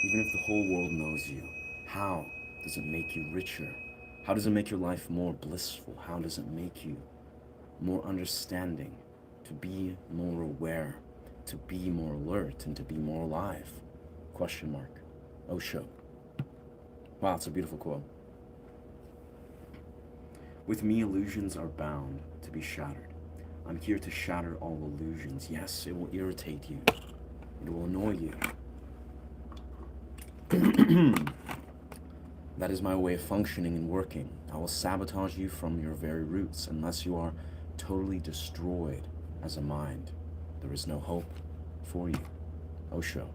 Even if the whole world knows you, how does it make you richer? How does it make your life more blissful? How does it make you more understanding, to be more aware, to be more alert, and to be more alive? Question mark. Osho. Wow, it's a beautiful quote. With me, illusions are bound to be shattered. I'm here to shatter all illusions. Yes, it will irritate you. It will annoy you. That is my way of functioning and working. I will sabotage you from your very roots unless you are totally destroyed as a mind. There is no hope for you. Osho.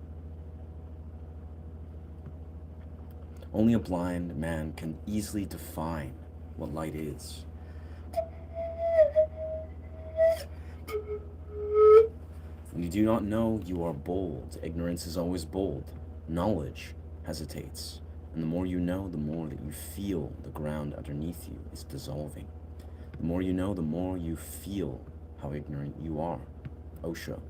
Only a blind man can easily define what light is. When you do not know, you are bold. Ignorance is always bold. Knowledge hesitates. And the more you know, the more that you feel the ground underneath you is dissolving. The more you know, the more you feel how ignorant you are. Osho.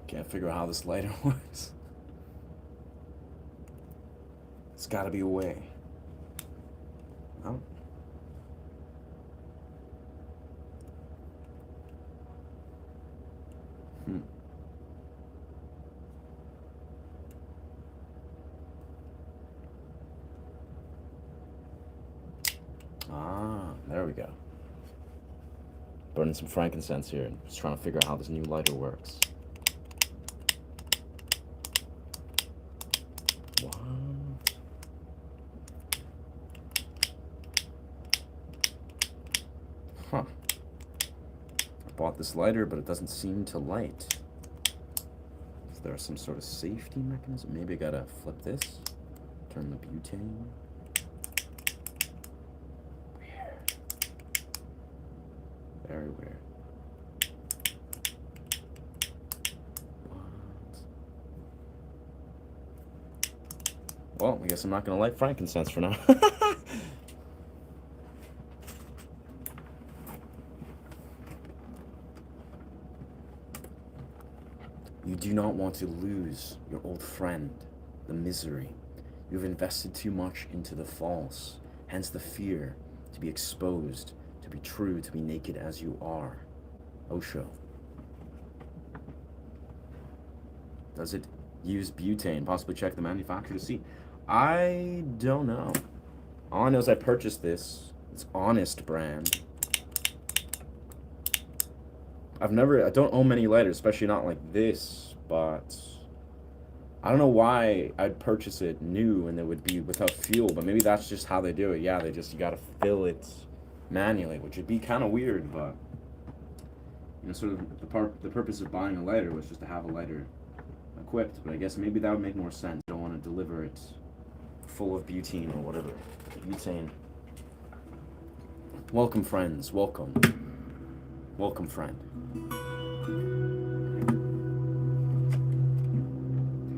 Can't figure out how this lighter works. It's gotta be a way. No? Ah, there we go. Burning some frankincense here. Just trying to figure out how this new lighter works. What? Huh. I bought this lighter, but it doesn't seem to light. Is there some sort of safety mechanism? Maybe I gotta flip this. Turn the butane. Weird. Very weird. Well, I guess I'm not gonna light frankincense for now. You do not want to lose your old friend, the misery. You've invested too much into the false, hence the fear to be exposed, to be true, to be naked as you are. Osho. Does it use butane? Possibly check the manufacturer to see. I don't know. All I know is I purchased this. It's Honest brand. I don't own many lighters, especially not like this, but I don't know why I'd purchase it new and it would be without fuel, but maybe that's just how they do it. Yeah, you gotta fill it manually, which would be kind of weird, but you know, sort of the purpose of buying a lighter was just to have a lighter equipped, but I guess maybe that would make more sense. I don't want to deliver it full of butane or whatever. Butane. Welcome, friends. Welcome. Welcome, friend.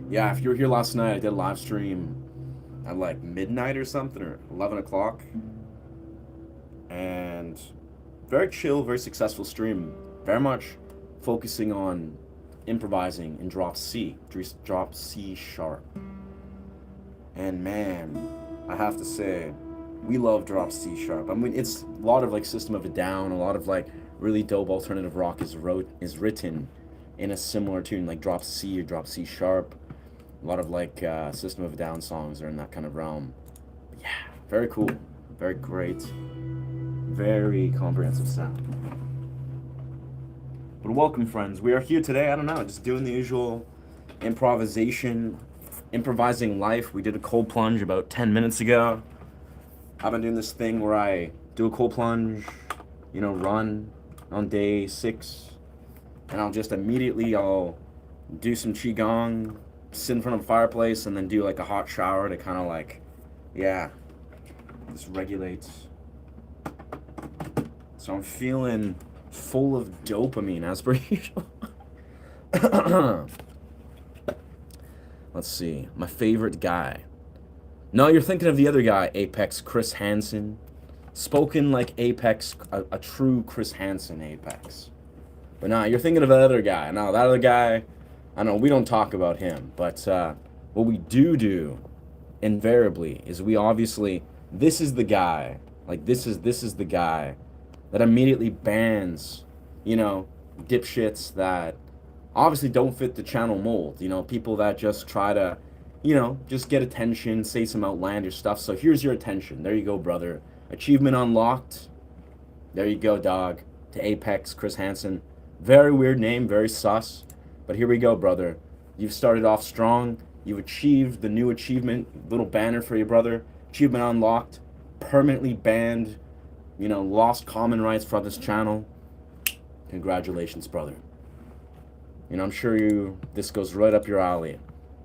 Yeah, if you were here last night, I did a live stream at like midnight or something, or 11 o'clock. And very chill, very successful stream. Very much focusing on improvising in drop C sharp. And man, I have to say, we love drop C sharp. I mean, it's a lot of like System of a Down, a lot of like really dope alternative rock is written in a similar tune, like drop C or drop C sharp. A lot of like System of a Down songs are in that kind of realm. But yeah, very cool. Very great. Very comprehensive sound. But welcome, friends. We are here today, I don't know, just doing the usual improvising life. We did a cold plunge about 10 minutes ago. I've been doing this thing where I do a cold plunge, run on day 6, and I'll just immediately, I'll do some qigong, sit in front of a fireplace, and then do like a hot shower to kind of like, this regulates. So I'm feeling full of dopamine as per usual. Let's see, my favorite guy. No, you're thinking of the other guy, Apex Chris Hansen. Spoken like Apex, a true Chris Hansen Apex. But nah, you're thinking of the other guy. Now, that other guy, I know we don't talk about him, but what we do invariably is we obviously, this is the guy, like this is the guy that immediately bans, dipshits that obviously don't fit the channel mold, people that just try to, just get attention, say some outlandish stuff. So here's your attention. There you go, brother. Achievement unlocked. There you go, dog. To Apex Chris Hansen. Very weird name, very sus. But here we go, brother. You've started off strong. You've achieved the new achievement. Little banner for you, brother. Achievement unlocked. Permanently banned. Lost common rights for this channel. Congratulations, brother. I'm sure this goes right up your alley.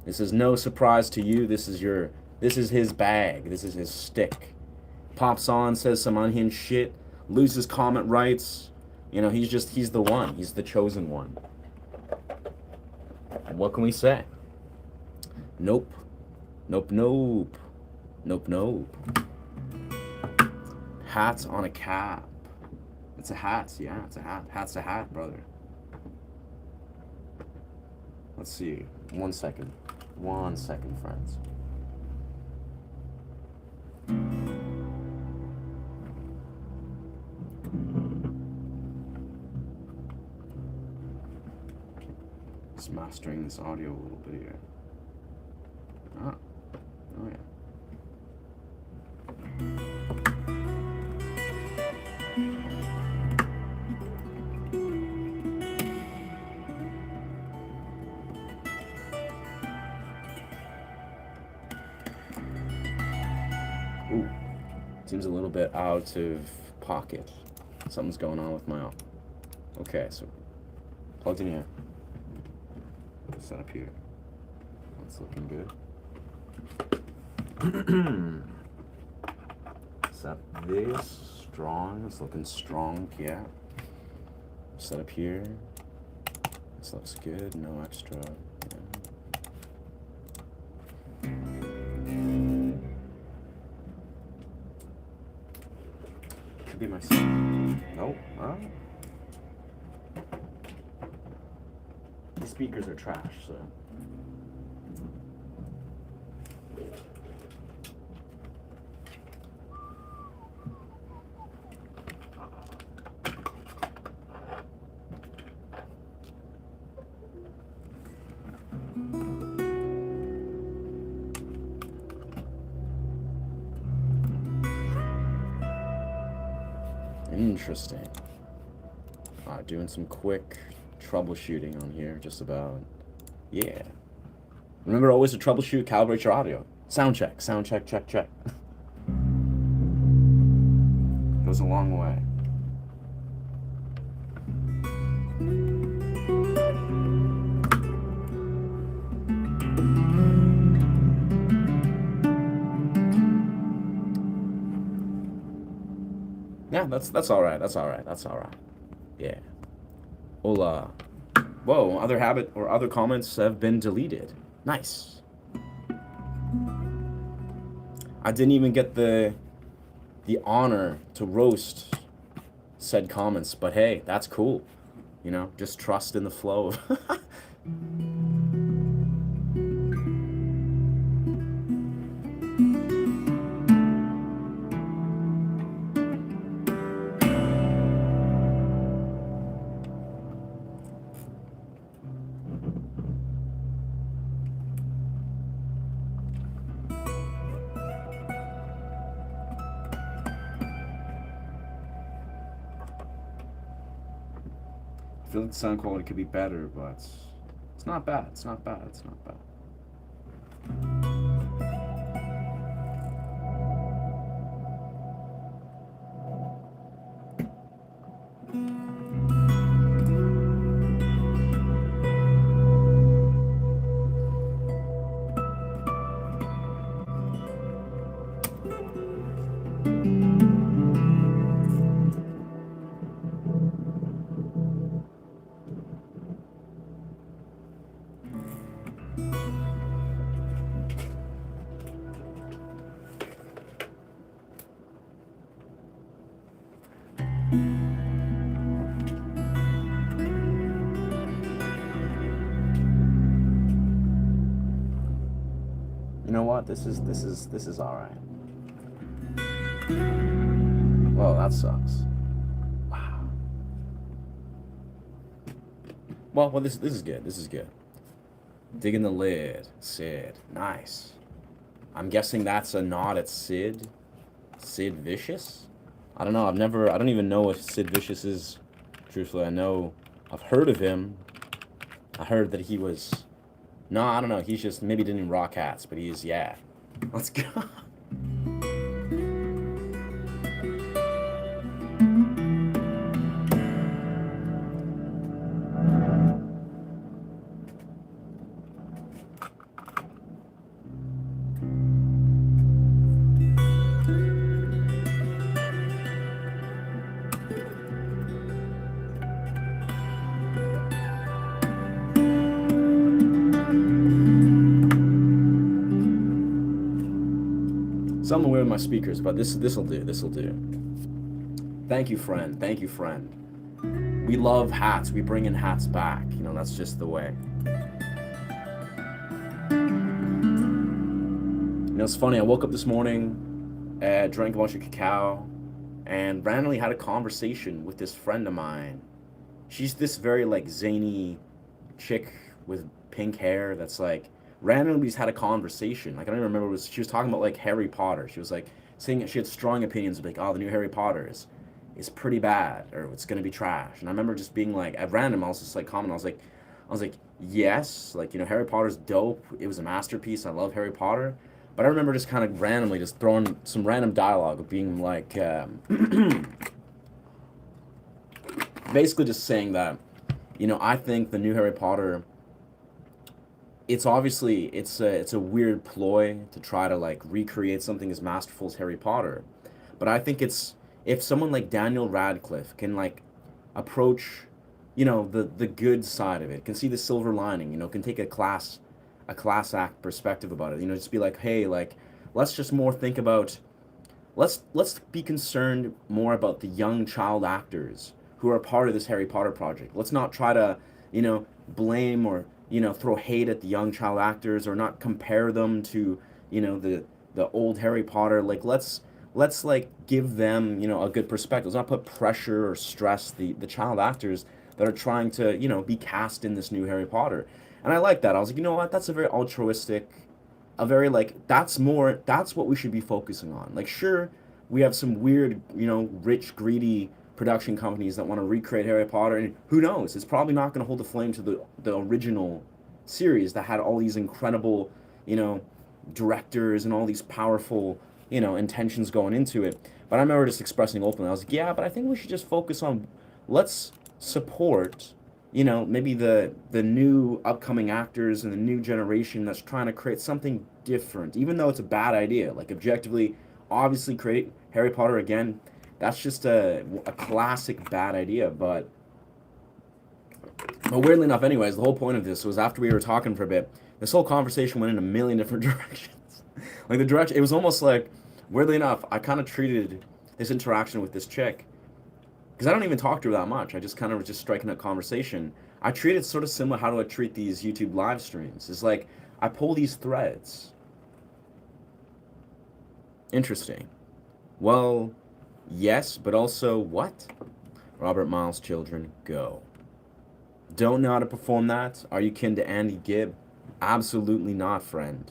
This is no surprise to you. This is his bag. This is his stick. Pops on, says some unhinged shit, loses comment rights. He's the one. He's the chosen one. And what can we say? Nope. Nope, nope. Nope, nope. Hat on a cap. It's a hat, yeah, it's a hat. Hat's a hat, brother. Let's see. 1 second. 1 second, friends. Just mastering this audio a little bit here. Oh yeah. Ooh, seems a little bit out of pocket. Something's going on with my own. Okay, so plugged in here. Set up here. That's looking good. Set this strong. It's looking strong, yeah. Set up here. This looks good. No extra. Yeah. Could be myself. Nope. The speakers are trash, so. Interesting. Doing some quick troubleshooting on here, just about. Yeah. Remember always to troubleshoot, calibrate your audio. Sound check, check. Goes a long way. Yeah, that's all right. Yeah. Hola. Whoa, other comments have been deleted. Nice. I didn't even get the honor to roast said comments, but hey, that's cool. Just trust in the flow of feel like the sound quality could be better, but it's not bad. It's not bad. It's not bad. You know what? This is all right. Whoa, that sucks. Wow. Well, this is good. This is good. Digging the lid, Sid. Nice. I'm guessing that's a nod at Sid. Sid Vicious? I don't know. I don't even know if Sid Vicious is, truthfully. I've heard of him. I heard that he was, no, I don't know. He's just, maybe didn't even rock hats, but he's, yeah. Let's go. Something weird with my speakers, but this'll do. This'll do. Thank you, friend. Thank you, friend. We love hats. We bring in hats back. You know, that's just the way. You know, it's funny. I woke up this morning, drank a bunch of cacao, and randomly had a conversation with this friend of mine. She's this very like zany chick with pink hair that's like randomly just had a conversation. Like I don't even remember she was talking about like Harry Potter. She was like saying that she had strong opinions like, oh, the new Harry Potter is pretty bad or it's gonna be trash. And I remember just being like at random, I was just like commenting, I was like, yes, like, you know, Harry Potter's dope. It was a masterpiece. I love Harry Potter. But I remember just kind of randomly just throwing some random dialogue of being like basically just saying that, you know, I think the new Harry Potter, it's obviously it's a weird ploy to try to like recreate something as masterful as Harry Potter, but I think it's if someone like Daniel Radcliffe can like approach, you know, the good side of it, can see the silver lining, you know, can take a class act perspective about it, you know, just be like, hey, like let's just more think about let's be concerned more about the young child actors who are part of this Harry Potter project. Let's not try to, you know, blame or, you know, throw hate at the young child actors or not compare them to, you know, the old Harry Potter. Like let's like give them, you know, a good perspective. Let's not put pressure or stress the child actors that are trying to, you know, be cast in this new Harry Potter. And I like that. I was like, you know what? That's a very altruistic, a very like that's what we should be focusing on. Like sure, we have some weird, you know, rich, greedy production companies that want to recreate Harry Potter, and who knows, it's probably not going to hold the flame to the original series that had all these incredible, you know, directors and all these powerful, you know, intentions going into it. But I remember just expressing openly, I was like, yeah, but I think we should just focus on, let's support, you know, maybe the new upcoming actors and the new generation that's trying to create something different, even though it's a bad idea. Like objectively, obviously create Harry Potter again, that's just a classic bad idea, but weirdly enough, anyways, the whole point of this was after we were talking for a bit, this whole conversation went in a million different directions. Like the direction, it was almost like, weirdly enough, I kind of treated this interaction with this chick, because I don't even talk to her that much. I just kind of was just striking up conversation. I treat it sort of similar how do I treat these YouTube live streams. It's like I pull these threads. Interesting. Well, yes, but also what? Robert Miles' children, go. Don't know how to perform that? Are you kin to Andy Gibb? Absolutely not, friend.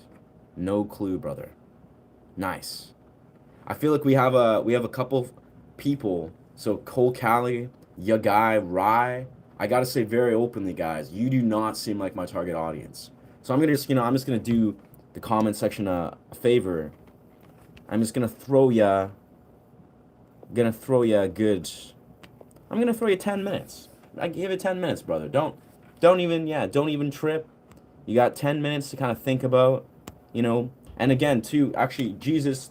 No clue, brother. Nice. I feel like we have a couple people. So Cole Cali, ya guy Rye. I gotta say very openly, guys, you do not seem like my target audience. So I'm gonna just, I'm just gonna do the comment section a favor. I'm just gonna throw ya a good. I'm gonna throw you 10 minutes. I give it 10 minutes, brother. Don't even trip. You got 10 minutes to kind of think about, you know. And again, too, actually, Jesus,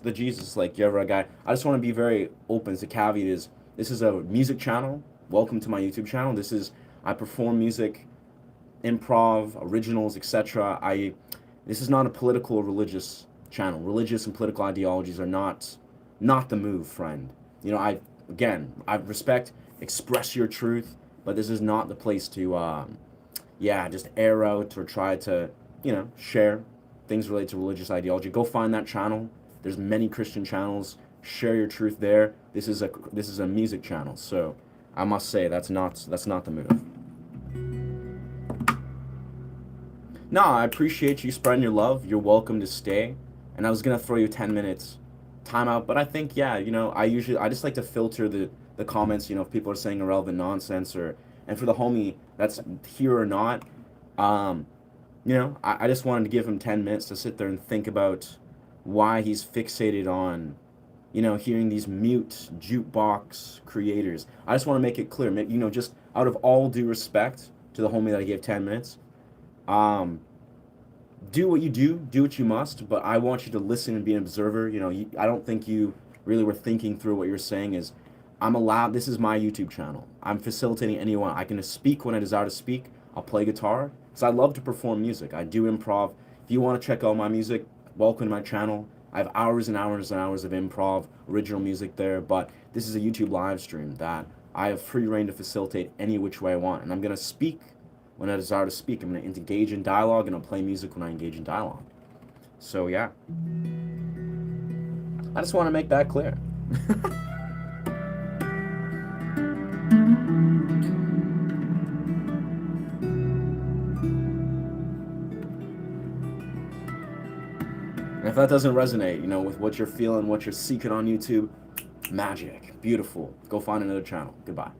like, you ever a guy, I just want to be very open. The caveat is, this is a music channel. Welcome to my YouTube channel. I perform music, improv, originals, etc. This is not a political or religious channel. Religious and political ideologies are not the move, friend. I respect, express your truth, but this is not the place to, just air out or try to, share things related to religious ideology. Go find that channel. There's many Christian channels. Share your truth there. This is a music channel, so I must say that's not the move. No, I appreciate you spreading your love. You're welcome to stay. And I was gonna throw you 10 minutes timeout, but I think I just like to filter the comments. If people are saying irrelevant nonsense, and for the homie that's here or not, I just wanted to give him 10 minutes to sit there and think about why he's fixated on, hearing these mute jukebox creators. I just want to make it clear, just out of all due respect to the homie that I gave 10 minutes, do what you do what you must, but I want you to listen and be an observer. I don't think you really were thinking through what you're saying. This is my YouTube channel. I'm facilitating anyone. I can speak when I desire to speak. I'll play guitar, because I love to perform music. I do improv. If you want to check out my music, welcome to my channel. I have hours and hours and hours of improv, original music there, but this is a YouTube live stream that I have free reign to facilitate any which way I want, and I'm going to speak when I desire to speak. I'm going to engage in dialogue, and I'll play music when I engage in dialogue. So, yeah. I just want to make that clear. And if that doesn't resonate, with what you're feeling, what you're seeking on YouTube, magic, beautiful. Go find another channel. Goodbye.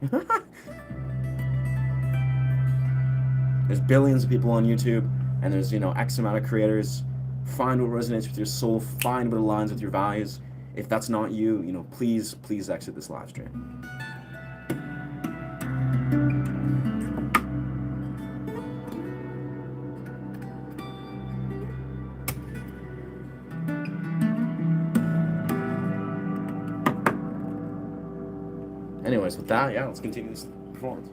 There's billions of people on YouTube, and there's, X amount of creators. Find what resonates with your soul. Find what aligns with your values. If that's not you, please exit this live stream. Anyways, with that, let's continue this performance.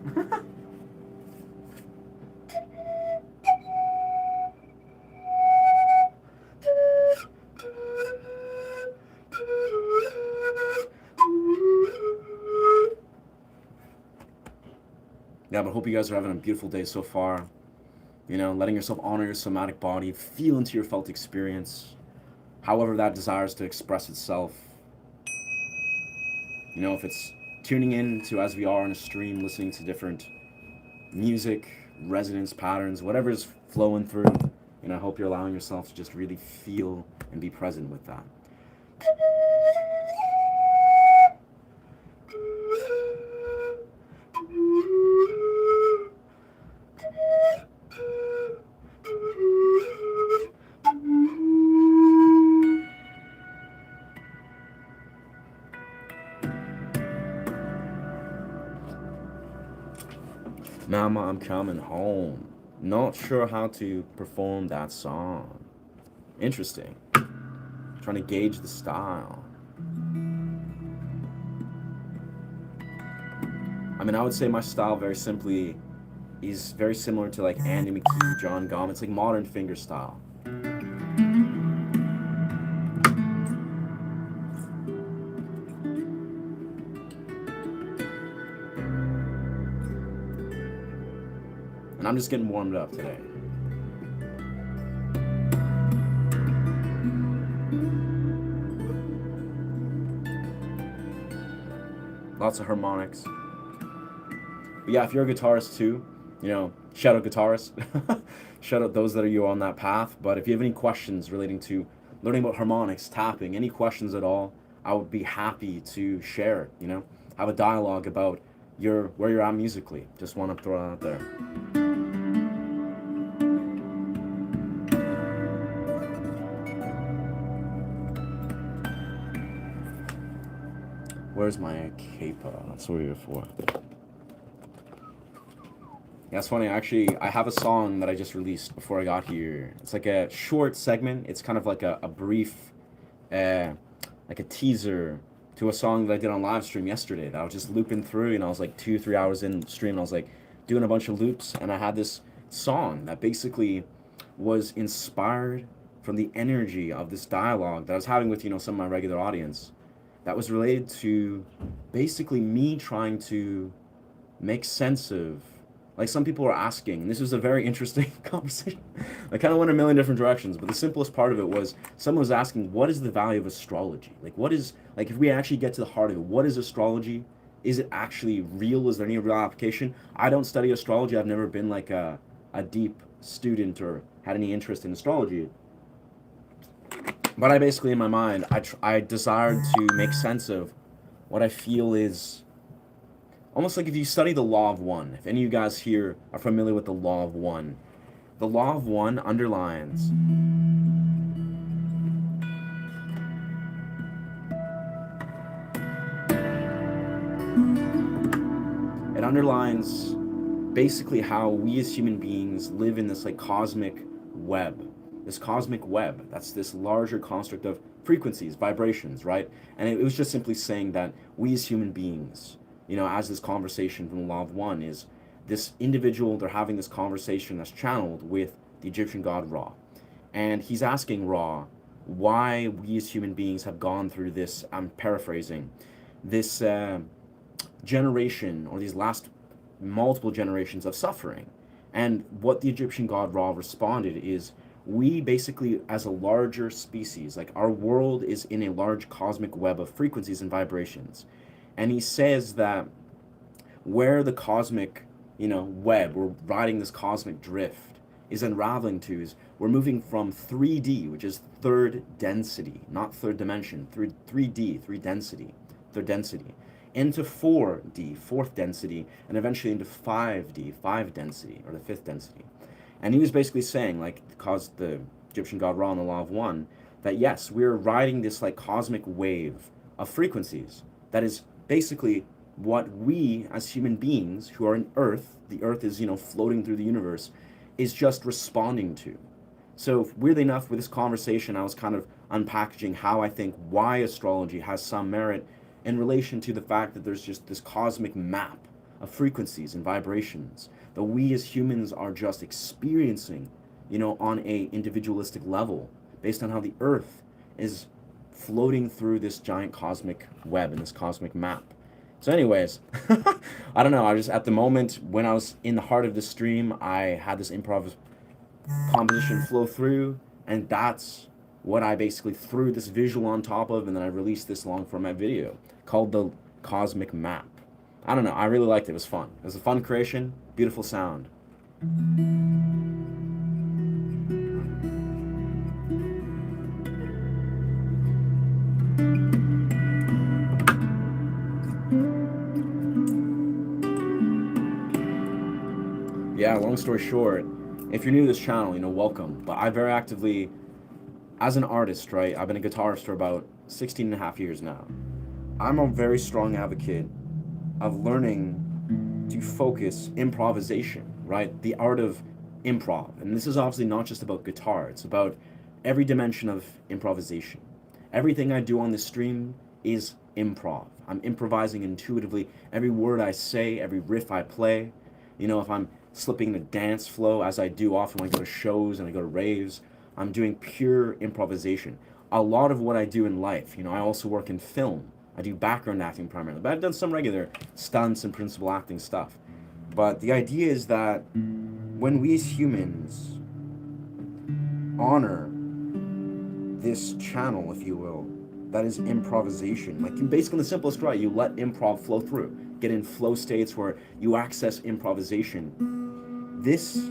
Yeah, but hope you guys are having a beautiful day so far. Letting yourself honor your somatic body, feel into your felt experience, however that desires to express itself. If it's tuning in to, as we are on a stream, listening to different music, resonance patterns, whatever is flowing through, I hope you're allowing yourself to just really feel and be present with that. Mama, I'm coming home. Not sure how to perform that song. Interesting. Trying to gauge the style. I would say my style very simply is very similar to like Andy McKee, John Gomm. It's like modern finger style. And I'm just getting warmed up today. Lots of harmonics. But yeah, if you're a guitarist too, shout out guitarists. Shout out those that are you on that path. But if you have any questions relating to learning about harmonics, tapping, any questions at all, I would be happy to share, have a dialogue about where you're at musically. Just want to throw it out there. Where's my capo? That's what we were for. Yeah, it's funny. Actually, I have a song that I just released before I got here. It's like a short segment. It's kind of like a brief, like a teaser to a song that I did on live stream yesterday that I was just looping through. I was like 2-3 hours in stream, and I was like doing a bunch of loops, and I had this song that basically was inspired from the energy of this dialogue that I was having with some of my regular audience, that was related to basically me trying to make sense of, like, some people were asking, and this was a very interesting conversation. I kind of went a million different directions, but the simplest part of it was someone was asking, what is the value of astrology? Like, what is, like, if we actually get to the heart of it, what is astrology? Is it actually real? Is there any real application? I don't study astrology. I've never been like a deep student or had any interest in astrology. But I basically, in my mind, I desired to make sense of what I feel is almost like if you study the law of one. If any of you guys here are familiar with the law of one, the law of one underlines basically how we as human beings live in this like cosmic web. This cosmic web, that's this larger construct of frequencies, vibrations, right? And it was just simply saying that we as human beings, as this conversation from the law of one is this individual, they're having this conversation that's channeled with the Egyptian god Ra. And he's asking Ra why we as human beings have gone through this, I'm paraphrasing, this generation, or these last multiple generations of suffering. And what the Egyptian god Ra responded is, we basically, as a larger species, like our world is in a large cosmic web of frequencies and vibrations. And he says that where the cosmic, web, we're riding this cosmic drift, is unraveling to is we're moving from 3D, which is third density, not third dimension, 3D, third density, into 4D, fourth density, and eventually into 5D, 5 density, or the fifth density. And he was basically saying, like, caused the Egyptian god Ra in the law of one, that yes, we're riding this like cosmic wave of frequencies that is basically what we as human beings who are in Earth, the Earth is, floating through the universe, is just responding to. So weirdly enough, with this conversation, I was kind of unpackaging how I think why astrology has some merit in relation to the fact that there's just this cosmic map of frequencies and vibrations that we as humans are just experiencing, on a individualistic level, based on how the Earth is floating through this giant cosmic web and this cosmic map. So anyways, I don't know, I just, at the moment, when I was in the heart of the stream, I had this improv composition flow through, and that's what I basically threw this visual on top of, and then I released this long format video called The Cosmic Map. I don't know, I really liked it. It was fun. It was a fun creation, beautiful sound. Yeah, long story short, if you're new to this channel, welcome. But I very actively, as an artist, right, I've been a guitarist for about 16 and a half years now. I'm a very strong advocate of learning to focus improvisation, right? The art of improv. And this is obviously not just about guitar, it's about every dimension of improvisation. Everything I do on this stream is improv. I'm improvising intuitively. Every word I say, every riff I play, if I'm slipping the dance flow, as I do often when I go to shows and I go to raves, I'm doing pure improvisation. A lot of what I do in life, I also work in film. I do background acting primarily, but I've done some regular stunts and principal acting stuff. But the idea is that when we as humans honor this channel, if you will, that is improvisation, like basically in the simplest way, you let improv flow through, get in flow states where you access improvisation. This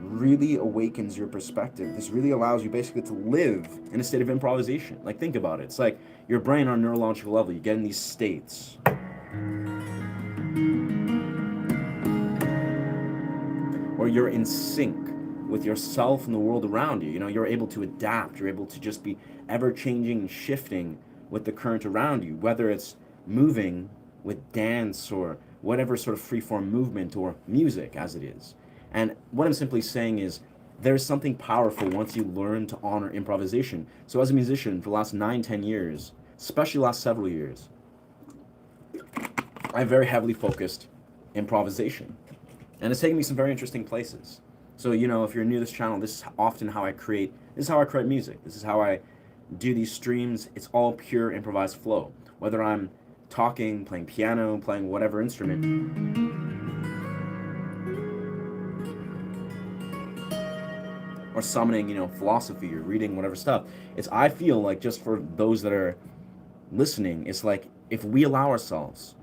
really awakens your perspective. This really allows you basically to live in a state of improvisation. Like, think about it. It's like your brain on a neurological level. You get in these states. or you're in sync with yourself and the world around you. You know, you're able to adapt. You're able to just be ever changing and shifting with the current around you, whether it's moving with dance or whatever sort of freeform movement or music as it is. And what I'm simply saying is there's something powerful once you learn to honor improvisation. So as a musician for the last 9-10 years, especially the last several years, I very heavily focused improvisation. And it's taken me some very interesting places. So, you know, if you're new to this channel, this is often how I create, this is how I create music. This is how I do these streams. It's all pure improvised flow. Whether I'm talking, playing piano, playing whatever instrument, or summoning, you know, philosophy or reading whatever stuff. I feel like, just for those that are listening, it's like if we allow ourselves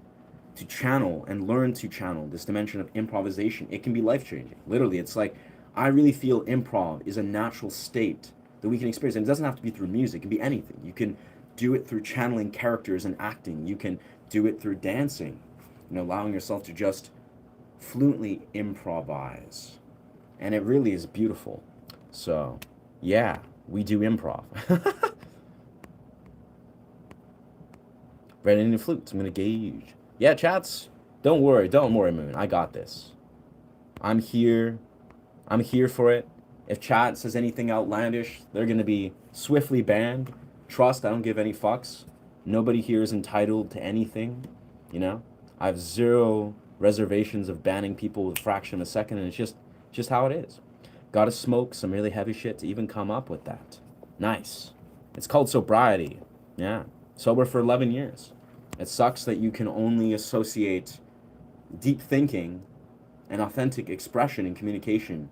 to channel and learn to channel this dimension of improvisation, it can be life-changing. Literally, it's like, I really feel improv is a natural state that we can experience. And it doesn't have to be through music. It can be anything. You can do it through channeling characters and acting. You can do it through dancing, you know, allowing yourself to just fluently improvise. And it really is beautiful. So, yeah, we do improv. Red Indian flutes, I'm going to gauge. Yeah, chats, don't worry, Moon. I got this. I'm here for it. If chat says anything outlandish, they're going to be swiftly banned. Trust, I don't give any fucks. Nobody here is entitled to anything, you know? I have zero reservations of banning people with a fraction of a second, and it's just how it is. Gotta smoke some really heavy shit to even come up with that. Nice. It's called sobriety. Yeah. Sober for 11 years. It sucks that you can only associate deep thinking and authentic expression and communication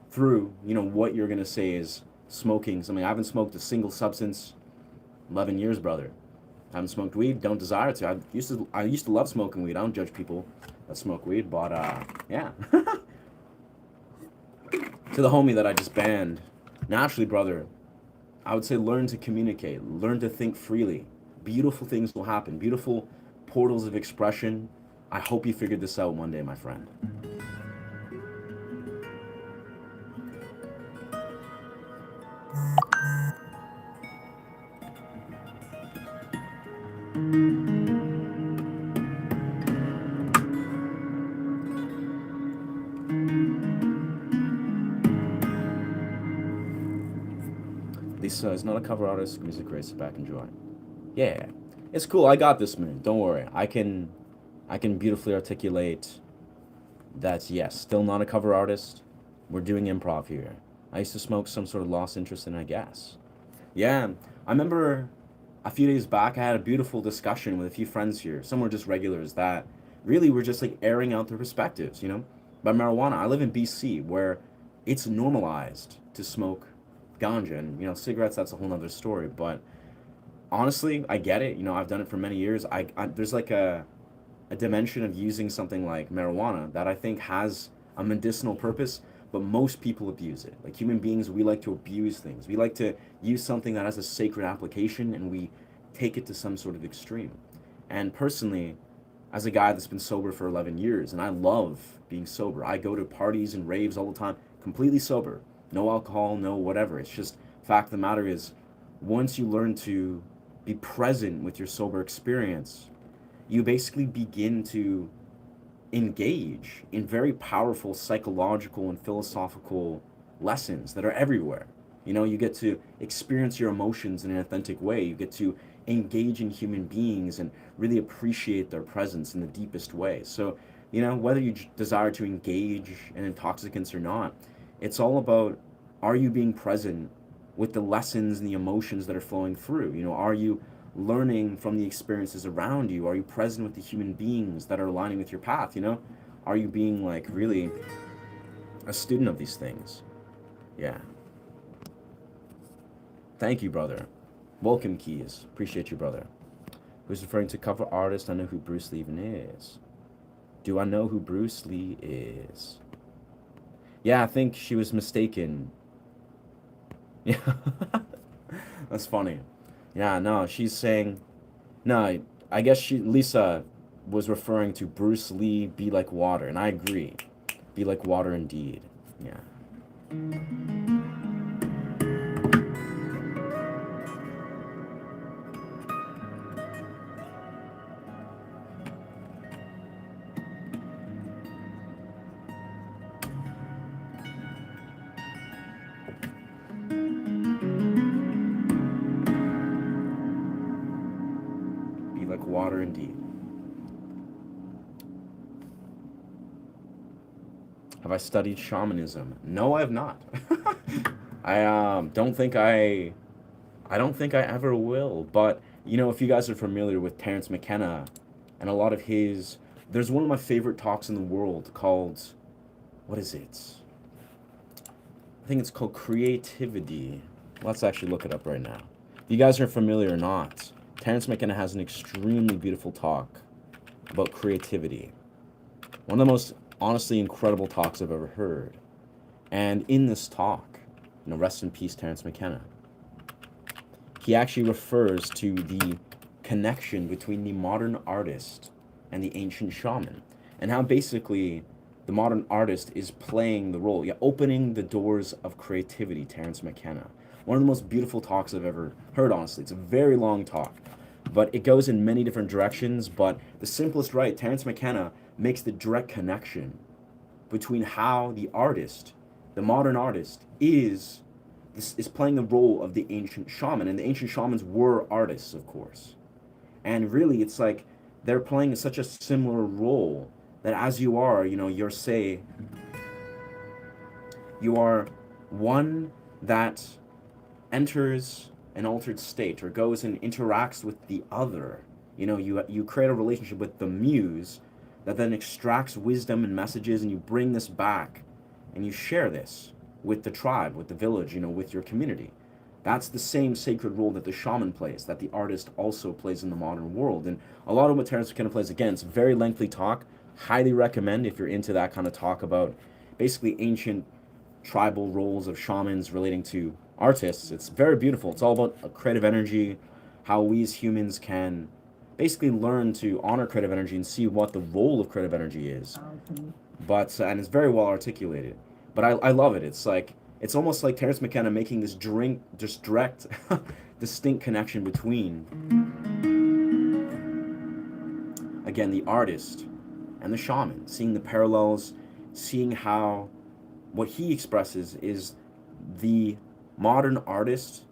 through, you know, what you're going to say is smoking something. I haven't smoked a single substance 11 years, brother. I haven't smoked weed, don't desire to. I used to love smoking weed. I don't judge people that smoke weed, but yeah. To the homie that I just banned, naturally, brother, I would say learn to communicate, learn to think freely. Beautiful things will happen, beautiful portals of expression. I hope you figured this out one day, my friend. Lisa is not a cover artist, music race, sit back, enjoy. Yeah, it's cool. I got this, Moon. Don't worry. I can beautifully articulate that, yes, still not a cover artist. We're doing improv here. I used to smoke some sort of lost interest in, I guess. Yeah, I remember a few days back, I had a beautiful discussion with a few friends here. Some were just regulars that really were just like airing out their perspectives, you know, about marijuana. I live in BC, where it's normalized to smoke ganja, and, you know, cigarettes, that's a whole nother story. But honestly, I get it. You know, I've done it for many years. There's like a dimension of using something like marijuana that I think has a medicinal purpose, but most people abuse it. Like human beings, we like to abuse things. We like to use something that has a sacred application, and we take it to some sort of extreme. And personally, as a guy that's been sober for 11 years, and I love being sober. I go to parties and raves all the time, completely sober. No alcohol, no whatever. It's just, fact of the matter is, once you learn to be present with your sober experience, you basically begin to engage in very powerful psychological and philosophical lessons that are everywhere. You know, you get to experience your emotions in an authentic way. You get to engage in human beings and really appreciate their presence in the deepest way. So, you know, whether you desire to engage in intoxicants or not, it's all about, are you being present with the lessons and the emotions that are flowing through? You know, are you learning from the experiences around you? Are you present with the human beings that are aligning with your path? You know, are you being like really a student of these things? Yeah. Thank you, brother. Welcome, Keys. Appreciate you, brother. Who's referring to cover artist? I know who Bruce Lee even is. Do I know who Bruce Lee is? Yeah, I think she was mistaken. Yeah. That's funny. Yeah, no, she's saying, no, I guess Lisa was referring to Bruce Lee, Be Like Water, and I agree. Be like water indeed. Yeah. Be like water indeed. Have I studied shamanism? No, I have not. I don't think I ever will. But you know, if you guys are familiar with Terence McKenna and a lot of his, there's one of my favorite talks in the world called, what is it? I think it's called Creativity. Let's actually look it up right now. If you guys are familiar or not, Terence McKenna has an extremely beautiful talk about creativity. One of the most honestly incredible talks I've ever heard. And in this talk, rest in peace, Terence McKenna, he actually refers to the connection between the modern artist and the ancient shaman, and how basically the modern artist is playing the role, yeah, opening the doors of creativity. Terence McKenna, one of the most beautiful talks I've ever heard. Honestly, it's a very long talk, but it goes in many different directions. But the simplest, right? Terence McKenna makes the direct connection between how the artist, the modern artist, is playing the role of the ancient shaman, and the ancient shamans were artists, of course. And really, it's like they're playing such a similar role that as you are, you are one that enters an altered state or goes and interacts with the other. You create a relationship with the muse that then extracts wisdom and messages, and you bring this back and you share this with the tribe, with the village, with your community. That's the same sacred role that the shaman plays, that the artist also plays in the modern world. And a lot of what Terence McKenna plays, again, it's a very lengthy talk. Highly recommend if you're into that kind of talk about basically ancient tribal roles of shamans relating to artists. It's very beautiful. It's all about creative energy, how we as humans can basically learn to honor creative energy and see what the role of creative energy is. But and it's very well articulated. But I love it. It's almost like Terence McKenna making this just direct, distinct connection between, again, the artist and the shaman, seeing the parallels, seeing how what he expresses is the modern artist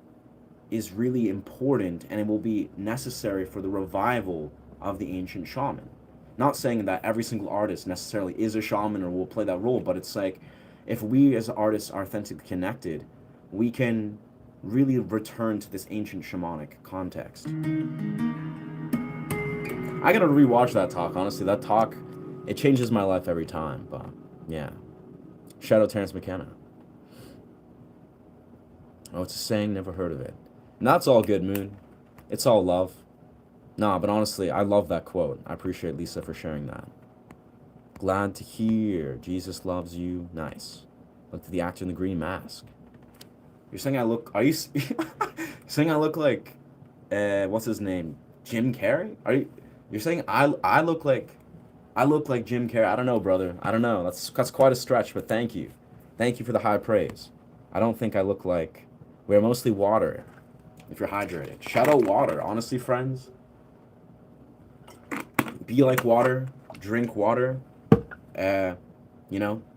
is really important, and it will be necessary for the revival of the ancient shaman. Not saying that every single artist necessarily is a shaman or will play that role, but it's like if we as artists are authentically connected, we can really return to this ancient shamanic context. I gotta rewatch that talk, honestly. That talk, it changes my life every time, but yeah. Shout out Terence McKenna. Oh, it's a saying, never heard of it. And that's all good, Moon. It's all love. Nah, but honestly, I love that quote. I appreciate Lisa for sharing that. Glad to hear Jesus loves you. Nice. Look to the actor in the green mask. You're saying I look... Are you... saying I look like... what's his name? Jim Carrey? You're saying I look like... I look like Jim Carrey? I don't know, brother. I don't know. That's quite a stretch, but thank you. Thank you for the high praise. I don't think I look like... We're mostly water, if you're hydrated. Shout out water. Honestly, friends, be like water. Drink water.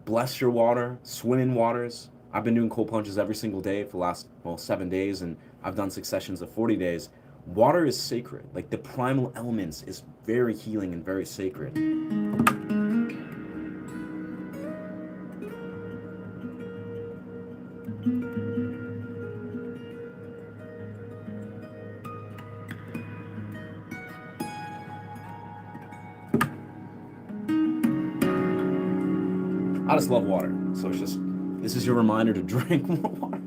Bless your water. Swim in waters. I've been doing cold plunges every single day for the last, 7 days, and I've done successions of 40 days. Water is sacred. Like, the primal elements is very healing and very sacred. I just love water. So this is your reminder to drink more water.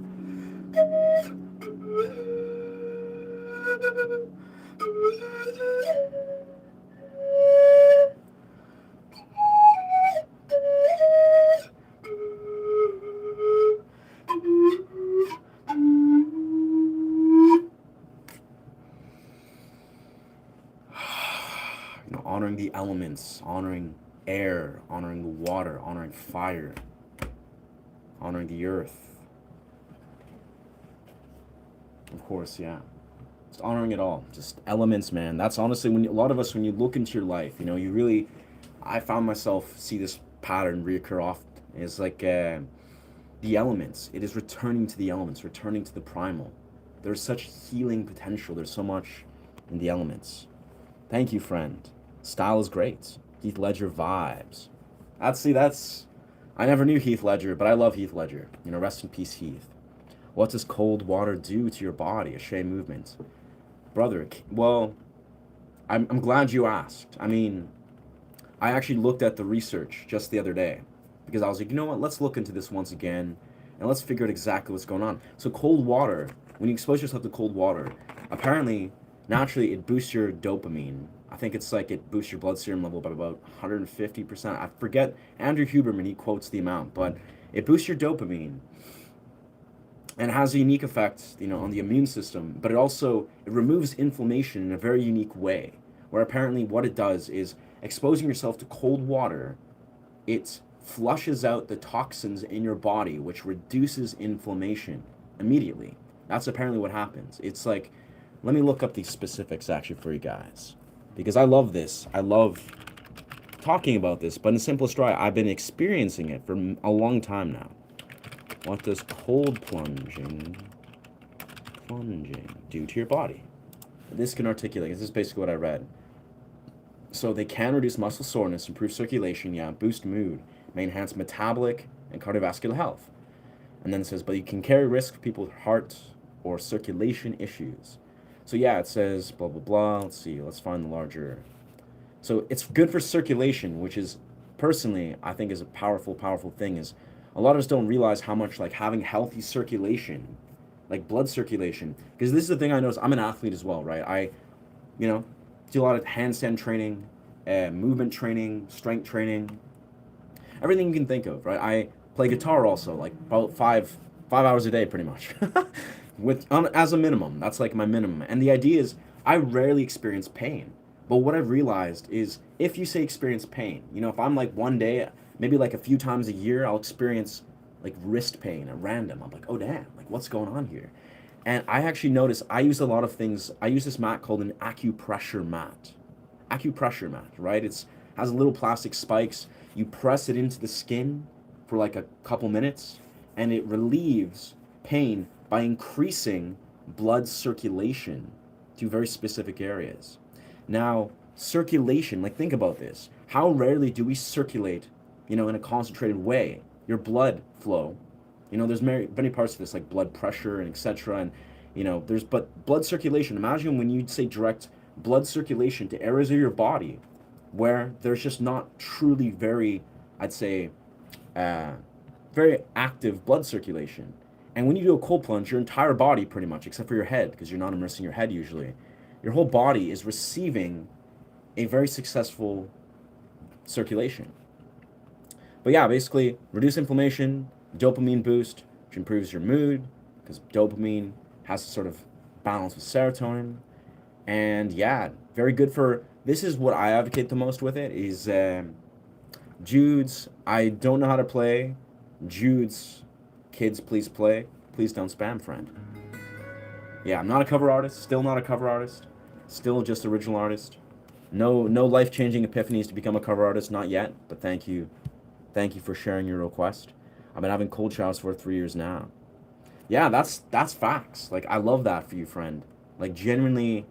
Honoring the elements, honoring air, honoring the water, honoring fire. honoring the earth, of course, yeah. Just honoring it all, just elements, man. That's honestly when a lot of us, when you look into your life, you know, you really, I found myself see this pattern reoccur often. It's like the elements. It is returning to the elements, returning to the primal. There's such healing potential. There's so much in the elements. Thank you, friend. Style is great. Heath Ledger vibes. That's. I never knew Heath Ledger, but I love Heath Ledger. You know, rest in peace, Heath. What does cold water do to your body? A Shea movement, brother. Well, I'm glad you asked. I mean, I actually looked at the research just the other day because I was like, you know what? Let's look into this once again and let's figure out exactly what's going on. So cold water, when you expose yourself to cold water, apparently, naturally, it boosts your dopamine. I think it's like it boosts your blood serum level by about 150%. I forget, Andrew Huberman, he quotes the amount, but it boosts your dopamine and has a unique effect, you know, on the immune system, but it removes inflammation in a very unique way, where apparently what it does is exposing yourself to cold water, it flushes out the toxins in your body, which reduces inflammation immediately. That's apparently what happens. It's like, let me look up the specifics actually for you guys, because I love this. I love talking about this, but in simplest way, I've been experiencing it for a long time now. What does cold plunging do to your body? This can articulate. This is basically what I read. So they can reduce muscle soreness, improve circulation, yeah, boost mood, may enhance metabolic and cardiovascular health. And then it says, but you can carry risk for people with heart or circulation issues. So yeah, it says blah, blah, blah. Let's see. Let's find the larger. So it's good for circulation, which is personally, I think is a powerful, powerful thing. Is a lot of us don't realize how much like having healthy circulation, like blood circulation, because this is the thing I notice. I'm an athlete as well, right? You know, do a lot of handstand training, movement training, strength training, everything you can think of, right? I play guitar also, like about five hours a day, pretty much, as a minimum. That's like my minimum. And the idea is, I rarely experience pain. But what I've realized is, if you say experience pain, you know, if I'm like one day, maybe like a few times a year, I'll experience like wrist pain at random. I'm like, oh damn, like what's going on here? And I actually noticed I use a lot of things. I use this mat called an acupressure mat. Acupressure mat, right? It's has little plastic spikes. You press it into the skin for like a couple minutes, and it relieves pain by increasing blood circulation to very specific areas. Now, circulation, like think about this. How rarely do we circulate, you know, in a concentrated way? Your blood flow, you know, there's many parts of this, like blood pressure and etc. And, you know, but blood circulation. Imagine when you say direct blood circulation to areas of your body where there's just not truly very, I'd say, very active blood circulation. And when you do a cold plunge, your entire body pretty much, except for your head, because you're not immersing your head usually, your whole body is receiving a very successful circulation. But yeah, basically, reduce inflammation, dopamine boost, which improves your mood, because dopamine has to sort of balance with serotonin. And yeah, very good for, this is what I advocate the most with it, is Jude's, I don't know how to play. Jude's, kids, please play. Please don't spam, friend. Yeah, I'm not a cover artist, still not a cover artist, still just original artist. No life-changing epiphanies to become a cover artist, not yet, but thank you. Thank you for sharing your request. I've been having cold showers for 3 years now. Yeah, that's facts. Like, I love that for you, friend. Like, genuinely,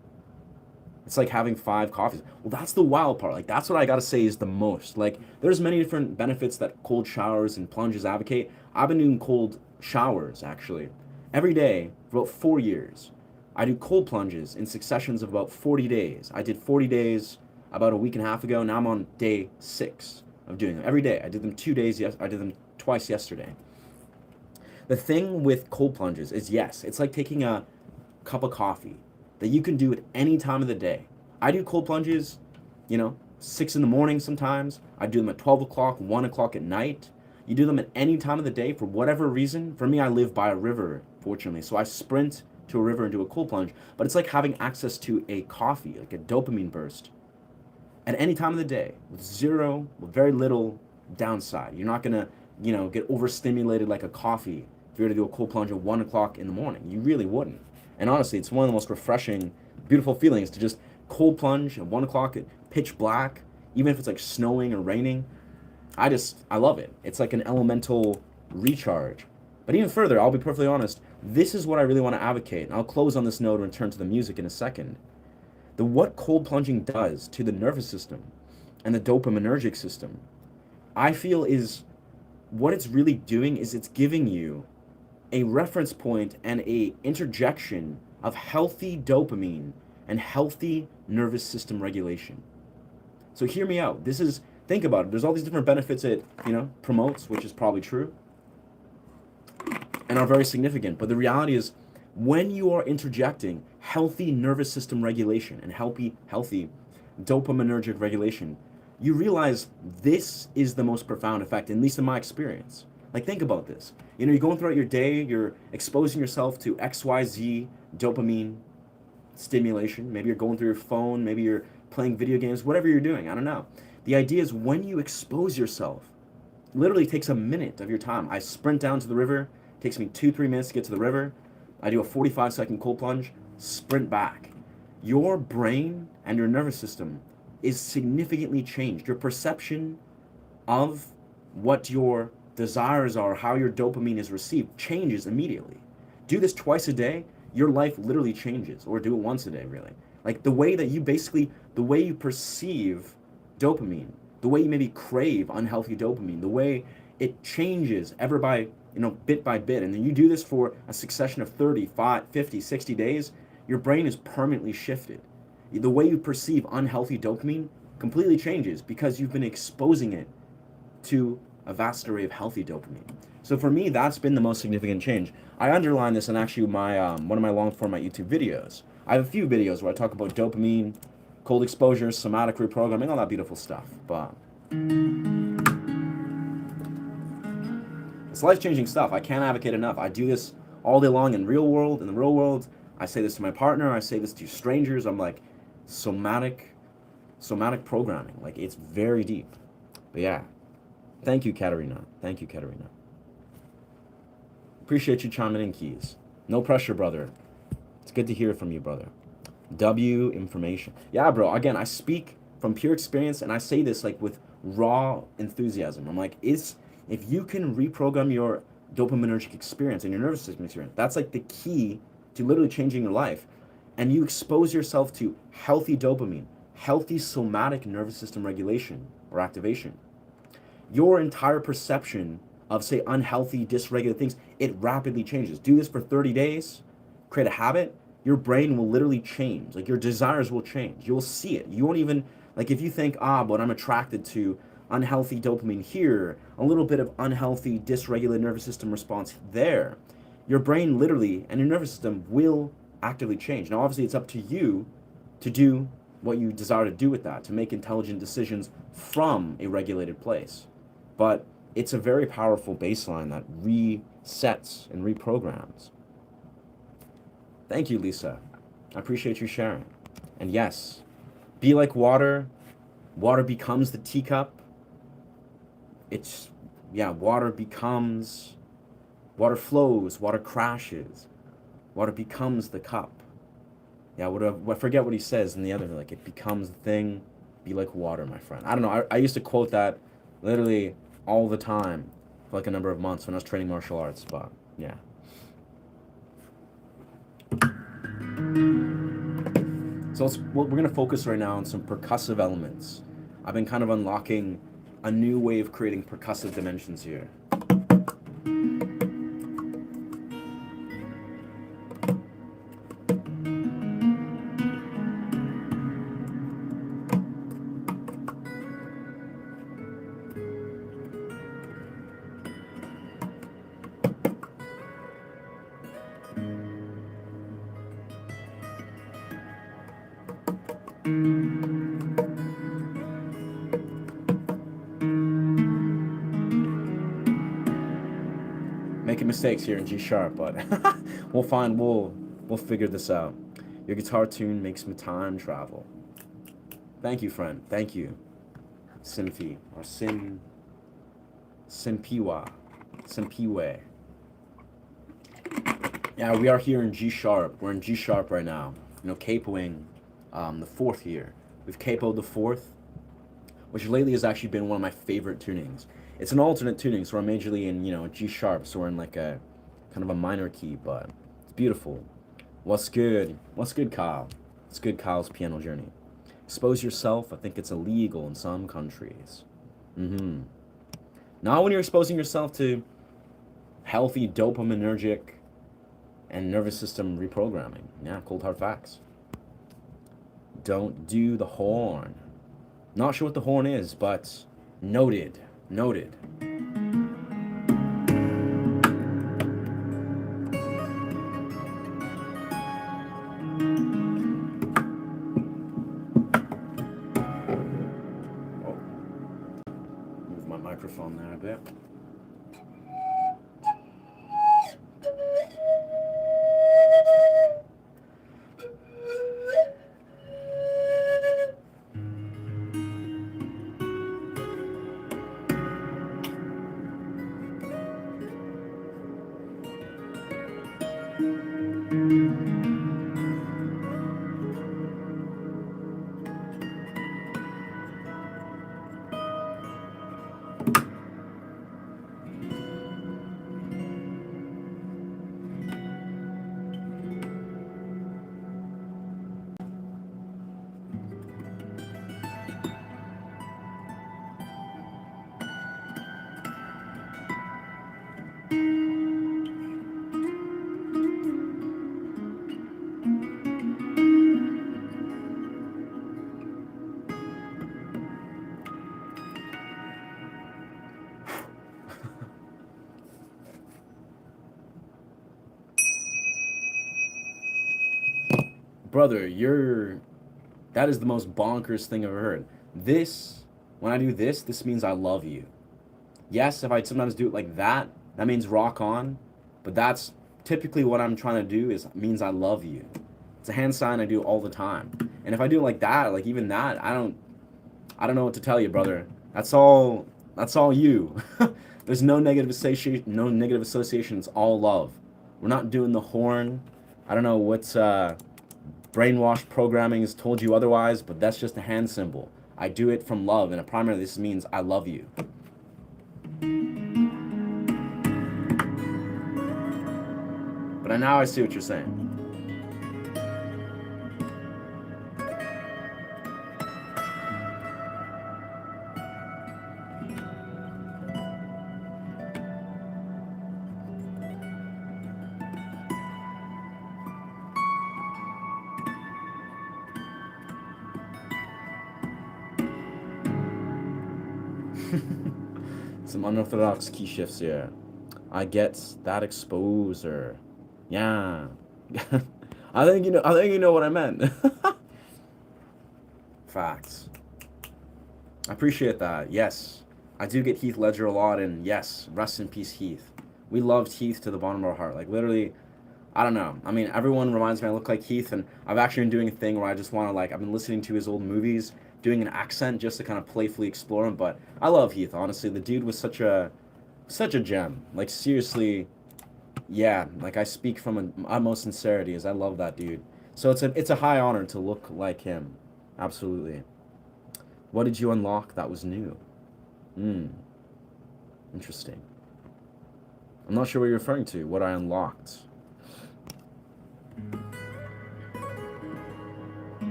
it's like having 5 coffees. Well, that's the wild part. Like, that's what I gotta say is the most. Like, there's many different benefits that cold showers and plunges advocate. I've been doing cold showers, actually, every day for about 4 years. I do cold plunges in successions of about 40 days. I did 40 days about a week and a half ago. Now I'm on day 6 of doing them every day. I did them 2 days. I did them twice yesterday. The thing with cold plunges is, yes, it's like taking a cup of coffee that you can do at any time of the day. I do cold plunges, you know, 6 in the morning sometimes. I do them at 12 o'clock, 1 o'clock at night. You do them at any time of the day for whatever reason. For me, I live by a river, fortunately, so I sprint to a river and do a cold plunge. But it's like having access to a coffee, like a dopamine burst, at any time of the day with very little downside. You're not gonna get overstimulated like a coffee if you were to do a cold plunge at 1 o'clock in the morning. You really wouldn't. And honestly, it's one of the most refreshing, beautiful feelings to just cold plunge at 1 o'clock at pitch black, even if it's like snowing or raining. I love it. It's like an elemental recharge. But even further, I'll be perfectly honest, this is what I really want to advocate. And I'll close on this note and return to the music in a second. What cold plunging does to the nervous system and the dopaminergic system, I feel is what it's really doing is it's giving you a reference point and a interjection of healthy dopamine and healthy nervous system regulation. So hear me out. Think about it. There's all these different benefits it, promotes, which is probably true and are very significant. But the reality is when you are interjecting healthy nervous system regulation and healthy dopaminergic regulation, you realize this is the most profound effect, at least in my experience. Like, think about this. You're going throughout your day, you're exposing yourself to XYZ dopamine stimulation. Maybe you're going through your phone, maybe you're playing video games, whatever you're doing, I don't know. The idea is when you expose yourself, literally takes a minute of your time. I sprint down to the river, it takes me 2-3 minutes to get to the river. I do a 45-second cold plunge, sprint back. Your brain and your nervous system is significantly changed. Your perception of what your desires are, how your dopamine is received, changes immediately. Do this twice a day, your life literally changes. Or do it once a day, really. Like the way you perceive dopamine, the way you maybe crave unhealthy dopamine, the way it changes bit by bit. And then you do this for a succession of 30, 50, 60 days, your brain is permanently shifted. The way you perceive unhealthy dopamine completely changes because you've been exposing it to a vast array of healthy dopamine. So for me, that's been the most significant change. I underline this in actually my one of my long format YouTube videos. I have a few videos where I talk about dopamine, cold exposure, somatic reprogramming, all that beautiful stuff. But it's life-changing stuff. I can't advocate enough. I do this all day long in the real world. I say this to my partner. I say this to strangers. I'm like, somatic programming. Like, it's very deep. But yeah, thank you, Katerina. Appreciate you chiming in, Keys. No pressure, brother. It's good to hear from you, brother. Information. Yeah, bro. Again, I speak from pure experience, and I say this like with raw enthusiasm. I'm like, if you can reprogram your dopaminergic experience and your nervous system experience, that's like the key to literally changing your life. And you expose yourself to healthy dopamine, healthy somatic nervous system regulation or activation. Your entire perception of, say, unhealthy, dysregulated things, it rapidly changes. Do this for 30 days, create a habit, your brain will literally change. Like, your desires will change. You'll see it. You won't even, like, if you think, but I'm attracted to unhealthy dopamine here, a little bit of unhealthy, dysregulated nervous system response there, your brain literally and your nervous system will actively change. Now, obviously, it's up to you to do what you desire to do with that, to make intelligent decisions from a regulated place. But it's a very powerful baseline that resets and reprograms. Thank you, Lisa. I appreciate you sharing. And yes, be like water. Water becomes the teacup. Water flows, water crashes. Water becomes the cup. Yeah, I forget what he says in the other, like, it becomes the thing. Be like water, my friend. I don't know. I used to quote that literally all the time for like a number of months when I was training martial arts, but yeah. So we're going to focus right now on some percussive elements. I've been kind of unlocking a new way of creating percussive dimensions here. Making mistakes here in G sharp, but we'll figure this out. Your guitar tune makes me time travel. Thank you, friend. Thank you. Sinfi or Sin. Simpiwa. Simpiwe. Yeah, we are here in G sharp. We're in G sharp right now. You know, capoing the fourth here. We've capoed the fourth, which lately has actually been one of my favorite tunings. It's an alternate tuning, so we're majorly in, you know, G sharp, so we're in like a kind of a minor key, but it's beautiful. What's good? What's good, Kyle? It's good, Kyle's piano journey. Expose yourself. I think it's illegal in some countries. Mm-hmm. Not when you're exposing yourself to healthy dopaminergic and nervous system reprogramming. Yeah, cold hard facts. Don't do the horn. Not sure what the horn is, but noted. Noted. Oh, move my microphone there a bit. Brother, that is the most bonkers thing I've ever heard. When I do this means I love you. Yes, if I sometimes do it like that means rock on, but that's typically what I'm trying to do means I love you. It's a hand sign I do all the time. And if I do it like that, like even that, I don't know what to tell you, brother. That's all you. There's no negative association, it's all love. We're not doing the horn. I don't know what's brainwashed programming has told you otherwise, but that's just a hand symbol. I do it from love, and primarily this means I love you. But now I see what you're saying. Some unorthodox key shifts here. I get that exposer. Yeah. I think you know what I meant. Facts. I appreciate that. Yes. I do get Heath Ledger a lot, and yes, rest in peace, Heath. We loved Heath to the bottom of our heart. Like literally, I don't know. I mean, everyone reminds me I look like Heath, and I've actually been doing a thing where I just want to I've been listening to his old movies, doing an accent just to kind of playfully explore him. But I love Heath, honestly. The dude was such a gem. Like seriously, yeah. Like I speak from utmost sincerity, as I love that dude. So it's a high honor to look like him. Absolutely. What did you unlock that was new? Interesting. I'm not sure what you're referring to. What I unlocked.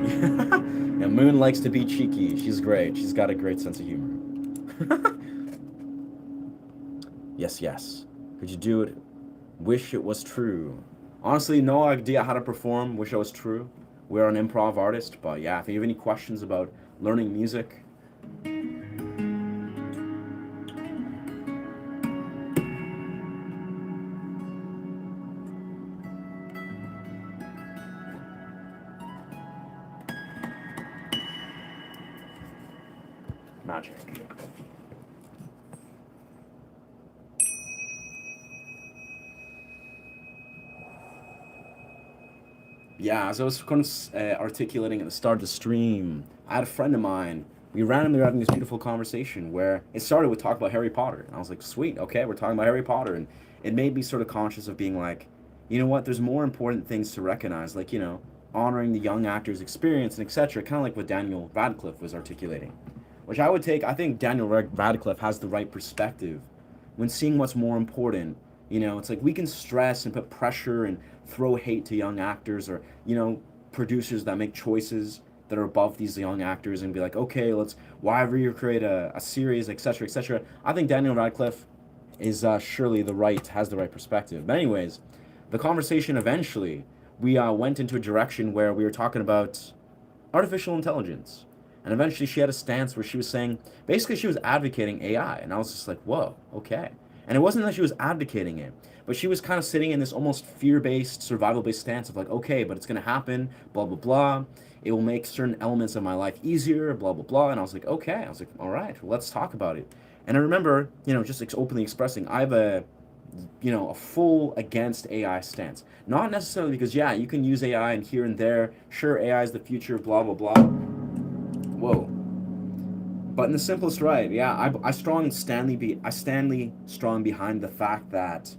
Yeah, Moon likes to be cheeky. She's great. She's got a great sense of humor. Yes. Could you do it? Wish it was true. Honestly, no idea how to perform Wish I Was True. We're an improv artist, but yeah, if you have any questions about learning music, magic. Yeah, as I was kind of articulating at the start of the stream, I had a friend of mine we randomly were having this beautiful conversation where it started with talk about Harry Potter. And I was like, sweet, okay, we're talking about Harry Potter. And it made me sort of conscious of being like, you know what, there's more important things to recognize, like, honoring the young actor's experience and etc. Kind of like what Daniel Radcliffe was articulating. Which I think Daniel Radcliffe has the right perspective when seeing what's more important. It's like we can stress and put pressure and throw hate to young actors or, producers that make choices that are above these young actors and be like, okay, why recreate a series, etc., etc. I think Daniel Radcliffe is surely has the right perspective. But anyways, the conversation eventually, we went into a direction where we were talking about artificial intelligence. And eventually she had a stance where she was saying, basically she was advocating AI. And I was just like, whoa, okay. And it wasn't that she was advocating it, but she was kind of sitting in this almost fear-based, survival-based stance of like, okay, but it's going to happen, blah, blah, blah. It will make certain elements of my life easier, blah, blah, blah. And I was like, okay. I was like, all right, well, let's talk about it. And I remember, just openly expressing, I have a full against AI stance. Not necessarily because, yeah, you can use AI and here and there. Sure, AI is the future, blah, blah, blah. Whoa. But in the simplest right, yeah, I stand strong behind the fact that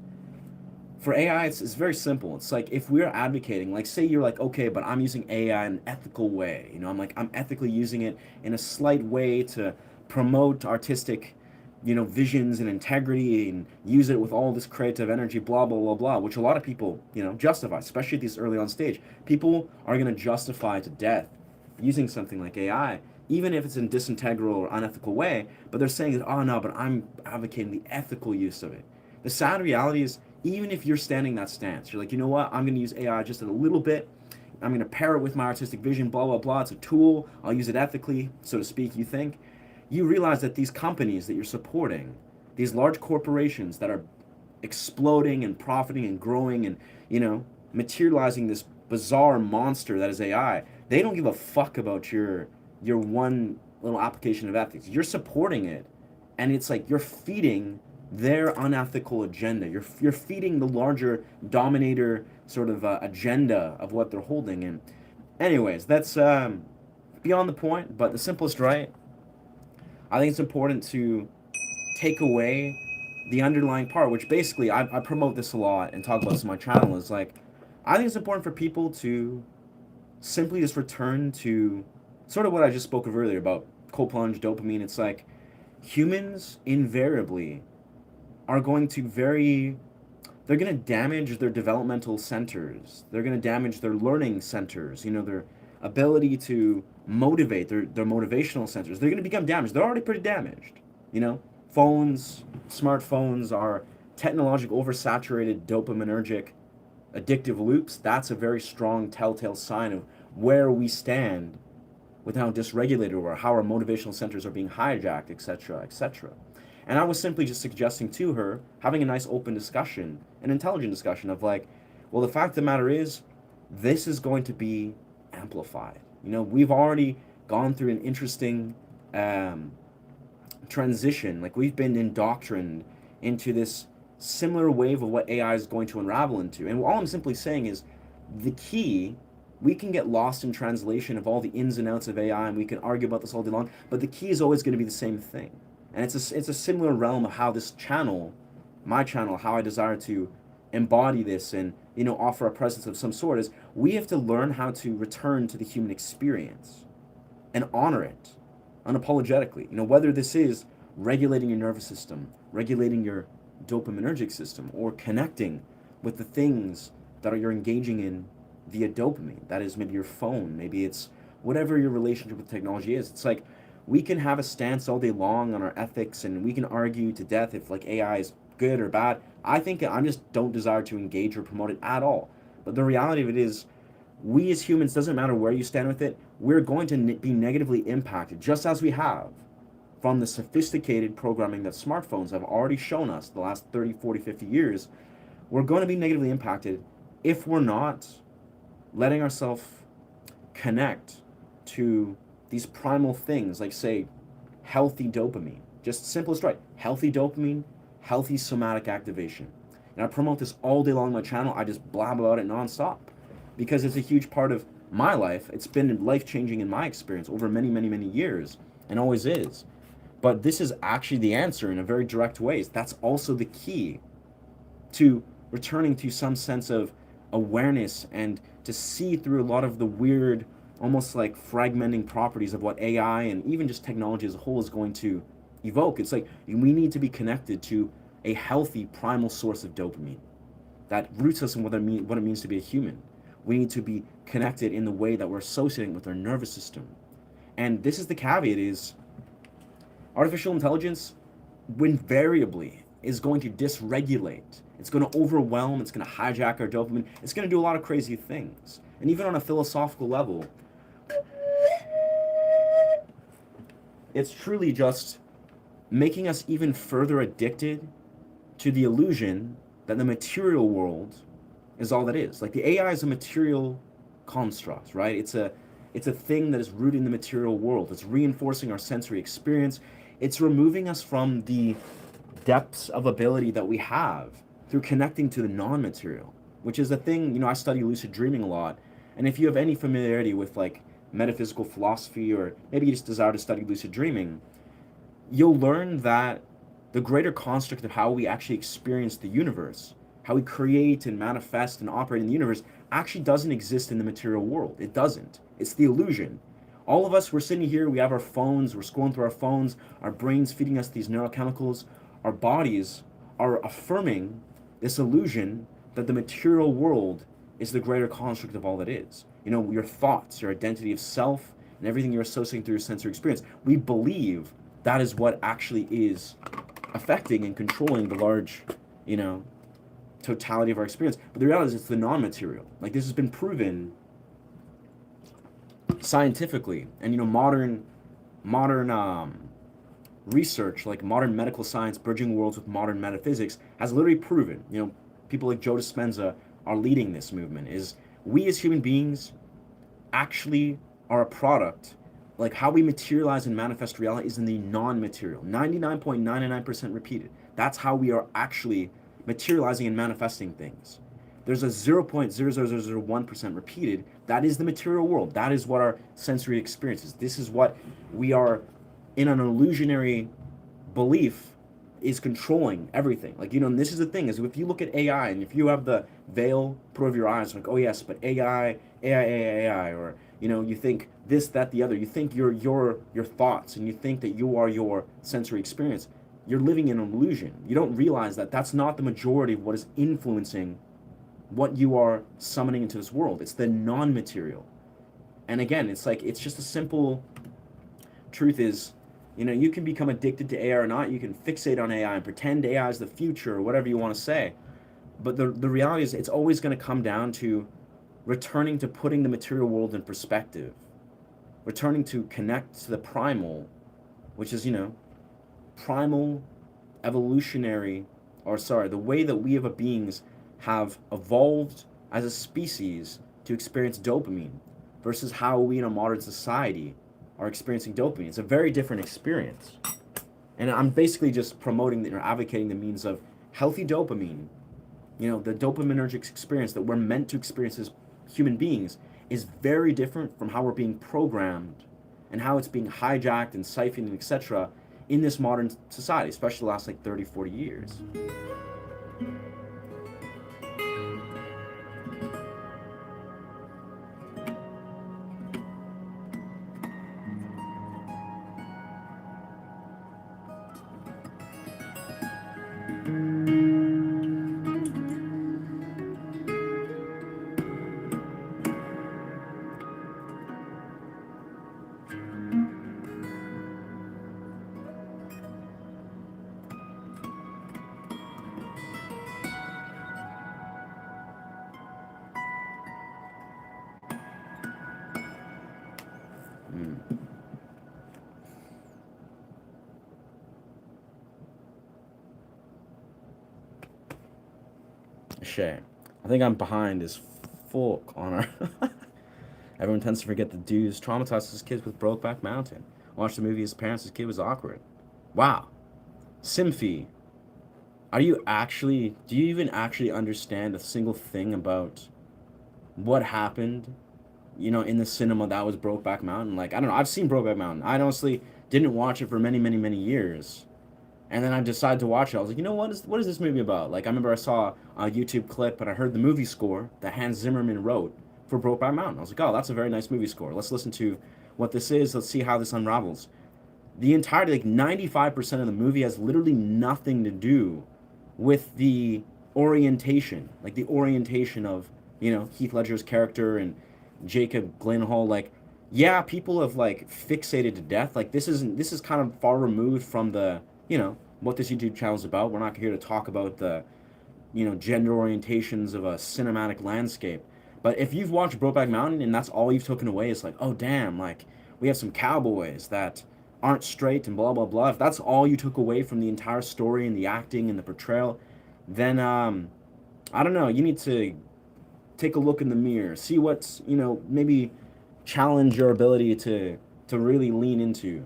for AI, it's very simple. It's like if we're advocating, like say you're like, okay, but I'm using AI in an ethical way. I'm ethically using it in a slight way to promote artistic, visions and integrity and use it with all this creative energy, blah, blah, blah, blah, which a lot of people, justify, especially at this early on stage. People are going to justify to death using something like AI, even if it's in disintegral or unethical way, but they're saying that, oh no, but I'm advocating the ethical use of it. The sad reality is, even if you're standing that stance, you're like, you know what, I'm going to use AI just a little bit. I'm going to pair it with my artistic vision, blah, blah, blah. It's a tool. I'll use it ethically, so to speak, you think. You realize that these companies that you're supporting, these large corporations that are exploding and profiting and growing and, materializing this bizarre monster that is AI, they don't give a fuck about your one little application of ethics. You're supporting it, and it's like you're feeding their unethical agenda. You're feeding the larger dominator sort of agenda of what they're holding. And anyways, that's beyond the point. But the simplest right, I think it's important to take away the underlying part, which basically I promote this a lot and talk about this on my channel. Is like I think it's important for people to simply just return to sort of what I just spoke of earlier about cold plunge, dopamine. It's like humans invariably are going to they're going to damage their developmental centers. They're going to damage their learning centers, their ability to motivate, their motivational centers. They're going to become damaged. They're already pretty damaged. Smartphones are technological, oversaturated, dopaminergic, addictive loops. That's a very strong telltale sign of where we stand with how dysregulated we are, how our motivational centers are being hijacked, etc., etc. And I was simply just suggesting to her, having a nice open discussion, an intelligent discussion of like, well, the fact of the matter is, this is going to be amplified. We've already gone through an interesting transition. Like we've been indoctrined into this similar wave of what AI is going to unravel into. And all I'm simply saying is the key, we can get lost in translation of all the ins and outs of AI and we can argue about this all day long, but the key is always going to be the same thing. And it's a similar realm of how this channel, my channel, how I desire to embody this and, offer a presence of some sort is we have to learn how to return to the human experience and honor it unapologetically. Whether this is regulating your nervous system, regulating your dopaminergic system, or connecting with the things that you're engaging in via dopamine. That is maybe your phone, maybe it's whatever your relationship with technology is. It's like we can have a stance all day long on our ethics and we can argue to death if like AI is good or bad. I just don't desire to engage or promote it at all. But the reality of it is we as humans, doesn't matter where you stand with it, we're going to be negatively impacted, just as we have from the sophisticated programming that smartphones have already shown us the last 30, 40, 50 years. We're going to be negatively impacted if we're not letting ourselves connect to these primal things, like say healthy dopamine. Just simplest right, healthy dopamine, healthy somatic activation. And I promote this all day long on my channel. I just blab about it nonstop because it's a huge part of my life. It's been life-changing in my experience over many, many, many years, and always is. But this is actually the answer in a very direct ways. That's also the key to returning to some sense of awareness and to see through a lot of the weird, almost like fragmenting properties of what AI and even just technology as a whole is going to evoke. It's like we need to be connected to a healthy primal source of dopamine that roots us in what it means to be a human. We need to be connected in the way that we're associating with our nervous system. And this is the caveat is artificial intelligence invariably is going to dysregulate. It's going to overwhelm. It's going to hijack our dopamine. It's going to do a lot of crazy things. And even on a philosophical level, it's truly just making us even further addicted to the illusion that the material world is all that is. Like the AI is a material construct, right? It's a thing that is rooted in the material world. It's reinforcing our sensory experience. It's removing us from the depths of ability that we have through connecting to the non-material, which is a thing, I study lucid dreaming a lot. And if you have any familiarity with like metaphysical philosophy, or maybe you just desire to study lucid dreaming, you'll learn that the greater construct of how we actually experience the universe, how we create and manifest and operate in the universe, actually doesn't exist in the material world. It doesn't. It's the illusion. All of us, we're sitting here, we have our phones, we're scrolling through our phones, our brains feeding us these neurochemicals, our bodies are affirming this illusion that the material world is the greater construct of all that is. Your thoughts, your identity of self, and everything you're associating through your sensory experience. We believe that is what actually is affecting and controlling the large, totality of our experience. But the reality is it's the non-material. Like this has been proven scientifically, and modern research, like modern medical science bridging worlds with modern metaphysics, has literally proven, people like Joe Dispenza are leading this movement, is we as human beings actually are a product, like how we materialize and manifest reality is in the non-material, 99.99% repeated. That's how we are actually materializing and manifesting things. There's a 0.00001% repeated. That is the material world. That is what our sensory experience is. This is what we are in an illusionary belief is controlling everything. Like, and this is the thing, is if you look at AI and if you have the veil put over your eyes, like, oh yes, but AI, or, you think this, that, the other, you think your thoughts, and you think that you are your sensory experience, you're living in an illusion. You don't realize that that's not the majority of what is influencing what you are summoning into this world. It's the non-material. And again, it's like, it's just a simple truth is, you can become addicted to AI or not. You can fixate on AI and pretend AI is the future or whatever you want to say. But the reality is it's always going to come down to returning to putting the material world in perspective, returning to connect to the primal, which is, primal evolutionary, the way that we as beings have evolved as a species to experience dopamine versus how we in a modern society are experiencing dopamine. It's a very different experience. And I'm basically just promoting or advocating the means of healthy dopamine. The dopaminergic experience that we're meant to experience as human beings is very different from how we're being programmed and how it's being hijacked and siphoned and etc. in this modern society, especially the last 30, 40 years. Shay, I think I'm behind as fuck on our. Everyone tends to forget the dudes traumatized his kids with Brokeback Mountain. Watched the movie his parents' kid was awkward. Wow. Symphy, do you even actually understand a single thing about what happened in the cinema, that was Brokeback Mountain. Like, I don't know, I've seen Brokeback Mountain. I honestly didn't watch it for many, many, many years. And then I decided to watch it. I was like, what is this movie about? Like, I remember I saw a YouTube clip and I heard the movie score that Hans Zimmerman wrote for Brokeback Mountain. I was like, oh, that's a very nice movie score. Let's listen to what this is. Let's see how this unravels. The entirety, like 95% of the movie has literally nothing to do with the orientation, like the orientation of, Heath Ledger's character and Jacob Gyllenhaal. Like, yeah, people have like fixated to death. Like, this is kind of far removed from the, what this YouTube channel is about. We're not here to talk about the, gender orientations of a cinematic landscape. But if you've watched Brokeback Mountain and that's all you've taken away, it's like, oh damn, like we have some cowboys that aren't straight and blah blah blah. If that's all you took away from the entire story and the acting and the portrayal, then I don't know. You need to take a look in the mirror, see what's maybe challenge your ability to really lean into,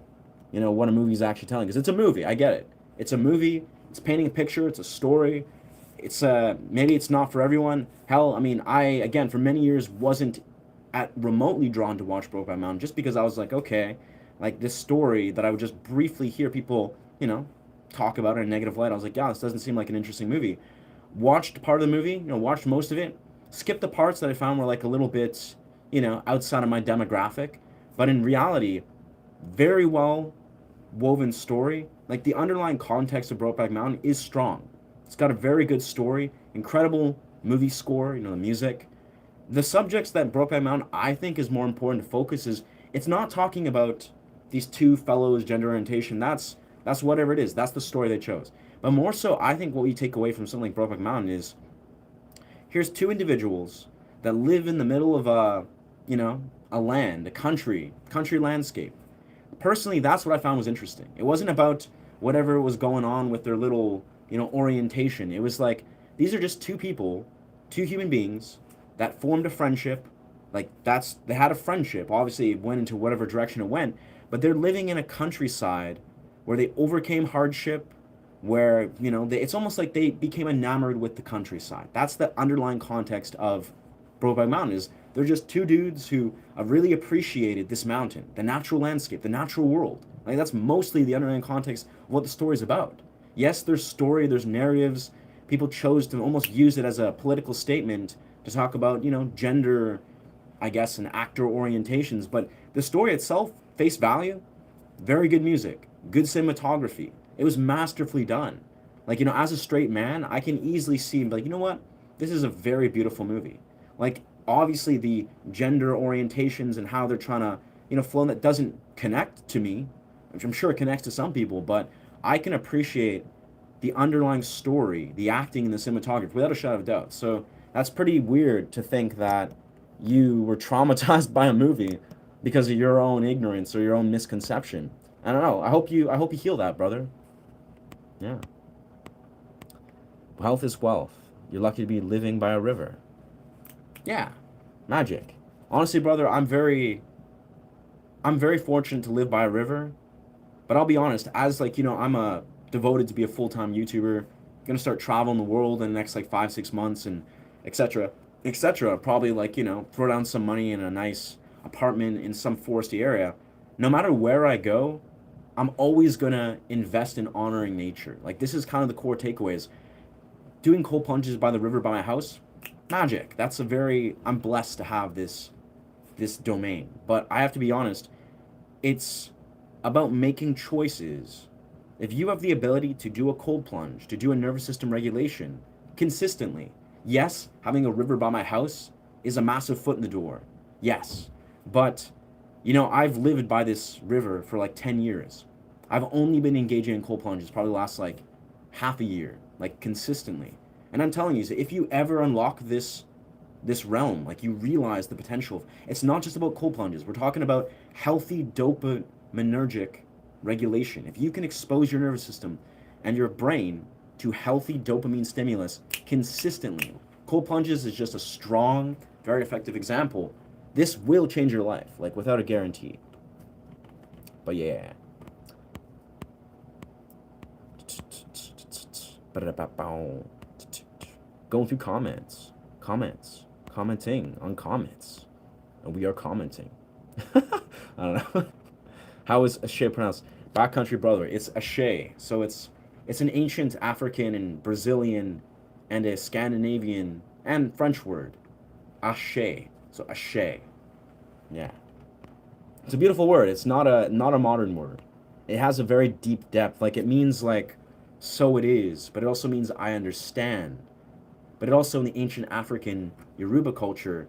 what a movie's actually telling. Because it's a movie, I get it. It's a movie. It's painting a picture. It's a story. It's maybe it's not for everyone. Hell, I mean, I again for many years wasn't at remotely drawn to watch Brokeback Mountain just because I was like, okay, like this story that I would just briefly hear people, talk about in a negative light. I was like, yeah, this doesn't seem like an interesting movie. Watched part of the movie, watched most of it. Skipped the parts that I found were like a little bit, outside of my demographic. But in reality, very well woven story. Like the underlying context of Brokeback Mountain is strong. It's got a very good story, incredible movie score, the music. The subjects that Brokeback Mountain I think is more important to focus is it's not talking about these two fellows' gender orientation. That's whatever it is. That's the story they chose. But more so, I think what we take away from something like Brokeback Mountain is here's two individuals that live in the middle of a land, a country landscape. Personally, that's what I found was interesting. It wasn't about whatever was going on with their little, orientation. It was like these are just two people, two human beings that formed a friendship. Like they had a friendship. Obviously, it went into whatever direction it went, but they're living in a countryside where they overcame hardship, where it's almost like they became enamored with the countryside. That's the underlying context of Brokeback Mountain. Is they're just two dudes who have really appreciated this mountain, the natural landscape, the natural world. Like that's mostly the underlying context of what the story's about. Yes, there's story, there's narratives. People chose to almost use it as a political statement to talk about gender, I guess, and actor orientations. But the story itself, face value, very good music, good cinematography. It was masterfully done. Like, as a straight man, I can easily see, like, you know what? This is a very beautiful movie. Like, obviously, the gender orientations and how they're trying to, flow, that doesn't connect to me, which I'm sure it connects to some people, but I can appreciate the underlying story, the acting, and the cinematography without a shadow of a doubt. So that's pretty weird to think that you were traumatized by a movie because of your own ignorance or your own misconception. I don't know. I hope you heal that, brother. Yeah. Health is wealth. You're lucky to be living by a river. Yeah. Magic. Honestly, brother, I'm very fortunate to live by a river. But I'll be honest, as I'm a devoted to be a full-time YouTuber, gonna start traveling the world in the next 5-6 months and etc. etc. Probably throw down some money in a nice apartment in some foresty area. No matter where I go, I'm always gonna invest in honoring nature. Like this is kind of the core takeaways. Doing cold plunges by the river by my house, magic. I'm blessed to have this domain. But I have to be honest, it's about making choices. If you have the ability to do a cold plunge, to do a nervous system regulation consistently, yes, having a river by my house is a massive foot in the door. Yes. But, I've lived by this river for 10 years. I've only been engaging in cold plunges probably the last half a year, consistently. And I'm telling you, if you ever unlock this realm, you realize the potential. It's not just about cold plunges. We're talking about healthy dopaminergic regulation. If you can expose your nervous system and your brain to healthy dopamine stimulus consistently, cold plunges is just a strong, very effective example. This will change your life, without a guarantee. But yeah. Going through commenting on comments. and we are commenting. I don't know. How is Ashe pronounced? Backcountry brother. It's Ashe. So it's an ancient African and Brazilian and a Scandinavian and French word. Ashe. So Ashe. Yeah. It's a beautiful word. It's not a modern word. It has a very deep depth. Like it means like so it is, but it also means I understand. But it also in the ancient African Yoruba culture,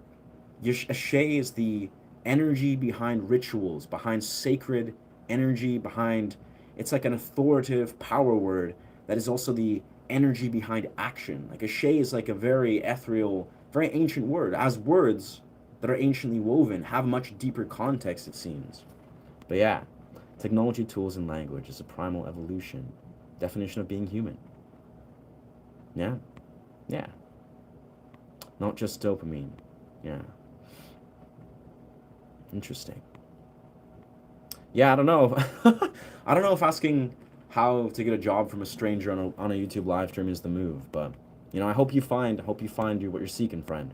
Ashe is the energy behind rituals, behind sacred energy, behind it's like an authoritative power word that is also the energy behind action. Like Ashe is like a very ethereal, very ancient word, as words that are anciently woven have much deeper context, it seems. But yeah, technology, tools, and language is a primal evolution. Definition of being human. Yeah, yeah. Not just dopamine. Yeah. Interesting. Yeah, I don't know. I don't know if asking how to get a job from a stranger on a YouTube live stream is the move, but you know, I hope you find what you're seeking, friend.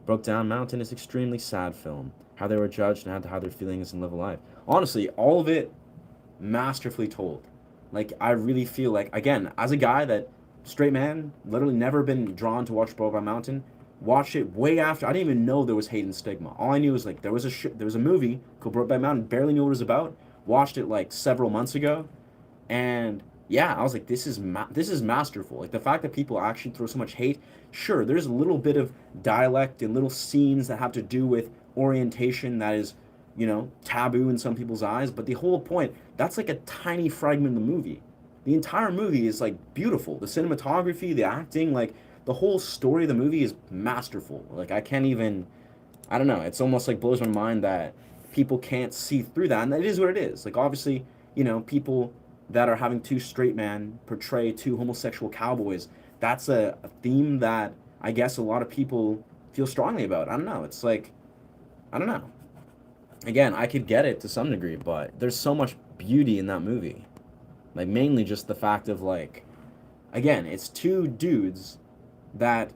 Broke Down Mountain is extremely sad film. How they were judged and had to hide their feelings and live a life. Honestly, all of it masterfully told. Like I really feel like again, as a guy that straight man, literally never been drawn to watch Brokeback Mountain, watched it way after. I didn't even know there was hate and stigma. All I knew was like there was a movie called Brokeback Mountain. Barely knew what it was about. Watched it like several months ago, and yeah, I was like, this is masterful. Like the fact that people actually throw so much hate. Sure, there's a little bit of dialect and little scenes that have to do with orientation that is, you know, taboo in some people's eyes. But the whole point, that's like a tiny fragment of the movie. The entire movie is like beautiful. The cinematography, the acting, like the whole story of the movie is masterful. Like I can't even, I don't know. It's almost like blows my mind that people can't see through that, and it is what it is. Like obviously, you know, people that are having two straight men portray two homosexual cowboys. That's a theme that I guess a lot of people feel strongly about. I don't know. It's like, I don't know. Again, I could get it to some degree, but there's so much beauty in that movie. Like mainly just the fact of like, again, it's two dudes that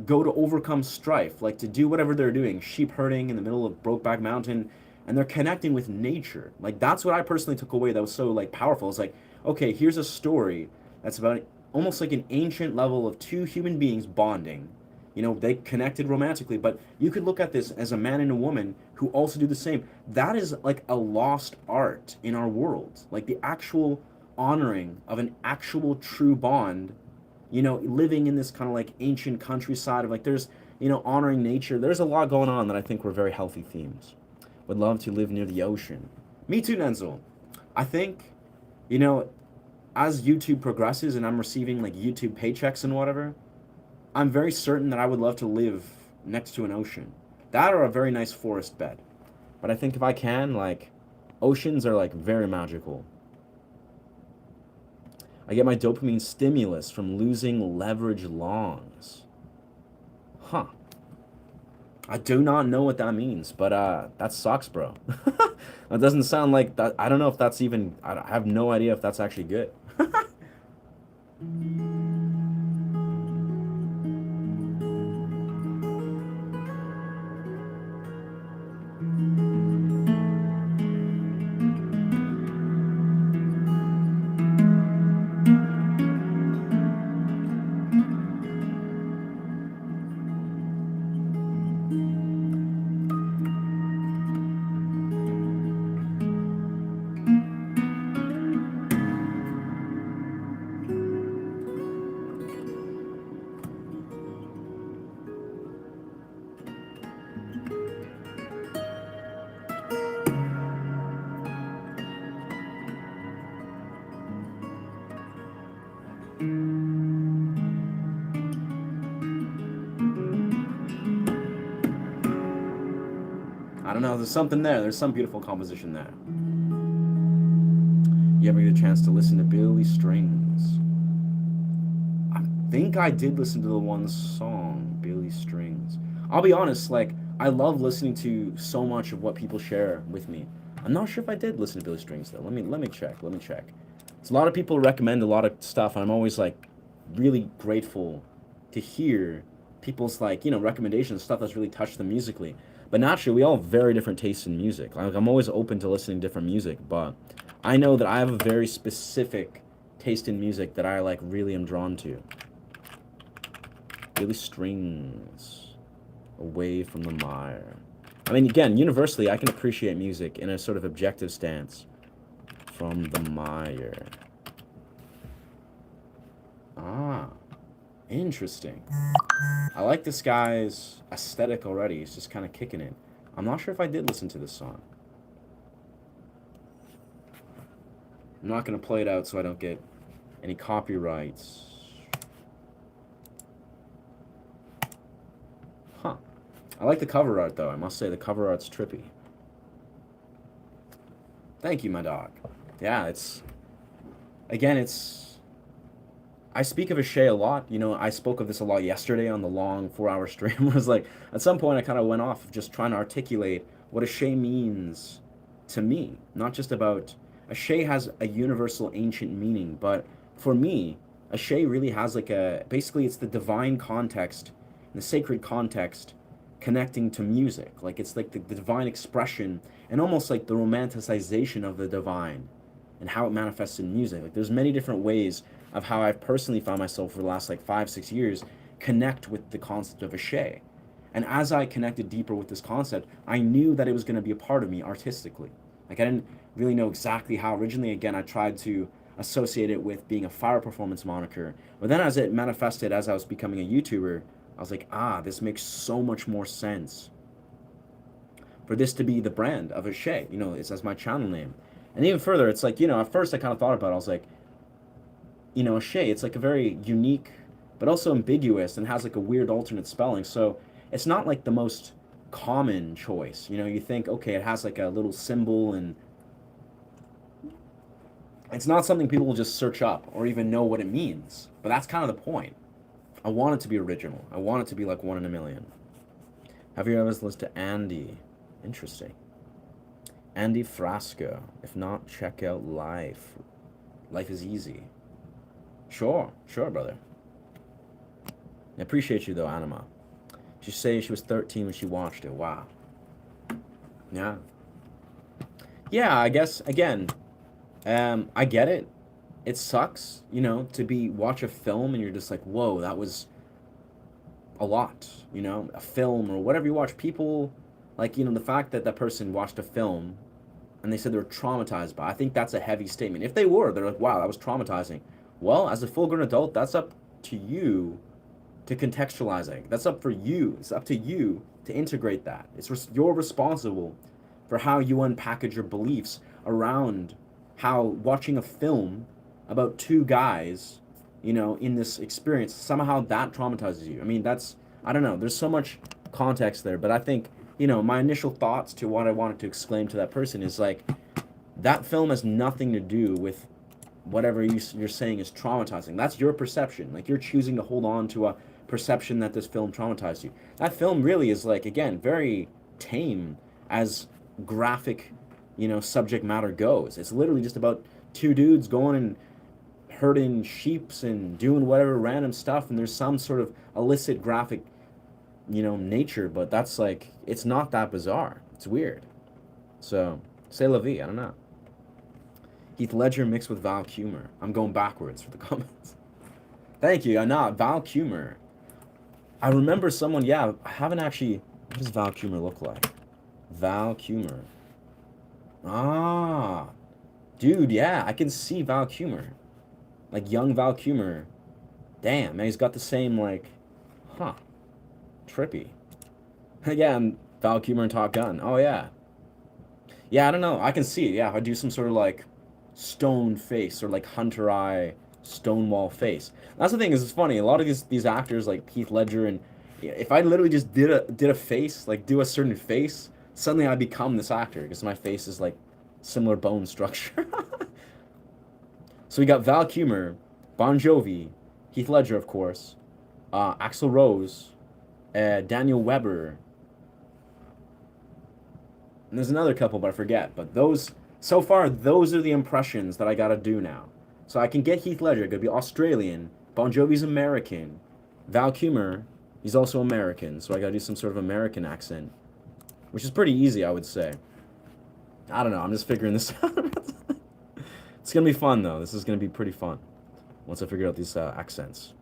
go to overcome strife, like to do whatever they're doing, sheep herding in the middle of Brokeback Mountain, and they're connecting with nature. Like that's what I personally took away that was so like powerful. It's like, okay, here's a story that's about almost like an ancient level of two human beings bonding. You know, they connected romantically, but you could look at this as a man and a woman who also do the same. That is like a lost art in our world. Like the actual honoring of an actual true bond, you know, living in this kind of like ancient countryside of like there's, you know, honoring nature. There's a lot going on that I think were very healthy themes. Would love to live near the ocean. Me too, Nenzel. I think, you know, as YouTube progresses and I'm receiving like YouTube paychecks and whatever, I'm very certain that I would love to live next to an ocean. That or a very nice forest bed. But I think if I can, like, oceans are like very magical. I get my dopamine stimulus from losing leverage longs. Huh. I do not know what that means, but that sucks, bro. That doesn't sound like that. I don't know if that's even, I have no idea if that's actually good. I don't know, there's something there. There's some beautiful composition there. You ever get a chance to listen to Billy Strings? I think I did listen to the one song, Billy Strings. I'll be honest, like, I love listening to so much of what people share with me. I'm not sure if I did listen to Billy Strings though. Let me check. Let me check. So a lot of people recommend a lot of stuff, and I'm always like really grateful to hear people's like, you know, recommendations, stuff that's really touched them musically. But naturally, we all have very different tastes in music. Like, I'm always open to listening to different music, but I know that I have a very specific taste in music that I, like, really am drawn to. Really strings away from the mire. I mean, again, universally, I can appreciate music in a sort of objective stance from the mire. Ah, interesting. I like this guy's aesthetic already. He's just kind of kicking it. I'm not sure if I did listen to this song. I'm not going to play it out so I don't get any copyrights. Huh. I like the cover art, though. I must say the cover art's trippy. Thank you, my dog. Yeah, it's... Again, it's... I speak of a Shay a lot. You know, I spoke of this a lot yesterday on the long 4-hour stream. It was like, at some point I kind of went off of just trying to articulate what a Shay means to me. Not just about... A Shay has a universal ancient meaning, but for me, a Shay really has like a... Basically, it's the divine context, the sacred context, connecting to music. Like, it's like the divine expression, and almost like the romanticization of the divine, and how it manifests in music. Like, there's many different ways of how I've personally found myself for the last like 5-6 years connect with the concept of a Shay. And as I connected deeper with this concept, I knew that it was going to be a part of me artistically. Like, I didn't really know exactly how. Originally, again, I tried to associate it with being a fire performance moniker. But then as it manifested, as I was becoming a YouTuber, I was like, this makes so much more sense for this to be the brand of a Shay. You know, it's as my channel name. And even further, it's like, you know, at first I kind of thought about it. I was like, you know, a Shay, it's like a very unique, but also ambiguous, and has like a weird alternate spelling. So it's not like the most common choice. You know, you think, okay, it has like a little symbol, and it's not something people will just search up or even know what it means. But that's kind of the point. I want it to be original. I want it to be like 1 in a million. Have you ever listened to Andy? Interesting. Andy Frasco. If not, check out Life. Life is Easy. Sure, brother. I appreciate you, though, Anima. She says she was 13 when she watched it. Wow. Yeah. Yeah, I guess, again, I get it. It sucks, you know, to watch a film and you're just like, whoa, that was a lot, you know, a film or whatever you watch. People, like, you know, the fact that that person watched a film and they said they were traumatized by it, I think that's a heavy statement. If they were, they're like, wow, that was traumatizing. Well, as a full-grown adult, that's up to you to contextualize it. That's up for you. It's up to you to integrate that. You're responsible for how you unpackage your beliefs around how watching a film about 2 guys, you know, in this experience, somehow that traumatizes you. I mean, I don't know. There's so much context there, but I think, you know, my initial thoughts to what I wanted to exclaim to that person is like, that film has nothing to do with whatever you're saying is traumatizing. That's your perception. Like, you're choosing to hold on to a perception that this film traumatized you. That film really is, like, again, very tame as graphic, you know, subject matter goes. It's literally just about 2 dudes going and herding sheeps and doing whatever random stuff, and there's some sort of illicit graphic, you know, nature, but that's like, it's not that bizarre. It's weird. So, c'est la vie, I don't know. Heath Ledger mixed with Val Kilmer. I'm going backwards for the comments. Thank you. Not Val Kilmer. I remember someone, I haven't actually, what does Val Kilmer look like? Val Kilmer. Dude, yeah, I can see Val Kilmer. Like, young Val Kilmer. Damn, man, he's got the same, like, trippy. Yeah, and Val Kilmer in Top Gun. Oh, yeah. Yeah, I don't know. I can see it. Yeah, I do some sort of, like, stone face or, like, hunter eye stonewall face. That's the thing, is it's funny. A lot of these actors, like Heath Ledger, and if I literally just did a face, like, do a certain face, suddenly I become this actor because my face is, like, similar bone structure. So we got Val Kilmer, Bon Jovi, Heath Ledger, of course, Axl Rose, Daniel Weber, and there's another couple, but I forget. But so far, those are the impressions that I gotta do now. So I can get Heath Ledger, could be Australian, Bon Jovi's American, Val Kilmer, he's also American, so I gotta do some sort of American accent. which is pretty easy, I would say. I don't know. I'm just figuring this out. It's going to be fun, though. This is going to be pretty fun once I figure out these accents.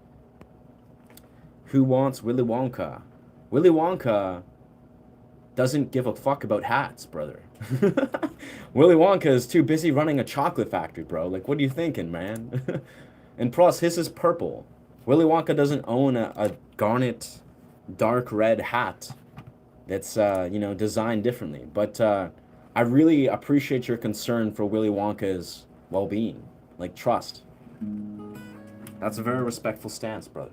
Who wants Willy Wonka? Willy Wonka doesn't give a fuck about hats, brother. Willy Wonka is too busy running a chocolate factory, bro. Like, what are you thinking, man? And plus, his is purple. Willy Wonka doesn't own a garnet, dark red hat that's, you know, designed differently. But I really appreciate your concern for Willy Wonka's well-being. Like, trust. That's a very respectful stance, brother.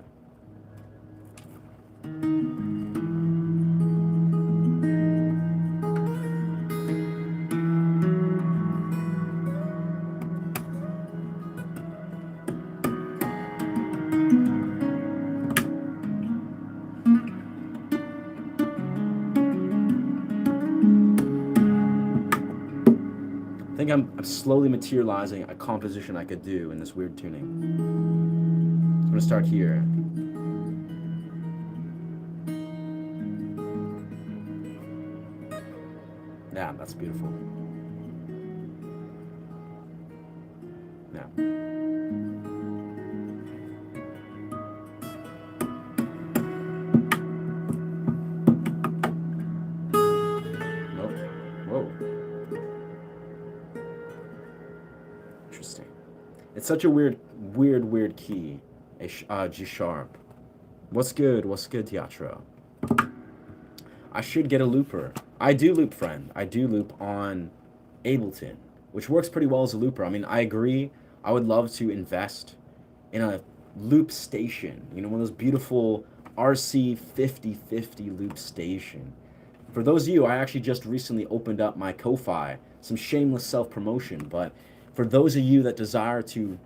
I think I'm slowly materializing a composition I could do in this weird tuning. I'm gonna start here. Yeah, that's beautiful. Yeah. Nope. Whoa. Interesting. It's such a weird key. G sharp. What's good? What's good, Teatro? I should get a looper. I do loop, friend. I do loop on Ableton, which works pretty well as a looper. I mean, I agree. I would love to invest in a loop station. You know, one of those beautiful RC 5050 loop station. For those of you, I actually just recently opened up my Ko-Fi. Some shameless self-promotion, but for those of you that desire to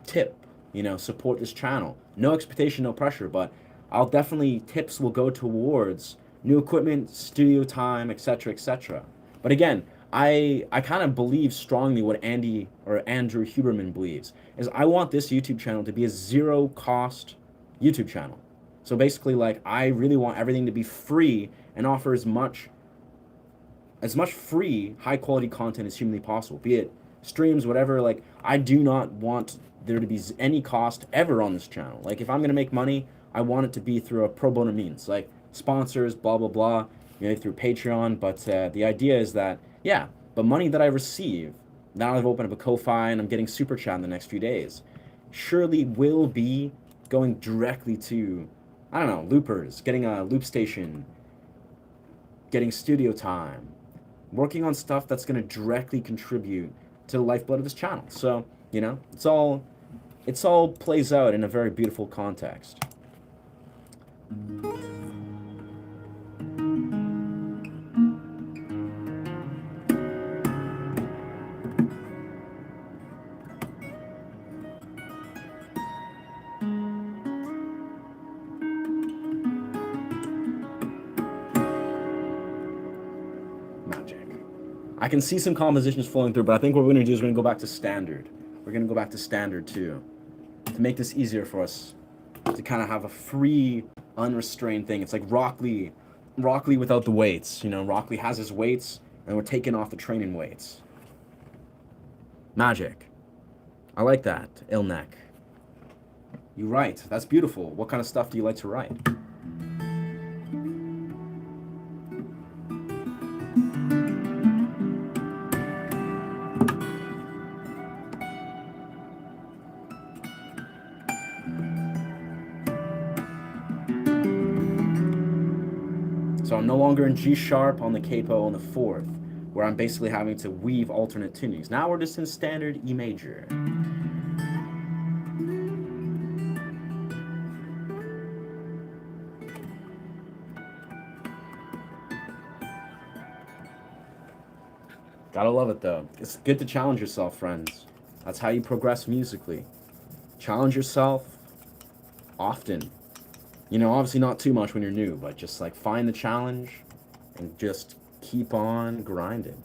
tip, you know, support this channel, no expectation, no pressure, but I'll definitely, tips will go towards new equipment, studio time, etc., etc. But again, I kind of believe strongly what Andy or Andrew Huberman believes, is I want this YouTube channel to be a zero cost YouTube channel. So basically, like, I really want everything to be free and offer as much free, high quality content as humanly possible, be it streams, whatever. Like, I do not want there to be any cost ever on this channel. Like, if I'm gonna make money, I want it to be through a pro bono means, like sponsors, blah blah blah, maybe through Patreon. But the idea is that, yeah, but money that I receive, now I've opened up a Ko-Fi and I'm getting super chat in the next few days, surely will be going directly to, I don't know, loopers, getting a loop station, getting studio time, working on stuff that's going to directly contribute to the lifeblood of this channel. So, you know, it's all plays out in a very beautiful context. I can see some compositions flowing through, but I think what we're going to do is we're going to go back to standard. We're going to go back to standard too, to make this easier for us to kind of have a free, unrestrained thing. It's like Rock Lee without the weights. You know, Rock Lee has his weights, and we're taking off the training weights. Magic. I like that, Ilnek. You write. That's beautiful. What kind of stuff do you like to write? So I'm no longer in G sharp on the capo on the 4th, where I'm basically having to weave alternate tunings. Now we're just in standard E major. Gotta love it though. It's good to challenge yourself, friends. That's how you progress musically. Challenge yourself often. You know, obviously not too much when you're new, but just like find the challenge and just keep on grinding.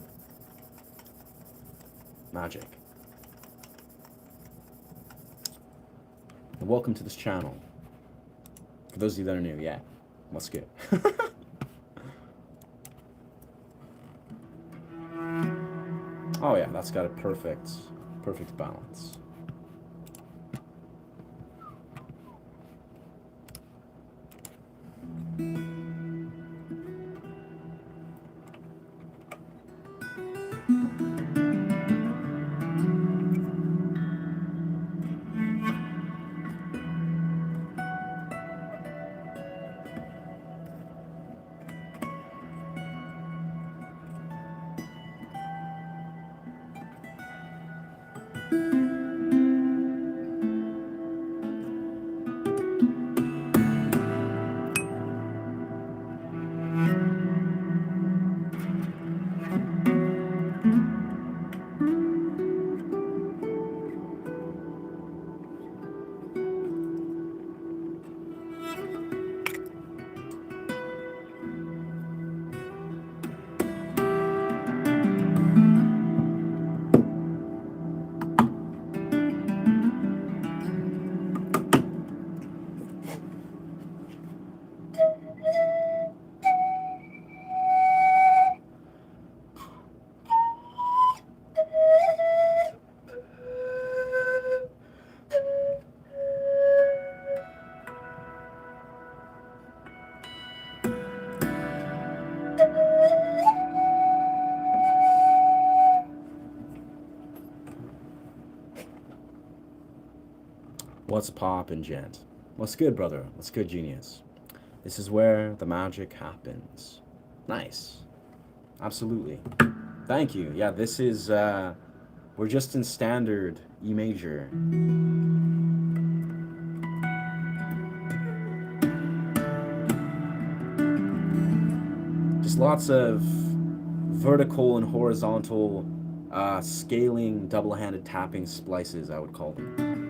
Magic. And welcome to this channel. For those of you that are new, yeah, what's good? Oh yeah, that's got a perfect balance. What's poppin', gent? What's good, brother? What's good, genius? This is where the magic happens. Nice. Absolutely. Thank you. Yeah, this is, we're just in standard E major. Just lots of vertical and horizontal scaling, double-handed tapping splices, I would call them.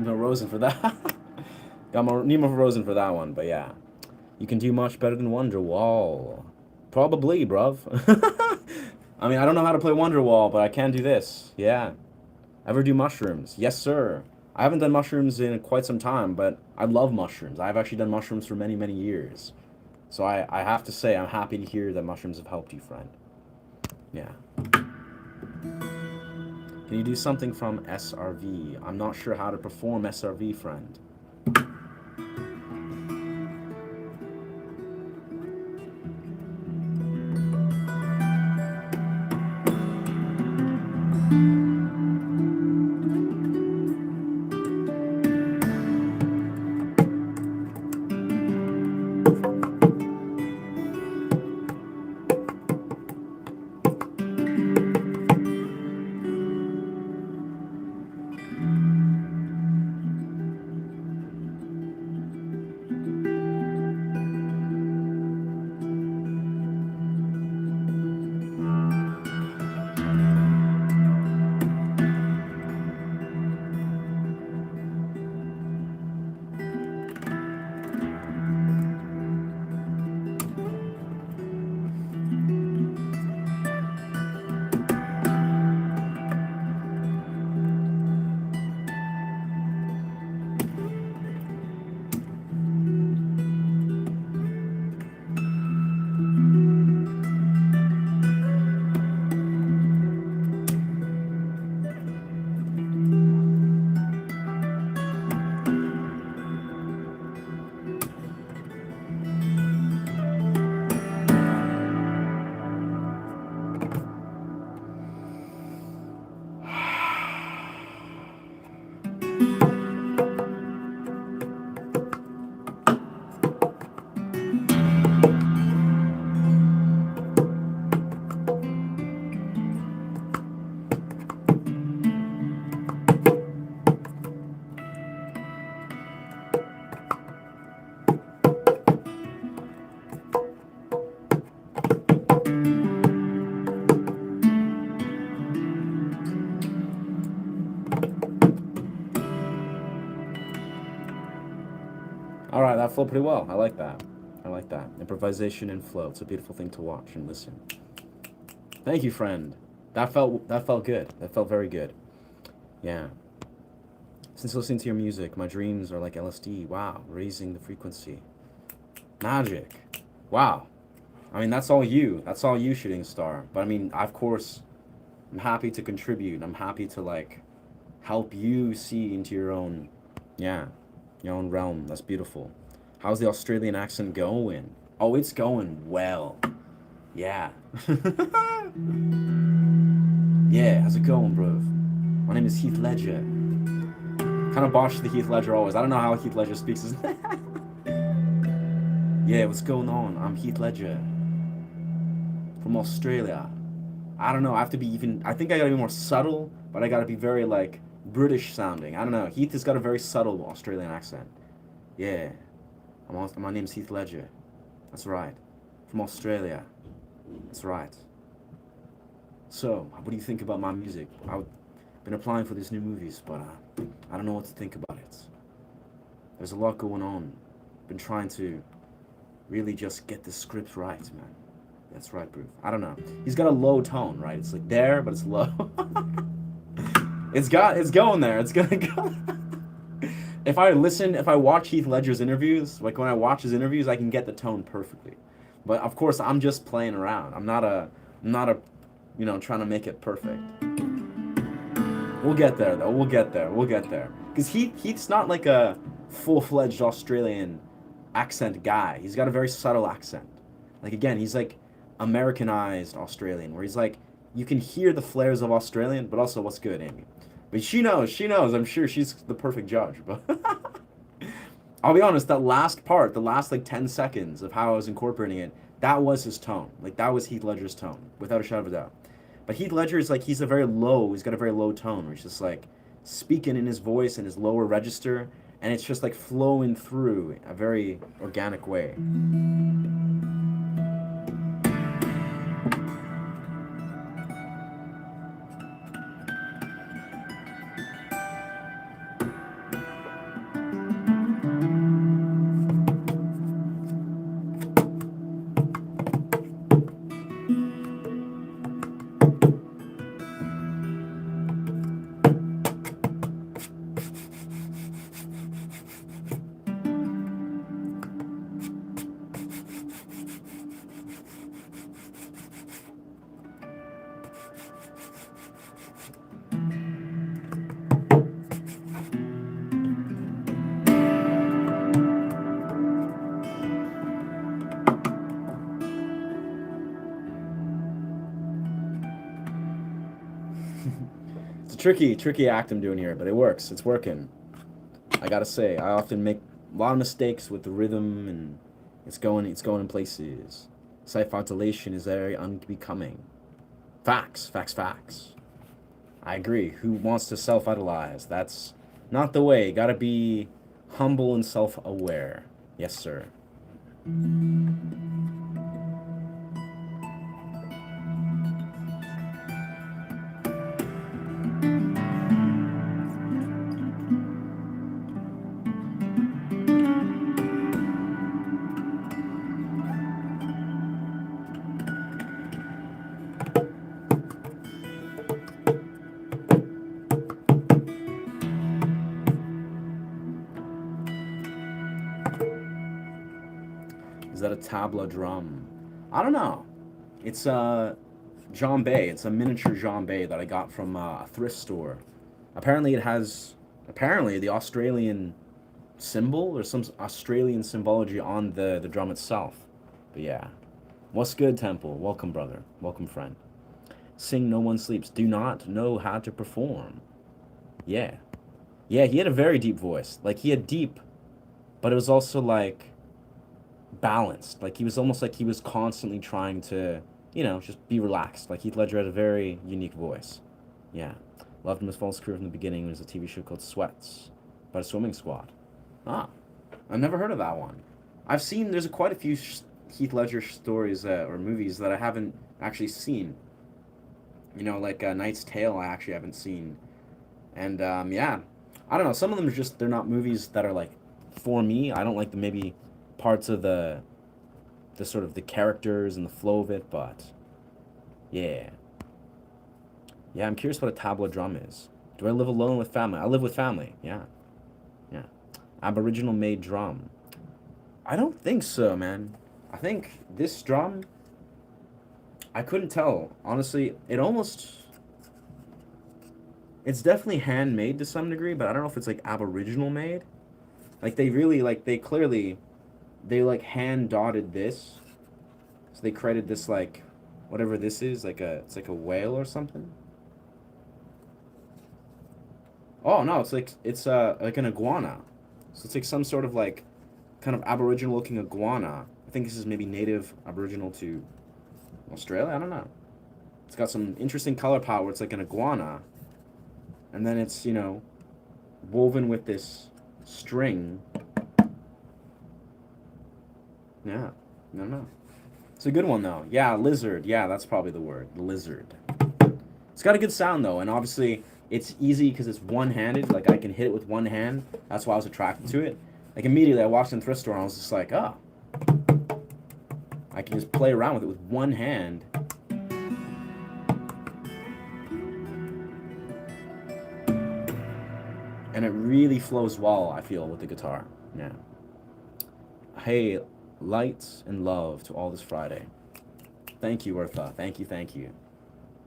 Rosen for that. Got more Nemo Rosen for that one, but yeah. You can do much better than Wonderwall. Probably, bruv. I mean, I don't know how to play Wonderwall, but I can do this. Yeah. Ever do mushrooms? Yes, sir. I haven't done mushrooms in quite some time, but I love mushrooms. I've actually done mushrooms for many, many years. So I have to say, I'm happy to hear that mushrooms have helped you, friend. Yeah. Can you do something from SRV? I'm not sure how to perform SRV, friend. All right, that flowed pretty well. I like that. I like that. Improvisation and flow. It's a beautiful thing to watch and listen. Thank you, friend. That felt good. That felt very good. Yeah. Since listening to your music, my dreams are like LSD. Wow, raising the frequency. Magic. Wow. I mean, that's all you. That's all you, Shooting Star. But I mean, of course, I'm happy to contribute. I'm happy to like help you see into your own, yeah, your own realm. That's beautiful. How's the Australian accent going? Oh, it's going well. Yeah. Yeah, how's it going, bro? My name is Heath Ledger. Kind of botched the Heath Ledger always. I don't know how Heath Ledger speaks his Yeah, what's going on? I'm Heath Ledger from Australia. I don't know. I have to be even. I think I gotta be more subtle, but I gotta be very like British sounding. I don't know. Heath has got a very subtle Australian accent. Yeah, my name's Heath Ledger. That's right. From Australia. That's right. So, what do you think about my music? I've been applying for these new movies, but I don't know what to think about it. There's a lot going on. Been trying to really just get the script right, man. That's right, Bruce. I don't know. He's got a low tone, right? It's like there, but it's low. It's going there. It's gonna go. If I watch Heath Ledger's interviews, like when I watch his interviews, I can get the tone perfectly. But of course, I'm just playing around. I'm not a, trying to make it perfect. We'll get there, though. We'll get there. Because Heath's not like a full-fledged Australian accent guy. He's got a very subtle accent. Like, again, he's like Americanized Australian, where he's like, you can hear the flares of Australian, but also what's good, Amy. But she knows. I'm sure she's the perfect judge. But I'll be honest, that last part, the last like 10 seconds of how I was incorporating it, that was his tone. Like, that was Heath Ledger's tone, without a shadow of a doubt. But Heath Ledger is like, he's got a very low tone, where he's just like speaking in his voice in his lower register, and it's just like flowing through a very organic way. tricky act I'm doing here, but it works. It's working. I gotta say, I often make a lot of mistakes with the rhythm, and it's going in places. Self-isolation is very unbecoming. Facts. I agree. Who wants to self-idolize? That's not the way. Gotta be humble and self-aware. Yes, sir. Is that a tabla drum? I don't know. It's djembe. It's a miniature djembe that I got from a thrift store. Apparently, it has the Australian symbol or some Australian symbology on the drum itself. But yeah, what's good, Temple? Welcome, brother. Welcome, friend. Sing No One Sleeps. Do not know how to perform. Yeah, He had a very deep voice. Like he had deep, but it was also like balanced. Like he was almost like he was constantly trying to, just be relaxed. Like Heath Ledger had a very unique voice. Yeah. Loved him as False Crew from the beginning. It was a TV show called Sweats about a swimming squad. Ah, I've never heard of that one. I've seen, there's quite a few Heath Ledger stories or movies that I haven't actually seen. Like Knight's Tale I actually haven't seen. And yeah, I don't know. Some of them are just, they're not movies that are like for me. I don't like the maybe parts of the sort of the characters and the flow of it, but yeah. I'm curious what a tabla drum is. Do I live alone with family? I live with family. Yeah. Aboriginal made drum. I don't think so, man. I think this drum, I couldn't tell. Honestly, it's definitely handmade to some degree, but I don't know if it's like Aboriginal made. Like they really, they like hand dotted this. So they created this like, whatever this is, it's like a whale or something. Oh no, it's like an iguana. So it's like some sort of like kind of Aboriginal looking iguana. I think this is maybe native Aboriginal to Australia. I don't know. It's got some interesting color palette where it's like an iguana, and then it's woven with this string. Yeah, I don't know. It's a good one though. Yeah, lizard. Yeah, that's probably the word. Lizard. It's got a good sound though, and obviously it's easy because it's one-handed. Like I can hit it with one hand. That's why I was attracted to it. Like immediately I walked in the thrift store and I was just like, oh, I can just play around with it with one hand. And it really flows well, I feel, with the guitar. Yeah. Hey, light and love to all this Friday. Thank you, Eartha. Thank you.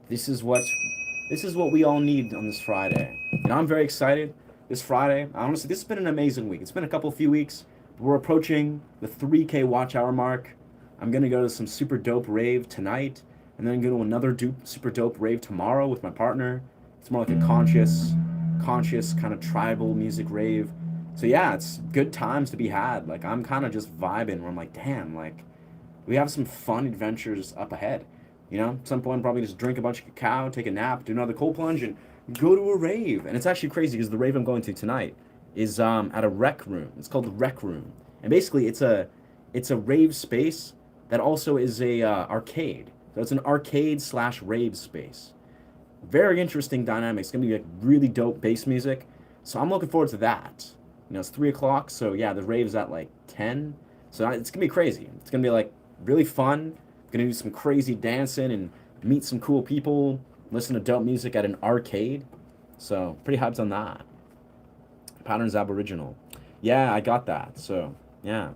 This is what we all need on this Friday. And I'm very excited. This Friday, honestly, this has been an amazing week. It's been a few weeks. But we're approaching the 3K watch hour mark. I'm going to go to some super dope rave tonight. And then go to another super dope rave tomorrow with my partner. It's more like a conscious kind of tribal music rave. So yeah, it's good times to be had. Like I'm kind of just vibing where I'm like, damn, like we have some fun adventures up ahead. At some point probably just drink a bunch of cacao, take a nap, do another cold plunge, and go to a rave. And it's actually crazy because the rave I'm going to tonight is at a rec room. It's called the Rec Room, and basically it's a rave space that also is a arcade. So it's an arcade / rave space. Very interesting dynamics. It's gonna be like really dope bass music. So I'm looking forward to that. It's 3:00. So yeah, the rave's at like 10. So it's gonna be crazy. It's gonna be like really fun. Gonna do some crazy dancing and meet some cool people. Listen to dope music at an arcade. So pretty hyped on that. Patterns Aboriginal. Yeah, I got that. So yeah,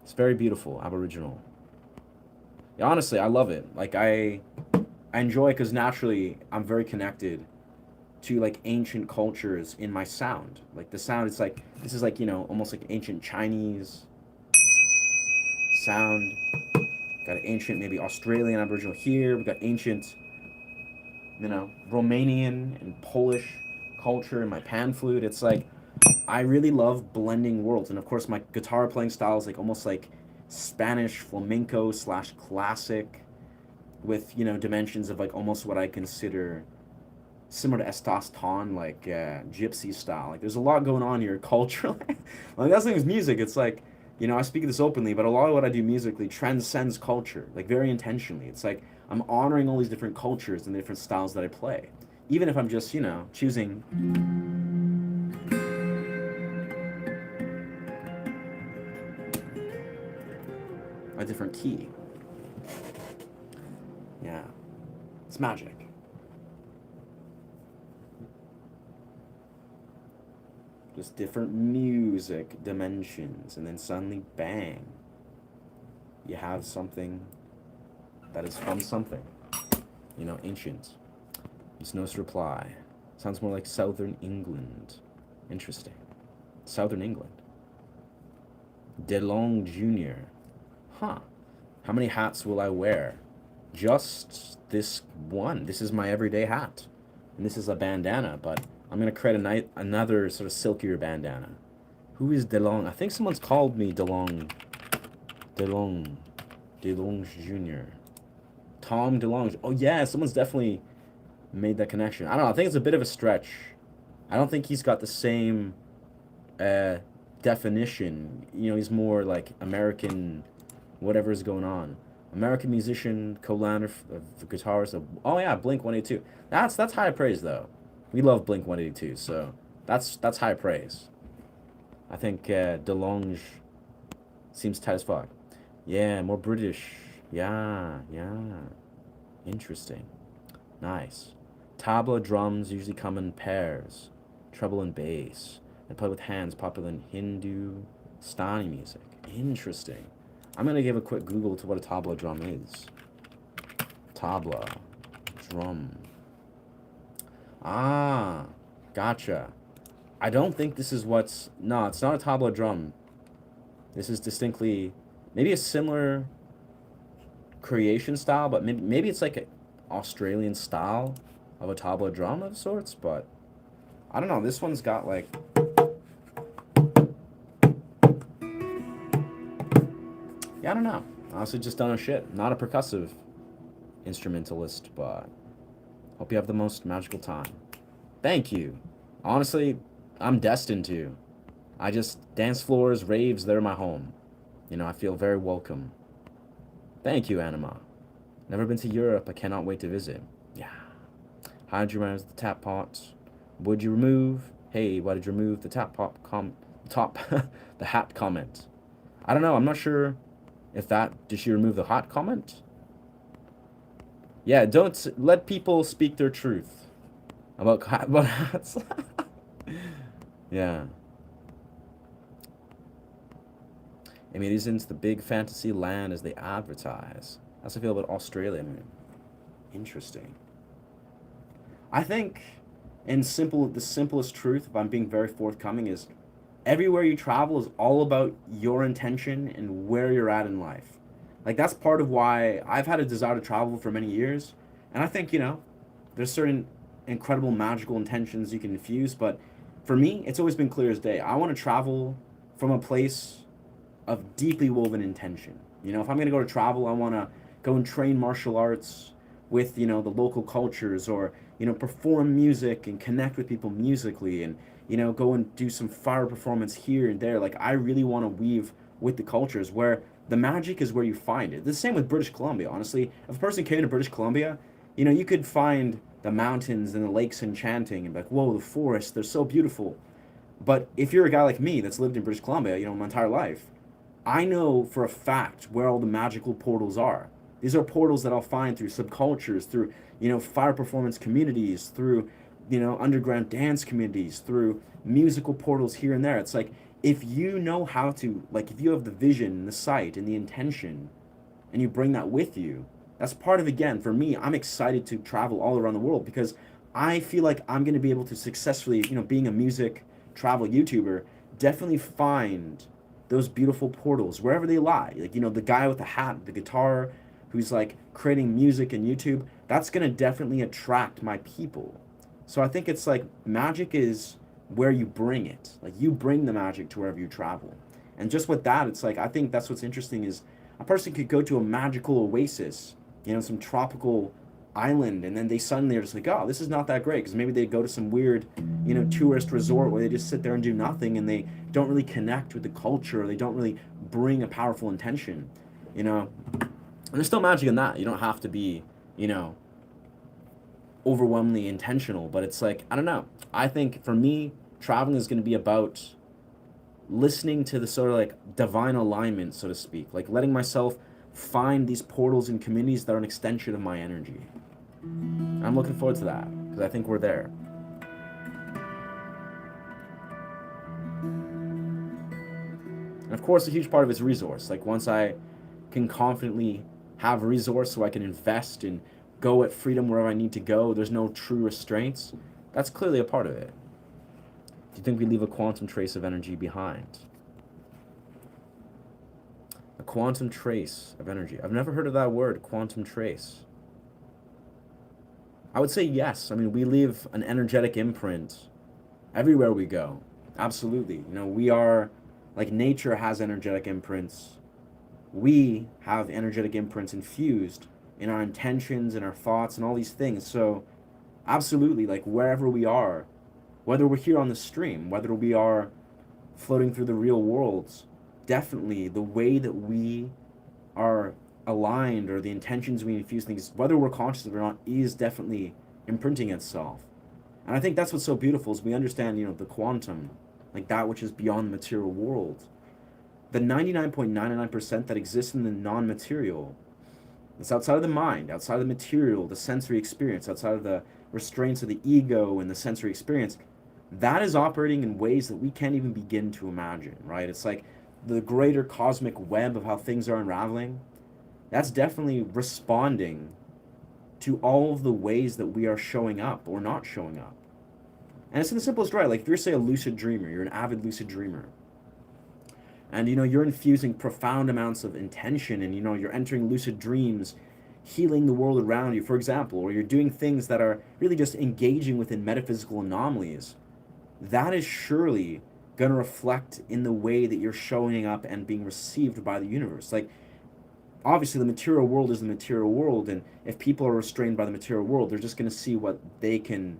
it's very beautiful. Aboriginal. Yeah, honestly, I love it. Like I enjoy it because naturally I'm very connected to like ancient cultures in my sound. Like the sound, it's like this is like almost like ancient Chinese sound. Got an ancient maybe Australian Aboriginal here. We got ancient Romanian and Polish culture and my pan flute. It's like I really love blending worlds, and of course my guitar playing style is like almost like Spanish flamenco slash classic, with dimensions of like almost what I consider similar to Estas Ton, like gypsy style. Like there's a lot going on here culturally. Like that's the thing with music. It's like I speak of this openly, but a lot of what I do musically transcends culture, like very intentionally. It's like I'm honoring all these different cultures and the different styles that I play, even if I'm just choosing a different key. Yeah, it's magic. Just different music dimensions, and then suddenly, bang, you have something that is from something. Ancient. There's no reply. Sounds more like Southern England. Interesting. Southern England. DeLong Jr. Huh. How many hats will I wear? Just this one. This is my everyday hat. And this is a bandana, but I'm going to create another sort of silkier bandana. Who is DeLong? I think someone's called me DeLong. DeLong Jr. Tom DeLonge. Oh, yeah, someone's definitely made that connection. I don't know. I think it's a bit of a stretch. I don't think he's got the same definition. He's more like American, whatever is going on. American musician, co-lander of guitarist. Oh yeah, Blink 182. That's high praise though. We love Blink 182, so that's high praise. I think DeLonge seems tight as fuck. Yeah, more British. Yeah. Interesting. Nice. Tabla drums usually come in pairs, treble and bass, and play with hands, popular in Hindustani music. Interesting. I'm going to give a quick Google to what a tabla drum is. Tabla drum. Ah, gotcha. I don't think this is what's... No, it's not a tabla drum. This is distinctly... Maybe a similar creation style, but maybe it's like an Australian style of a tabla drum of sorts, but... I don't know. This one's got like... Yeah, I don't know. Honestly, just don't know shit. Not a percussive instrumentalist, but hope you have the most magical time. Thank you. Honestly, I'm destined to. Dance floors, raves, they're my home. I feel very welcome. Thank you, Anima. Never been to Europe. I cannot wait to visit. Yeah. How did you remove the tap pot? Would you remove? Hey, why did you remove the tap pot the hat comment? I don't know. I'm not sure if did she remove the hot comment? Yeah, don't let people speak their truth about hats. Yeah. I mean, it isn't the big fantasy land as they advertise. That's how I feel about Australia. I mean, interesting. I think, the simplest truth, if I'm being very forthcoming, is everywhere you travel is all about your intention and where you're at in life. Like, that's part of why I've had a desire to travel for many years. And I think, there's certain incredible magical intentions you can infuse. But for me, it's always been clear as day. I want to travel from a place of deeply woven intention. If I'm going to go to travel, I want to go and train martial arts with, the local cultures, or, perform music and connect with people musically, and, go and do some fire performance here and there. Like, I really want to weave with the cultures where the magic is where you find it. The same with British Columbia, honestly. If a person came to British Columbia, you could find the mountains and the lakes enchanting and be like, whoa, the forests, they're so beautiful. But if you're a guy like me that's lived in British Columbia, my entire life, I know for a fact where all the magical portals are. These are portals that I'll find through subcultures, through, fire performance communities, through, underground dance communities, through musical portals here and there. It's like, if you know how to, like, if you have the vision, the sight, and the intention, and you bring that with you, that's part of, again, for me, I'm excited to travel all around the world, because I feel like I'm going to be able to successfully, being a music travel YouTuber, definitely find those beautiful portals wherever they lie. Like, the guy with the hat, the guitar, who's like creating music and YouTube, that's going to definitely attract my people. So I think it's like magic is where you bring it. Like you bring the magic to wherever you travel. And just with that, it's like I think that's what's interesting is a person could go to a magical oasis, some tropical island, and then they suddenly are just like, oh, this is not that great, because maybe they go to some weird, tourist resort where they just sit there and do nothing, and they don't really connect with the culture, or they don't really bring a powerful intention, And there's still magic in that. You don't have to be, overwhelmingly intentional, but it's like, I don't know. I think for me, traveling is going to be about listening to the sort of like divine alignment, so to speak, like letting myself find these portals and communities that are an extension of my energy. I'm looking forward to that because I think we're there. And of course, a huge part of it's resource. Like once I can confidently have a resource so I can invest and go at freedom wherever I need to go, there's no true restraints, that's clearly a part of it. Do you think we leave a quantum trace of energy behind? A quantum trace of energy. I've never heard of that word, quantum trace. I would say yes. I mean, we leave an energetic imprint everywhere we go. Absolutely. We are, like nature has energetic imprints. We have energetic imprints infused in our intentions and our thoughts and all these things. So absolutely, like wherever we are, whether we're here on the stream, whether we are floating through the real worlds, definitely the way that we are aligned or the intentions we infuse things, whether we're conscious of it or not, is definitely imprinting itself. And I think that's what's so beautiful is we understand, the quantum, like that which is beyond the material world. The 99.99% that exists in the non-material, it's outside of the mind, outside of the material, the sensory experience, outside of the restraints of the ego and the sensory experience, that is operating in ways that we can't even begin to imagine, right? It's like the greater cosmic web of how things are unraveling. That's definitely responding to all of the ways that we are showing up or not showing up. And it's in the simplest way. Like if you're, say, a lucid dreamer, you're an avid lucid dreamer, and you're infusing profound amounts of intention, and you're entering lucid dreams, healing the world around you, for example, or you're doing things that are really just engaging within metaphysical anomalies, that is surely going to reflect in the way that you're showing up and being received by the universe. Like obviously the material world is the material world, and if people are restrained by the material world, they're just going to see what they can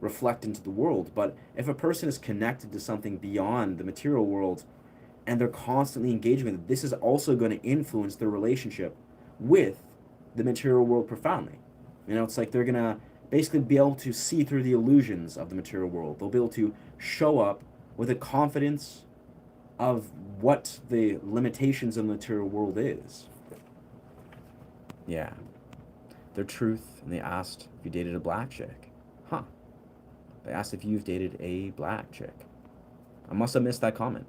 reflect into the world. But if a person is connected to something beyond the material world and they're constantly engaging with it, this is also going to influence their relationship with the material world profoundly. It's like they're going to basically be able to see through the illusions of the material world. They'll be able to show up with a confidence of what the limitations of the material world is. Yeah. Their truth, and they asked if you dated a black chick. Huh. They asked if you've dated a black chick. I must have missed that comment.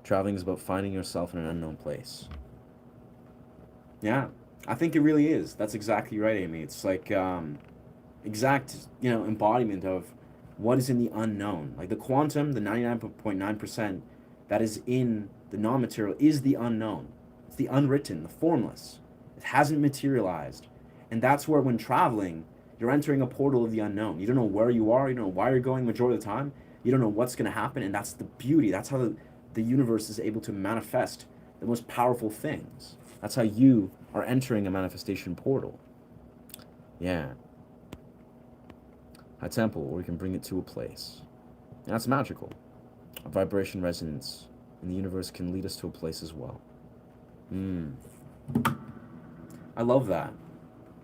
Traveling is about finding yourself in an unknown place. Yeah, I think it really is. That's exactly right, Amy. It's like exact, embodiment of what is in the unknown. Like the quantum, the 99.9% that is in the non-material is the unknown. It's the unwritten, the formless. It hasn't materialized. And that's where when traveling, you're entering a portal of the unknown. You don't know where you are. You don't know why you're going majority of the time. You don't know what's going to happen. And that's the beauty. That's how the universe is able to manifest the most powerful things. That's how you are entering a manifestation portal. Yeah. A temple, or we can bring it to a place. And that's magical. A vibration resonance in the universe can lead us to a place as well. I love that.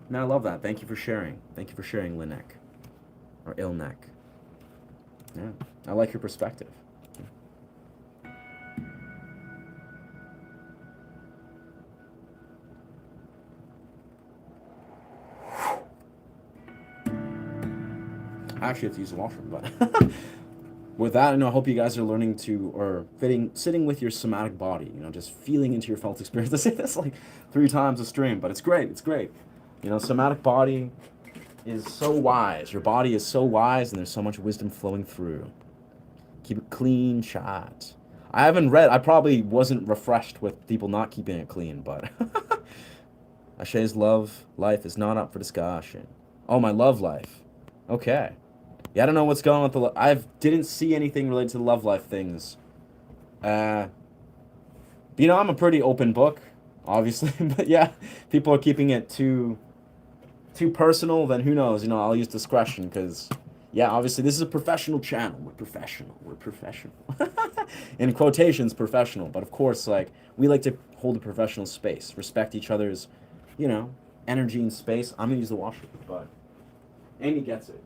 No, I love that. Thank you for sharing. Thank you for sharing, Linek. Or Ilnek. Yeah. I like your perspective. I actually have to use the washroom, but with that, I hope you guys are learning to, or sitting with your somatic body, just feeling into your felt experience. I say this like 3 times a stream, but it's great. It's great. Somatic body is so wise. Your body is so wise, and there's so much wisdom flowing through. Keep it clean, chat. I haven't read. I probably wasn't refreshed with people not keeping it clean, but Ashe's love life is not up for discussion. Oh, my love life. Okay. Yeah, I don't know what's going on with the. I didn't see anything related to the love life things. But, you know, I'm a pretty open book, obviously. But yeah, people are keeping it too personal. Then who knows? You know, I'll use discretion because, yeah, obviously this is a professional channel. We're professional. We're professional. In quotations, professional. But of course, like we like to hold a professional space, respect each other's, you know, energy and space. I'm gonna use the washer, but Amy gets it.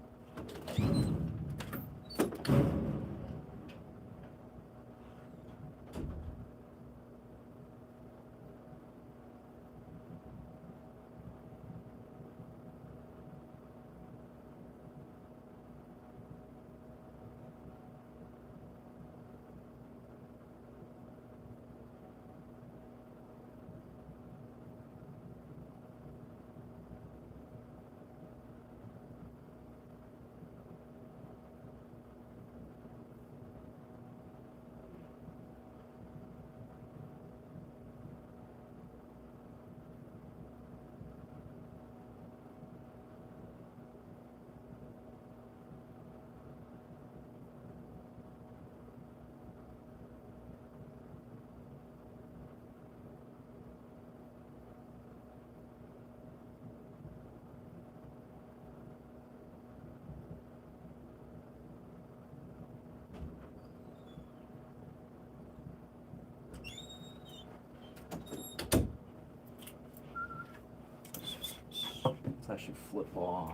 Let's actually flip off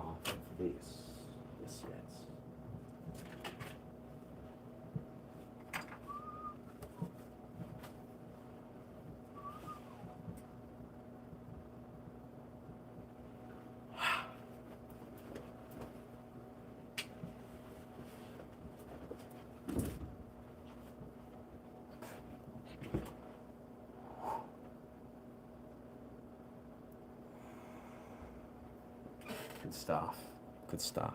this. Yes, yes. Good stuff. Good stuff.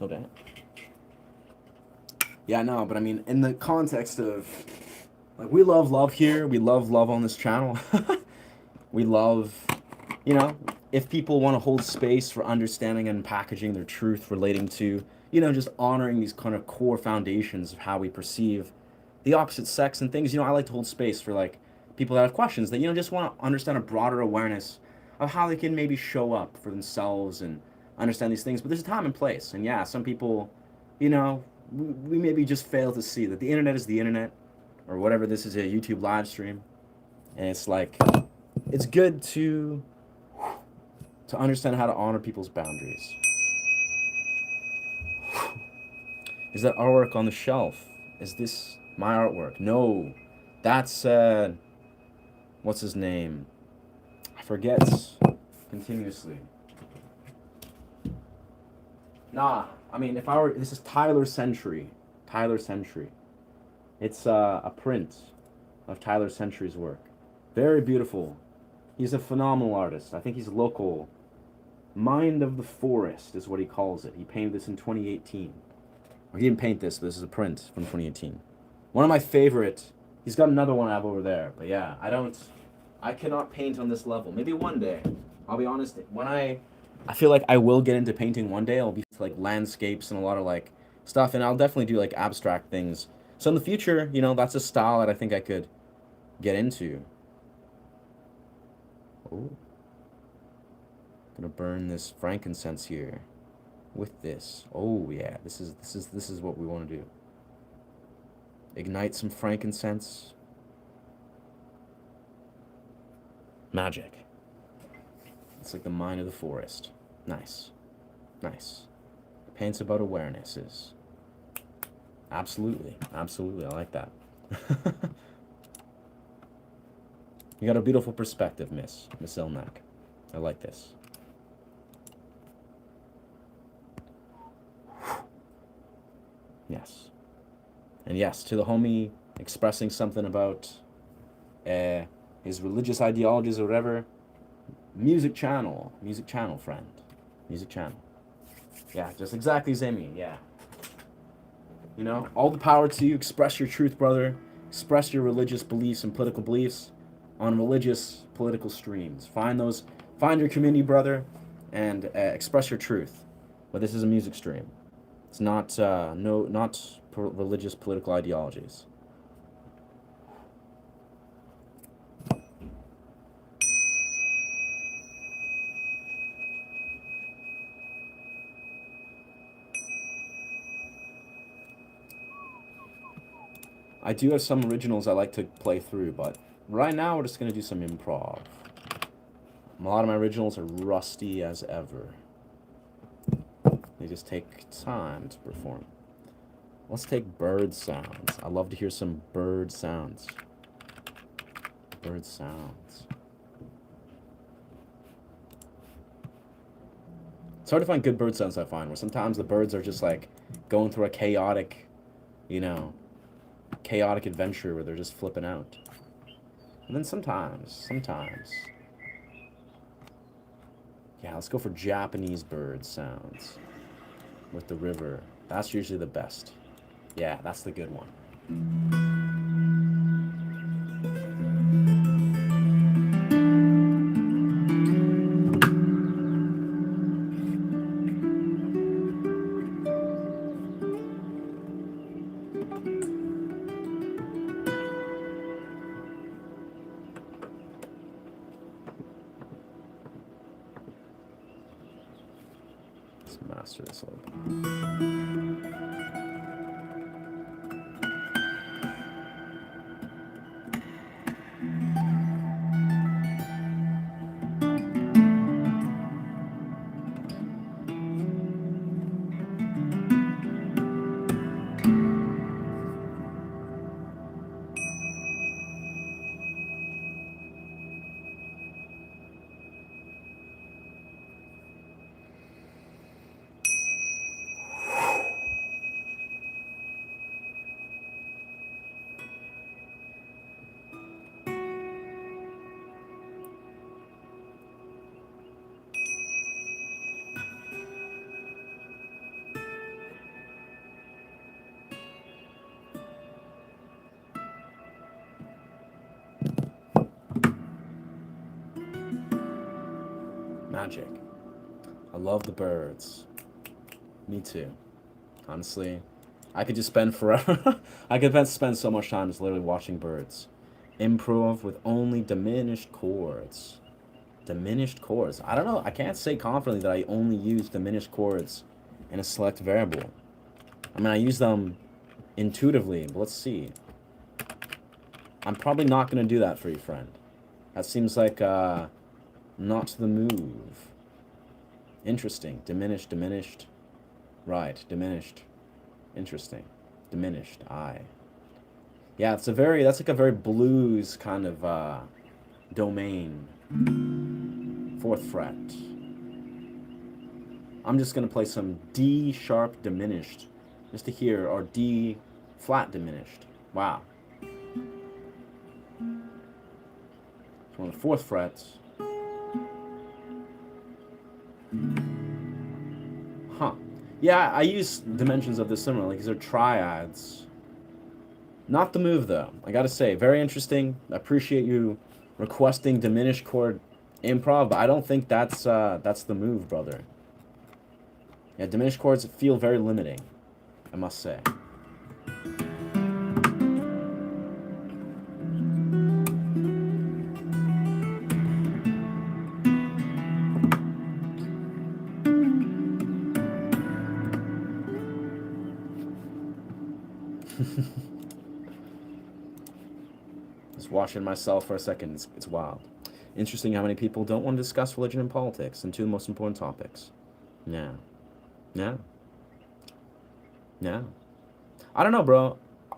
No doubt. Yeah, no, but I mean, in the context of, like, we love love here. We love love on this channel. We love, you know, if people want to hold space for understanding and packaging their truth relating to, you know, just honoring these kind of core foundations of how we perceive the opposite sex and things, you know, I like to hold space for, like, people that have questions that, you know, just want to understand a broader awareness of how they can maybe show up for themselves and understand these things. But there's a time and place. And yeah, some people, you know, we maybe just fail to see that the internet is the internet, or whatever. This is a YouTube live stream. And it's like, it's good to understand how to honor people's boundaries. Is that artwork on the shelf? Is this my artwork? No. That's, what's his name? I forget continuously. Nah, I mean, if I were, this is Tyler Century. Tyler Century. It's a print of Tyler Century's work. Very beautiful. He's a phenomenal artist. I think he's local. Mind of the Forest is what he calls it. He painted this in 2018. Or he didn't paint this, but this is a print from 2018. One of my favorite. He's got another one I have over there. But yeah, I cannot paint on this level. Maybe one day. I'll be honest. When I feel like I will get into painting one day. I'll be like landscapes and a lot of like stuff. And I'll definitely do like abstract things. So in the future, you know, that's a style that I think I could get into. Oh. Gonna burn this frankincense here with this. Oh yeah, this is what we want to do. Ignite some frankincense. Magic. It's like the mind of the forest. Nice. Nice. Paints about awarenesses. Absolutely. Absolutely. I like that. You got a beautiful perspective, Miss Ilnak. I like this. Yes. And yes, to the homie expressing something about his religious ideologies or whatever, music channel, friend. Music channel. Yeah, just exactly as Amy. Yeah. You know, all the power to you. Express your truth, brother. Express your religious beliefs and political beliefs on religious political streams. Find your community, brother, and express your truth. But this is a music stream. It's not not religious political ideologies. I do have some originals I like to play through, but right now we're just gonna do some improv. A lot of my originals are rusty as ever. They just take time to perform. Let's take bird sounds. I love to hear some bird sounds. Bird sounds. It's hard to find good bird sounds, I find, where sometimes the birds are just like going through a chaotic, chaotic adventure where they're just flipping out. And then sometimes. Yeah, let's go for Japanese bird sounds with the river. That's usually the best. Yeah, that's the good one. Let's master this a little bit. Magic. I love the birds. Me too. Honestly, I could just spend forever. I could spend so much time just literally watching birds. Improv with only diminished chords. Diminished chords. I don't know. I can't say confidently that I only use diminished chords in a select variable. I mean, I use them intuitively, but let's see. I'm probably not going to do that for you, friend. That seems like not the move. Interesting. Diminished. Right, diminished. Interesting. Diminished. Yeah, that's like a very blues kind of domain. 4th fret. I'm just gonna play some D sharp diminished, just to hear, or D flat diminished. Wow. So on the 4th fret. Huh. Yeah, I use dimensions of this similarly because they're triads. Not the move though. I gotta say, very interesting. I appreciate you requesting diminished chord improv, but I don't think that's the move, brother. Yeah, diminished chords feel very limiting, I must say. Just watching myself for a second, it's wild. Interesting how many people don't want to discuss religion and politics, and two of the most important topics. Yeah. I don't know, bro.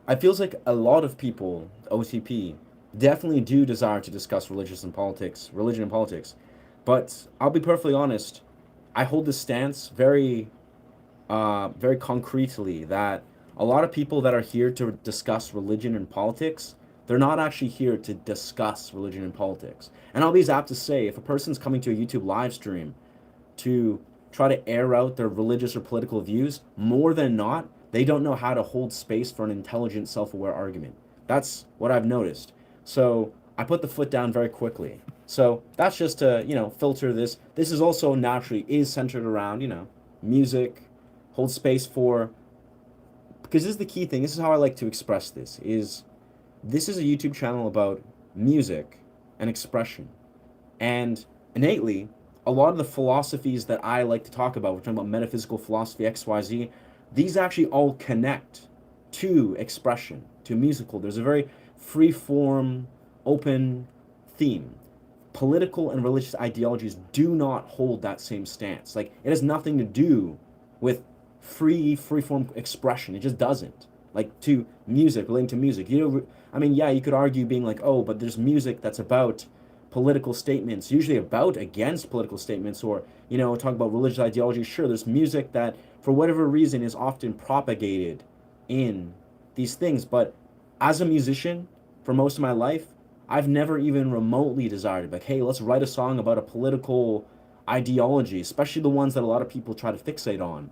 It feels like a lot of people, OTP, definitely do desire to discuss religion and politics. But I'll be perfectly honest, I hold this stance very concretely that a lot of people that are here to discuss religion and politics, they're not actually here to discuss religion and politics. And I'll be as apt to say, if a person's coming to a YouTube live stream to try to air out their religious or political views, more than not, they don't know how to hold space for an intelligent, self-aware argument. That's what I've noticed. So I put the foot down very quickly. So that's just to, filter this. This is also naturally is centered around, music, hold space for, because this is the key thing. This is how I like to express this is a YouTube channel about music and expression. And innately, a lot of the philosophies that I like to talk about, we're talking about metaphysical philosophy, XYZ, these actually all connect to expression, to musical. There's a very free form, open theme. Political and religious ideologies do not hold that same stance. Like, it has nothing to do with free form expression. It just doesn't. Like, to music, relating to music. Yeah, you could argue being like, oh, but there's music that's about political statements, usually about against political statements, or talk about religious ideology. Sure, there's music that for whatever reason is often propagated in these things, but as a musician for most of my life, I've never even remotely desired, like, hey, let's write a song about a political ideology, especially the ones that a lot of people try to fixate on.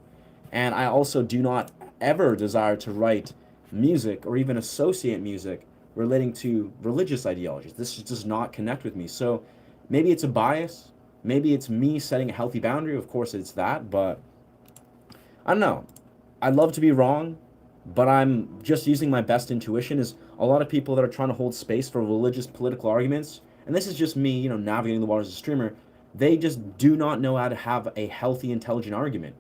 And I also do not ever desire to write music or even associate music relating to religious ideologies. This just does not connect with me. So maybe it's a bias. Maybe it's me setting a healthy boundary. Of course it's that, but I don't know. I'd love to be wrong, but I'm just using my best intuition. Is a lot of people that are trying to hold space for religious political arguments, and this is just me, navigating the waters as a streamer, they just do not know how to have a healthy, intelligent argument.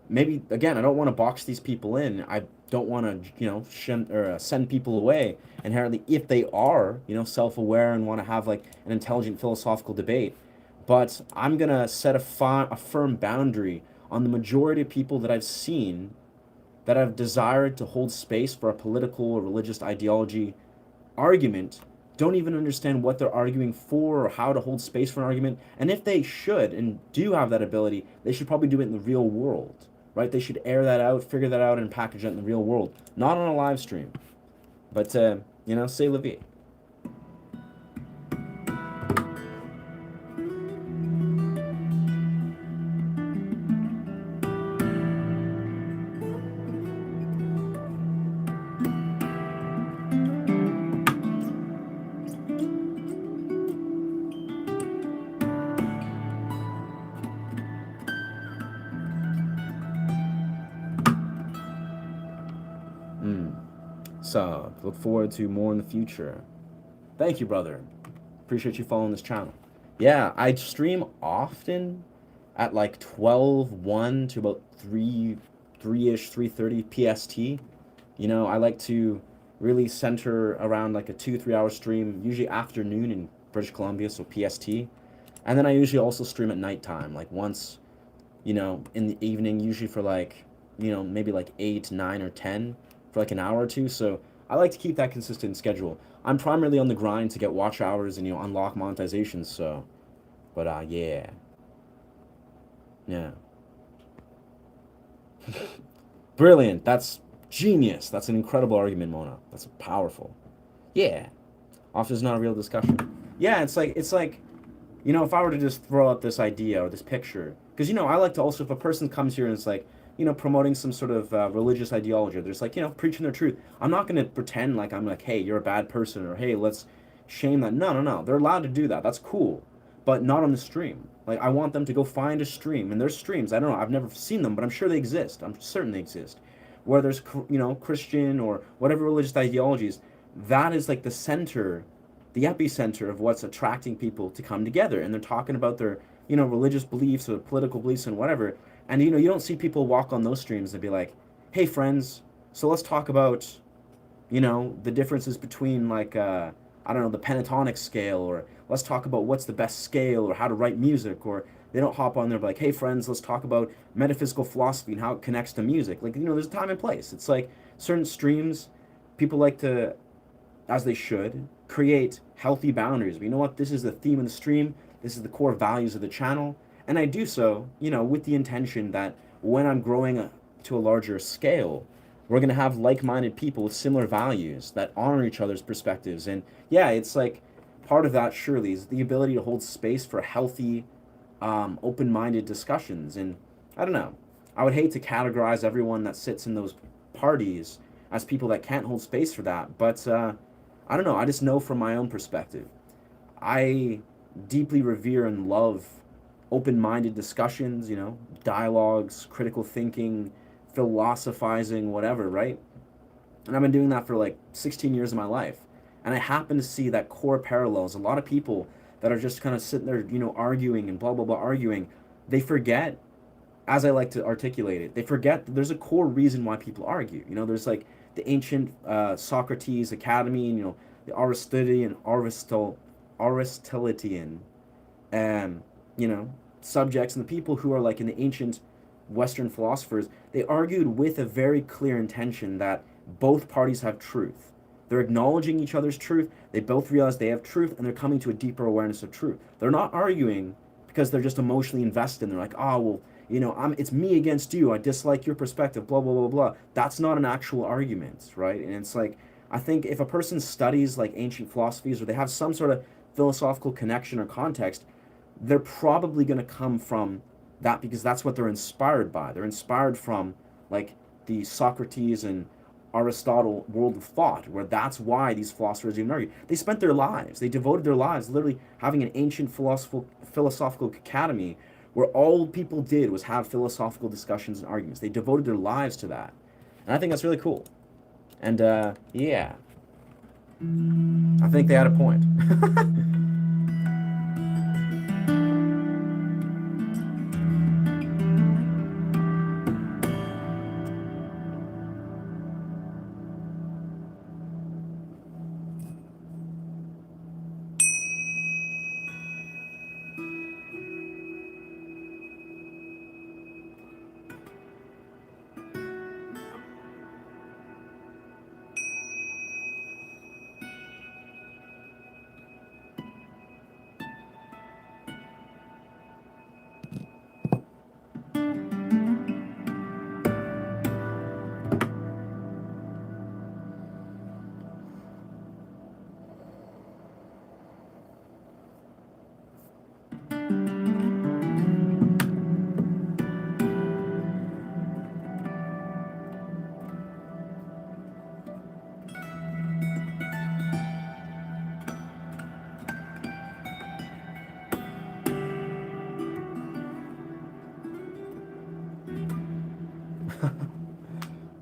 Maybe, again, I don't want to box these people in. I don't want to, send people away inherently if they are, self-aware and want to have like an intelligent philosophical debate. But I'm going to set a firm boundary on the majority of people that I've seen that have desired to hold space for a political or religious ideology argument don't even understand what they're arguing for or how to hold space for an argument. And if they should and do have that ability, they should probably do it in the real world, right? They should air that out, figure that out, and package it in the real world, not on a live stream. But, say la vie. So, look forward to more in the future. Thank you, brother. Appreciate you following this channel. Yeah, I stream often at like 12:01 to about 3-ish, 3:30 PST. I like to really center around like a 2-3 hour stream, usually afternoon in British Columbia, so PST. And then I usually also stream at nighttime, like once, in the evening, usually for like, maybe like 8, 9, or 10 for like an hour or two. So I like to keep that consistent schedule. I'm primarily on the grind to get watch hours and, unlock monetization. So, but yeah. Brilliant. That's genius. That's an incredible argument, Mona. That's powerful. Yeah. Often is not a real discussion. Yeah, it's like, if I were to just throw out this idea or this picture, because, I like to also, if a person comes here and it's like, promoting some sort of religious ideology, or they're just like, preaching their truth, I'm not going to pretend like I'm like, hey, you're a bad person, or hey, let's shame that. No. They're allowed to do that. That's cool. But not on the stream. Like, I want them to go find a stream, and there's streams, I don't know, I've never seen them, but I'm sure they exist. I'm certain they exist. Where there's, Christian or whatever religious ideologies, that is like the center, the epicenter of what's attracting people to come together. And they're talking about their, religious beliefs or political beliefs and whatever. And, you don't see people walk on those streams and be like, hey, friends, so let's talk about, the differences between, like, I don't know, the pentatonic scale, or let's talk about what's the best scale, or how to write music. Or they don't hop on there and be like, hey, friends, let's talk about metaphysical philosophy and how it connects to music. Like, there's a time and place. It's like certain streams, people like to, as they should, create healthy boundaries. But you know what? This is the theme of the stream. This is the core values of the channel. And I do so, with the intention that when I'm growing to a larger scale, we're going to have like-minded people with similar values that honor each other's perspectives. And yeah, it's like part of that surely is the ability to hold space for healthy, open-minded discussions. And I don't know. I would hate to categorize everyone that sits in those parties as people that can't hold space for that, but I don't know. I just know from my own perspective. I deeply revere and love open-minded discussions, dialogues, critical thinking, philosophizing, whatever, right? And I've been doing that for like 16 years of my life. And I happen to see that core parallels. A lot of people that are just kind of sitting there, arguing and blah, blah, blah, arguing, they forget, as I like to articulate it, they forget that there's a core reason why people argue. There's like the ancient Socrates Academy, the Aristotelian, Aristotelian, um, you know, subjects, and the people who are like in the ancient Western philosophers, they argued with a very clear intention that both parties have truth. They're acknowledging each other's truth. They both realize they have truth, and they're coming to a deeper awareness of truth. They're not arguing because they're just emotionally invested. And they're like, oh well, it's me against you. I dislike your perspective. Blah blah blah blah. That's not an actual argument, right? And it's like, I think if a person studies like ancient philosophies, or they have some sort of philosophical connection or context, they're probably going to come from that, because that's what they're inspired by. They're inspired from like the Socrates and Aristotle world of thought, where that's why these philosophers even argue. They spent their lives, they devoted their lives literally having an ancient philosophical academy where all people did was have philosophical discussions and arguments. They devoted their lives to that. And I think that's really cool. And yeah, I think they had a point.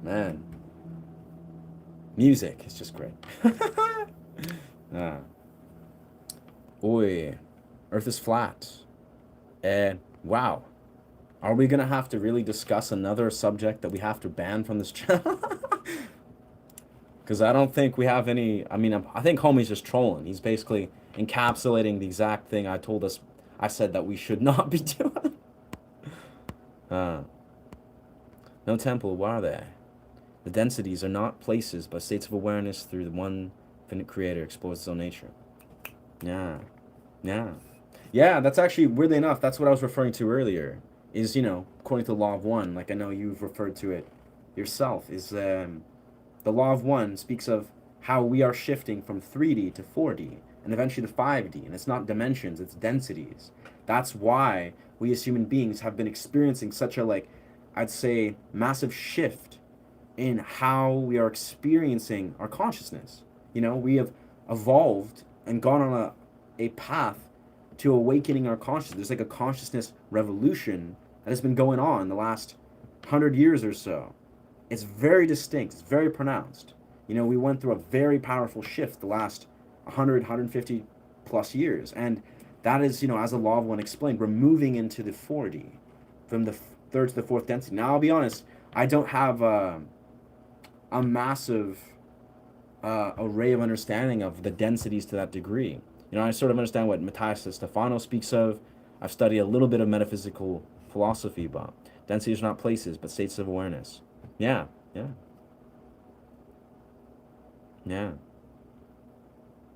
Man, music is just great. Ah. Oi, Earth is flat. And wow, are we gonna have to really discuss another subject that we have to ban from this channel? Because I don't think we have any. I mean, I think homie's just trolling. He's basically encapsulating the exact thing I said that we should not be doing. No temple, what are they? The densities are not places, but states of awareness through the one infinite creator explores its own nature. Yeah. Yeah. Yeah, that's actually, weirdly enough, that's what I was referring to earlier. Is, according to the law of one, like I know you've referred to it yourself, is the law of one speaks of how we are shifting from 3D to 4D and eventually to 5D. And it's not dimensions, it's densities. That's why we as human beings have been experiencing such a, like, I'd say, massive shift in how we are experiencing our consciousness. We have evolved and gone on a path to awakening our consciousness. There's like a consciousness revolution that has been going on the last 100 years or so. It's very distinct, it's very pronounced. We went through a very powerful shift the last 100, 150 plus years. And that is, as the law of one explained, we're moving into the 4D, from the third to the fourth density. Now, I'll be honest, I don't have a massive array of understanding of the densities to that degree. I sort of understand what Matthias Stefano speaks of. I've studied a little bit of metaphysical philosophy, but densities are not places, but states of awareness. Yeah, yeah. Yeah.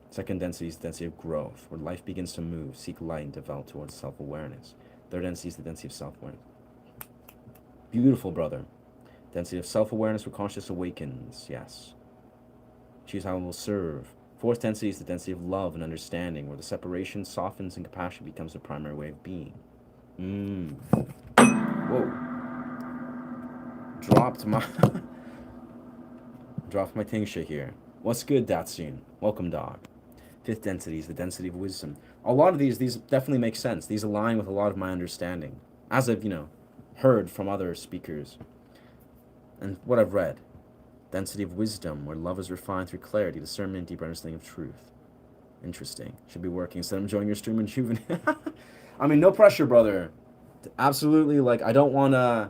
Second density is the density of growth, where life begins to move, seek light, and develop towards self-awareness. Third density is the density of self-awareness. Beautiful, brother. Density of self-awareness where consciousness awakens, yes. Choose how it will serve. Fourth density is the density of love and understanding, where the separation softens and compassion becomes the primary way of being. Whoa. Dropped my... dropped my ting shit here. What's good, Datsun? Welcome, dog. Fifth density is the density of wisdom. A lot of these definitely make sense. These align with a lot of my understanding, as I've, heard from other speakers and what I've read. Density of wisdom, where love is refined through clarity, discernment, deeper understanding of truth. Interesting. Should be working instead of enjoying your stream and rejuvenate. I mean, no pressure, brother. Absolutely, I don't want to,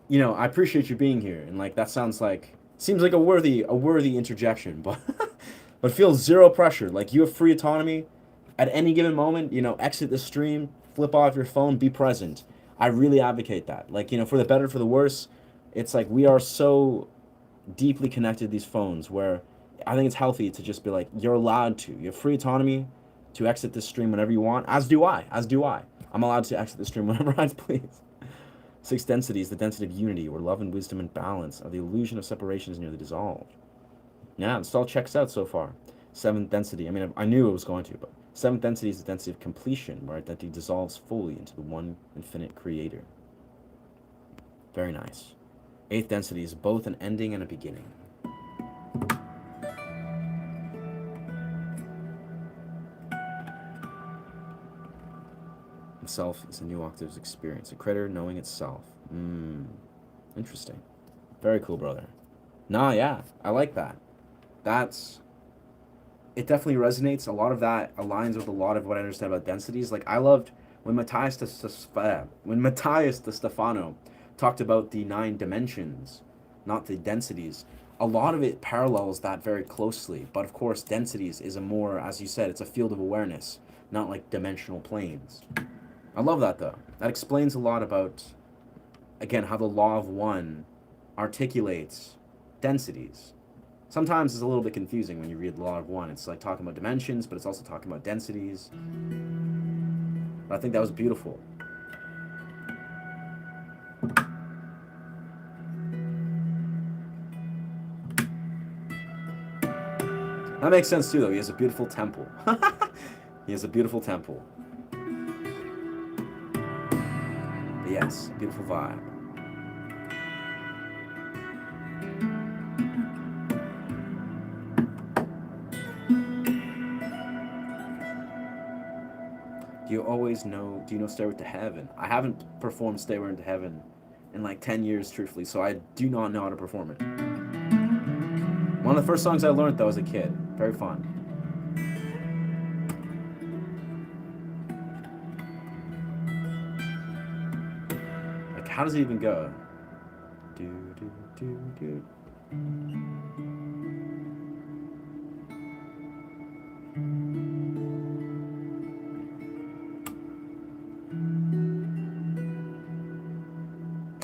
I appreciate you being here, and, that seems like a worthy interjection, but but feel zero pressure. You have free autonomy at any given moment. Exit the stream, flip off your phone, be present. I really advocate that. For the better, for the worse, it's we are so deeply connected to these phones where I think it's healthy to just be you're allowed to. You have free autonomy to exit this stream whenever you want, as do I. I'm allowed to exit the stream whenever I please. Sixth density is the density of unity, where love and wisdom and balance are the illusion of separation is nearly dissolved. Yeah, this all checks out so far. Seventh density, I knew it was going to, but seventh density is the density of completion, where identity dissolves fully into the one infinite creator. Very nice. Eighth density is both an ending and a beginning. Self is a new octave's experience, a creator knowing itself. Interesting. Very cool, brother. Nah, yeah, I like that. It definitely resonates. A lot of that aligns with a lot of what I understand about densities. I loved when Matthias de Stefano talked about the 9 dimensions, not the densities. A lot of it parallels that very closely, but of course densities is a more, as you said, it's a field of awareness, not dimensional planes. I love that, though. That explains a lot about, again, how the law of one articulates densities. Sometimes it's a little bit confusing when you read the law of one. It's talking about dimensions, but it's also talking about densities. But I think that was beautiful. That makes sense, too, though. He has a beautiful temple. He has a beautiful temple. Yes, beautiful vibe. Do you know Stairway to Heaven? I haven't performed Stairway to Heaven in 10 years, truthfully, so I do not know how to perform it. One of the first songs I learned, though, as a kid. Very fun. How does it even go? Do, do, do, do.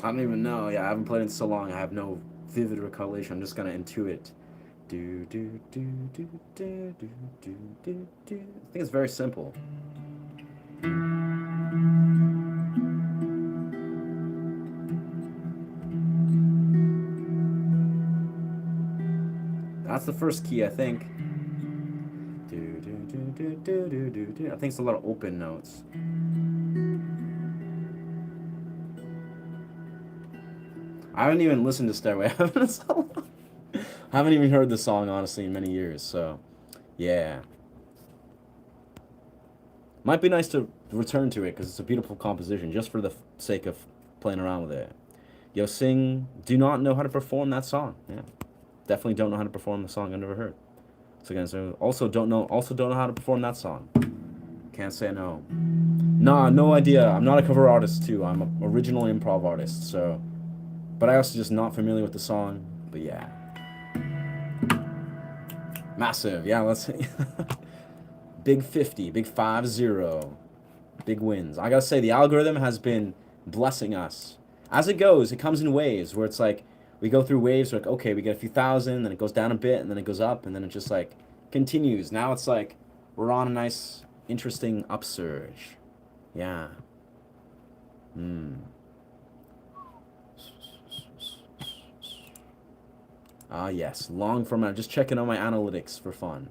I don't even know. Yeah, I haven't played in so long. I have no vivid recollection. I'm just gonna intuit. Do do do do do do do do do. I think it's very simple. That's the first key, I think. Do, do, do, do, do, do, do, do. I think it's a lot of open notes. I haven't even listened to Stairway. I haven't even heard the song, honestly, in many years, so yeah. Might be nice to return to it, because it's a beautiful composition, just for the sake of playing around with it. Yo, Sing, do not know how to perform that song. Yeah. Definitely don't know how to perform the song I've never heard. So again, also don't know how to perform that song. Can't say no. Nah, no idea. I'm not a cover artist too. I'm an original improv artist, so but I also just not familiar with the song. But yeah. Massive. Yeah, let's see. Big 50, big 5-0. Big wins. I gotta say, the algorithm has been blessing us. As it goes, it comes in waves where it's we go through waves, okay, we get a few thousand, then it goes down a bit, and then it goes up, and then it just continues. Now it's we're on a nice, interesting upsurge. Yeah. Ah, yes. Long form. I'm just checking out my analytics for fun.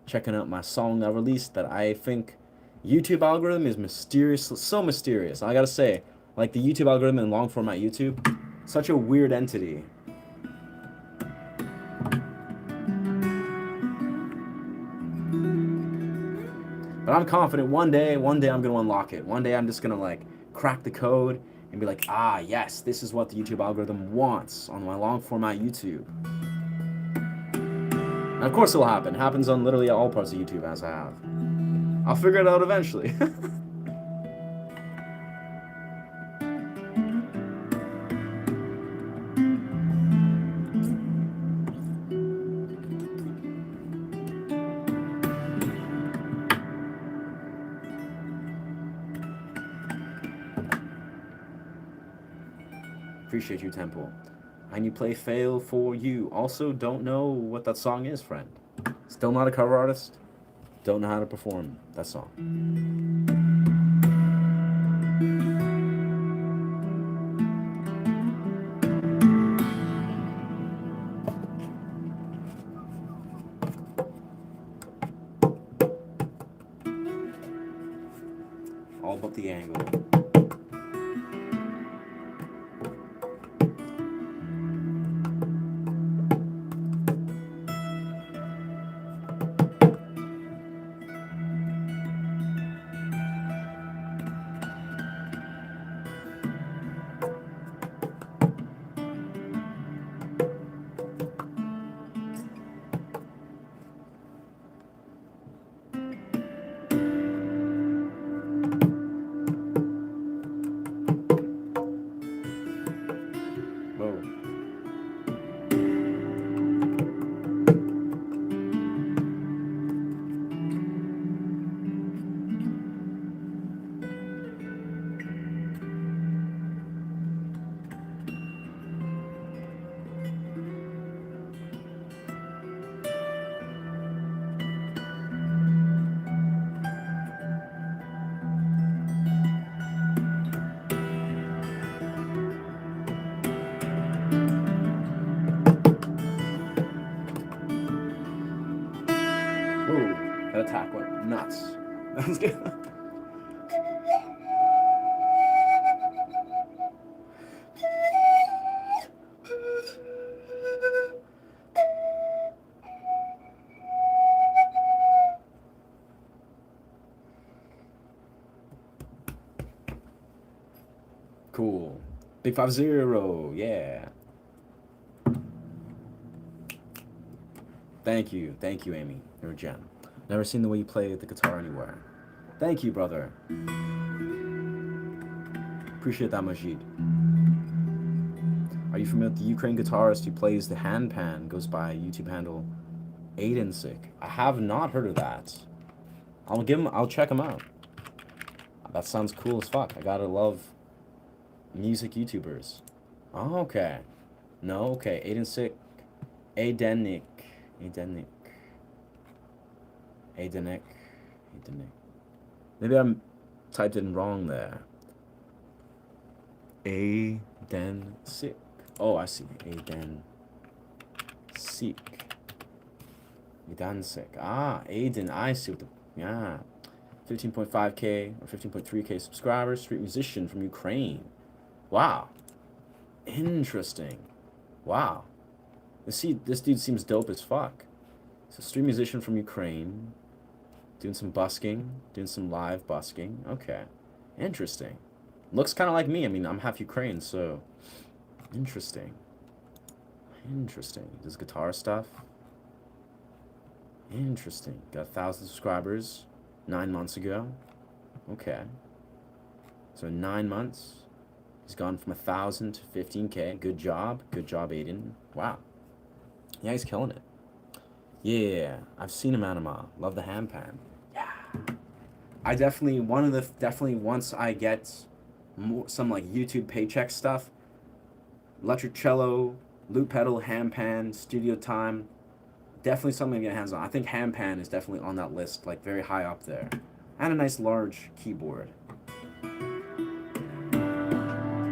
Checking out my song I released that I think YouTube algorithm is mysterious. So mysterious. I gotta say, Like the YouTube algorithm and long format YouTube, such a weird entity. But I'm confident one day I'm gonna unlock it. One day I'm just gonna like crack the code and be like, ah, yes, this is what the YouTube algorithm wants on my long format YouTube. And of course it'll happen. It happens on literally all parts of YouTube as I have. I'll figure it out eventually. Appreciate you, Temple. And you play Fail for You. Also, don't know what that song is, friend. Still not a cover artist. Don't know how to perform that song. All about the angle. That attack went nuts. That was good. Cool. Big 5-0, yeah. Thank you, Amy. You're a gem. Never seen the way you play the guitar anywhere. Thank you, brother. Appreciate that, Majid. Are you familiar with the Ukraine guitarist who plays the handpan? Goes by YouTube handle Aidensik. I have not heard of that. I'll check him out. That sounds cool as fuck. I gotta love music YouTubers. Oh, okay. No, okay. Aidensik. Aidenik. Maybe I typed it in wrong there. Aidensik. Oh, I see. Aidensik. Ah, Aiden. I see what the... Yeah. 15.5K or 15.3K subscribers. Street musician from Ukraine. Wow. Interesting. Wow. This dude seems dope as fuck. So, street musician from Ukraine. Doing some busking. Doing some live busking. Okay. Interesting. Looks kind of like me. I mean, I'm half Ukraine, so... Interesting. Does guitar stuff. Interesting. Got 1,000 subscribers 9 months ago. Okay. So in 9 months, he's gone from 1,000 to 15K. Good job, Aiden. Wow. Yeah, he's killing it. Yeah, I've seen him Anima. Love the handpan. Yeah. I definitely once I get some like YouTube paycheck stuff, electric cello, loop pedal, handpan, studio time. Definitely something to get hands on. I think handpan is definitely on that list, like very high up there. And a nice large keyboard.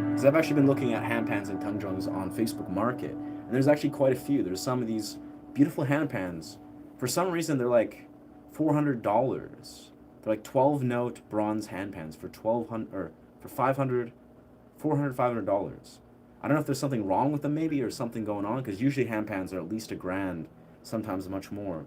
Because I've actually been looking at handpans and tongue drums on Facebook Market. And there's actually quite a few. There's some of these beautiful handpans. For some reason, they're like $400. They're like 12-note bronze handpans for $500 $400, $500. I don't know if there's something wrong with them maybe or something going on, because usually handpans are at least $1,000, sometimes much more.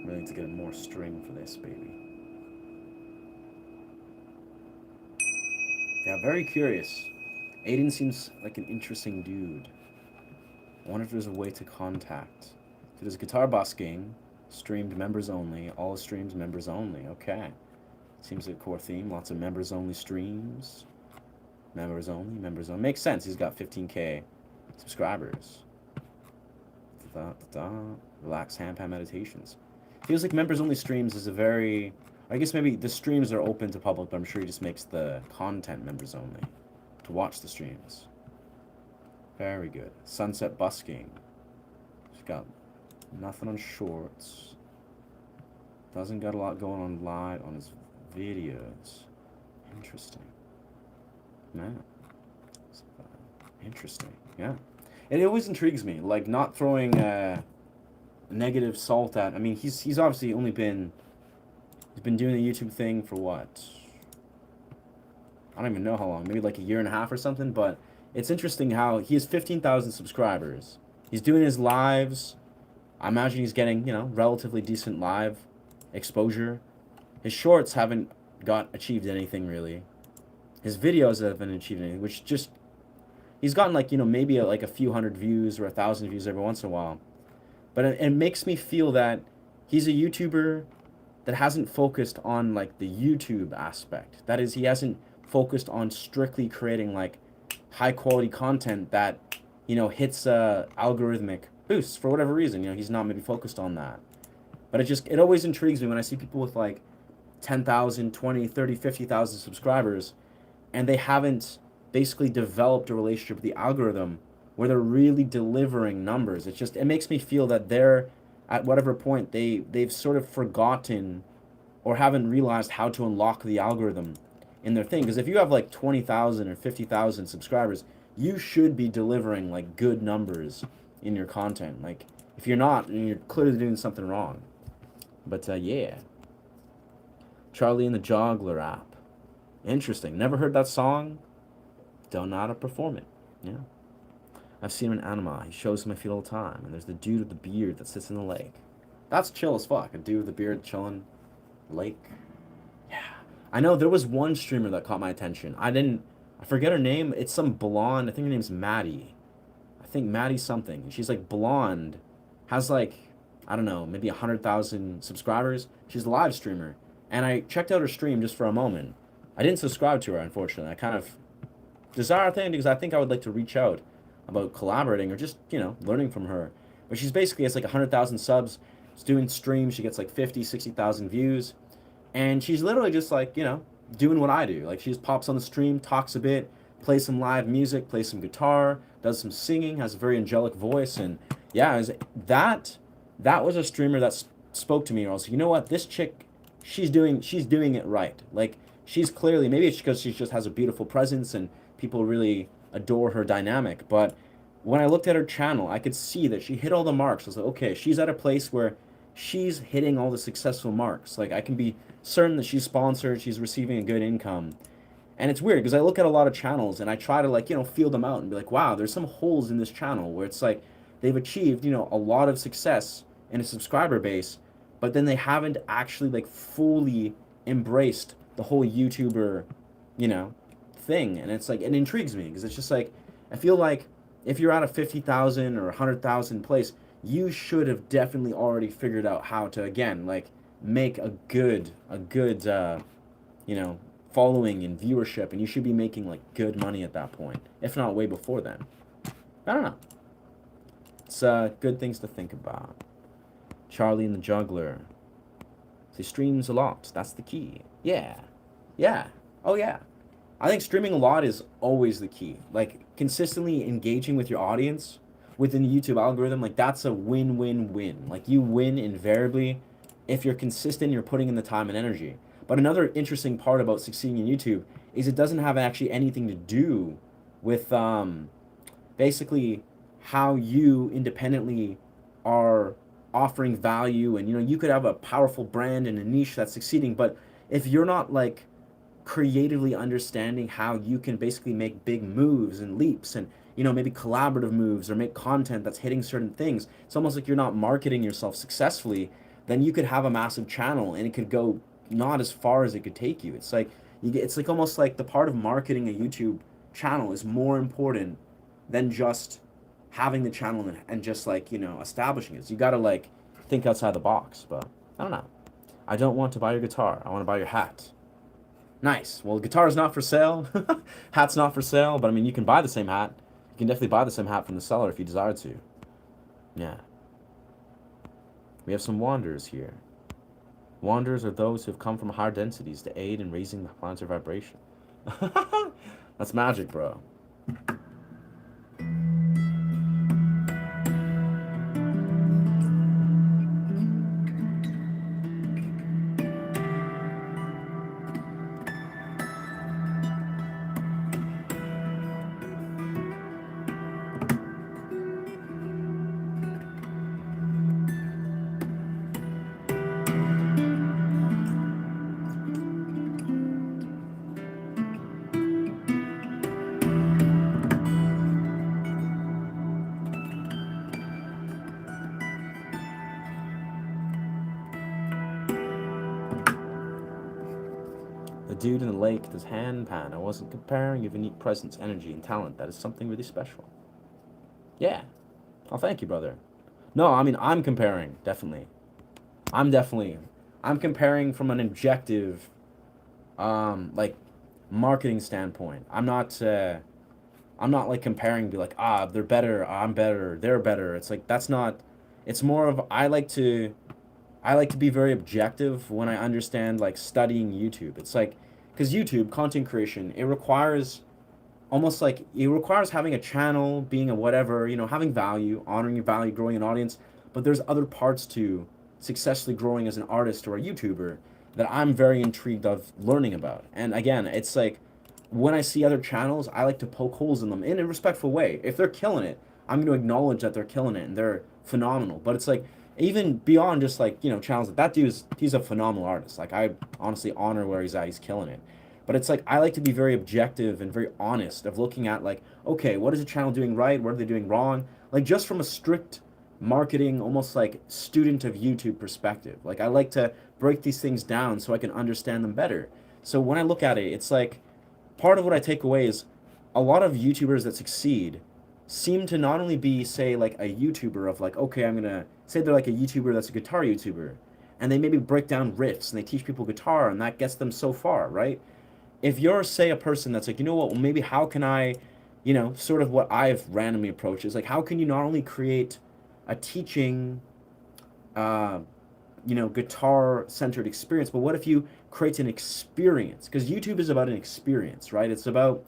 Really need to get more string for this, baby. Yeah, very curious. Aiden seems like an interesting dude. I wonder if there's a way to contact. So there's guitar busking, streamed members only, all streams members only. Okay. Seems like a core theme. Lots of members only streams. Members only, members only. Makes sense. He's got 15K subscribers. Relax handpan meditations. Feels like members only streams is a very... I guess maybe the streams are open to public, but I'm sure he just makes the content members only to watch the streams. Very good. Sunset busking. He's got nothing on shorts. Doesn't got a lot going on live on his videos. Interesting. Man. Interesting. Yeah. It always intrigues me. Like, not throwing negative salt at... I mean, he's obviously only been... He's been doing the YouTube thing for what? I don't even know how long. Maybe like a year and a half or something. But it's interesting how he has 15,000 subscribers. He's doing his lives. I imagine he's getting, you know, relatively decent live exposure. His shorts haven't achieved anything really. His videos haven't achieved anything, which just... He's gotten like, you know, maybe like a few hundred views or 1,000 views every once in a while. But it makes me feel that he's a YouTuber that hasn't focused on like the YouTube aspect. That is, he hasn't focused on strictly creating like high quality content that, you know, hits algorithmic boosts for whatever reason. You know, he's not maybe focused on that. But it always intrigues me when I see people with like 10,000, 20, 30, 50,000 subscribers and they haven't basically developed a relationship with the algorithm where they're really delivering numbers. It makes me feel that they're, at whatever point, they've sort of forgotten or haven't realized how to unlock the algorithm in their thing. Because if you have like 20,000 or 50,000 subscribers, you should be delivering like good numbers in your content. Like, if you're not, then you're clearly doing something wrong. But yeah. Charlie and the Joggler app. Interesting. Never heard that song. Don't know how to perform it. Yeah. I've seen him in anima. He shows my feet all the time. And there's the dude with the beard that sits in the lake. That's chill as fuck. A dude with the beard chilling. Lake. Yeah. I know there was one streamer that caught my attention. I forget her name. It's some blonde. I think her name's Maddie. I think Maddie something. She's like blonde. Has like, I don't know, maybe 100,000 subscribers. She's a live streamer. And I checked out her stream just for a moment. I didn't subscribe to her, unfortunately. I kind of desire a thing because I think I would like to reach out about collaborating or just, you know, learning from her. But she's basically has like 100,000 subs. She's doing streams. She gets like 50, 60,000 views. And she's literally just like, you know, doing what I do. Like, she just pops on the stream, talks a bit, plays some live music, plays some guitar, does some singing, has a very angelic voice. And yeah, that was a streamer that spoke to me. I was like, you know what, this chick, she's doing it right. Like, she's clearly, maybe it's because she just has a beautiful presence and people really adore her dynamic. But when I looked at her channel, I could see that she hit all the marks. I was like, okay, she's at a place where she's hitting all the successful marks. Like, I can be certain that she's sponsored, she's receiving a good income. And it's weird because I look at a lot of channels and I try to, like, you know, feel them out and be like, wow, there's some holes in this channel where it's like they've achieved, you know, a lot of success in a subscriber base, but then they haven't actually like fully embraced the whole YouTuber, you know, thing. And it's like, it intrigues me because it's just like, I feel like if you're at a 50,000 or 100,000 place, you should have definitely already figured out how to, again, like, make a good you know, following and viewership, and you should be making like good money at that point, if not way before then. I don't know. It's good things to think about. Charlie and the Juggler. So he streams a lot. That's the key. Yeah. Yeah. Oh, yeah. I think streaming a lot is always the key. Like, consistently engaging with your audience within the YouTube algorithm, like, that's a win-win-win. Like, you win invariably if you're consistent, you're putting in the time and energy. But another interesting part about succeeding in YouTube is it doesn't have actually anything to do with basically how you independently are offering value. And you could have a powerful brand and a niche that's succeeding, but if you're not like creatively understanding how you can basically make big moves and leaps and maybe collaborative moves or make content that's hitting certain things, it's almost like you're not marketing yourself successfully, then you could have a massive channel and it could go not as far as it could take you. It's like it's like almost like the part of marketing a YouTube channel is more important than just having the channel and just like establishing it. So you got to like think outside the box. But I don't know. I don't want to buy your guitar. I want to buy your hat. Nice. Well, guitar is not for sale. Hat's not for sale. But I mean, you can buy the same hat. You can definitely buy the same hat from the seller if you desire to. Yeah. We have some wanderers here. Wanderers are those who have come from higher densities to aid in raising the planetary vibration. That's magic, bro. The dude in the lake does hand pan. I wasn't comparing. You have a unique presence, energy, and talent. That is something really special. Yeah. Oh, thank you, brother. No, I mean, I'm comparing, definitely. I'm comparing from an objective, like, marketing standpoint. I'm not like comparing, be like, they're better, I'm better, they're better. It's like, that's not, it's more of, I like to be very objective when I understand like studying YouTube. It's like, because YouTube content creation, it requires having a channel, being a whatever, having value, honoring your value, growing an audience. But there's other parts to successfully growing as an artist or a YouTuber that I'm very intrigued of learning about. And again, it's like when I see other channels, I like to poke holes in them in a respectful way. If they're killing it, I'm going to acknowledge that they're killing it and they're phenomenal. But it's like even beyond just like channels, that dude's he's a phenomenal artist. Like I honestly honor where he's at. He's killing it. But it's like I like to be very objective and very honest of looking at like, okay, what is the channel doing right? What are they doing wrong? Like just from a strict marketing, almost like student of YouTube perspective. Like I like to break these things down so I can understand them better. So when I look at it, it's like part of what I take away is a lot of YouTubers that succeed seem to not only be, say, like a YouTuber of like, okay, I'm gonna say they're like a YouTuber that's a guitar YouTuber, and they maybe break down riffs and they teach people guitar and that gets them so far, right? If you're, say, a person that's like, you know what, well, maybe how can I, sort of what I've randomly approached is like, how can you not only create a teaching, guitar-centered experience, but what if you create an experience? Because YouTube is about an experience, right? It's about,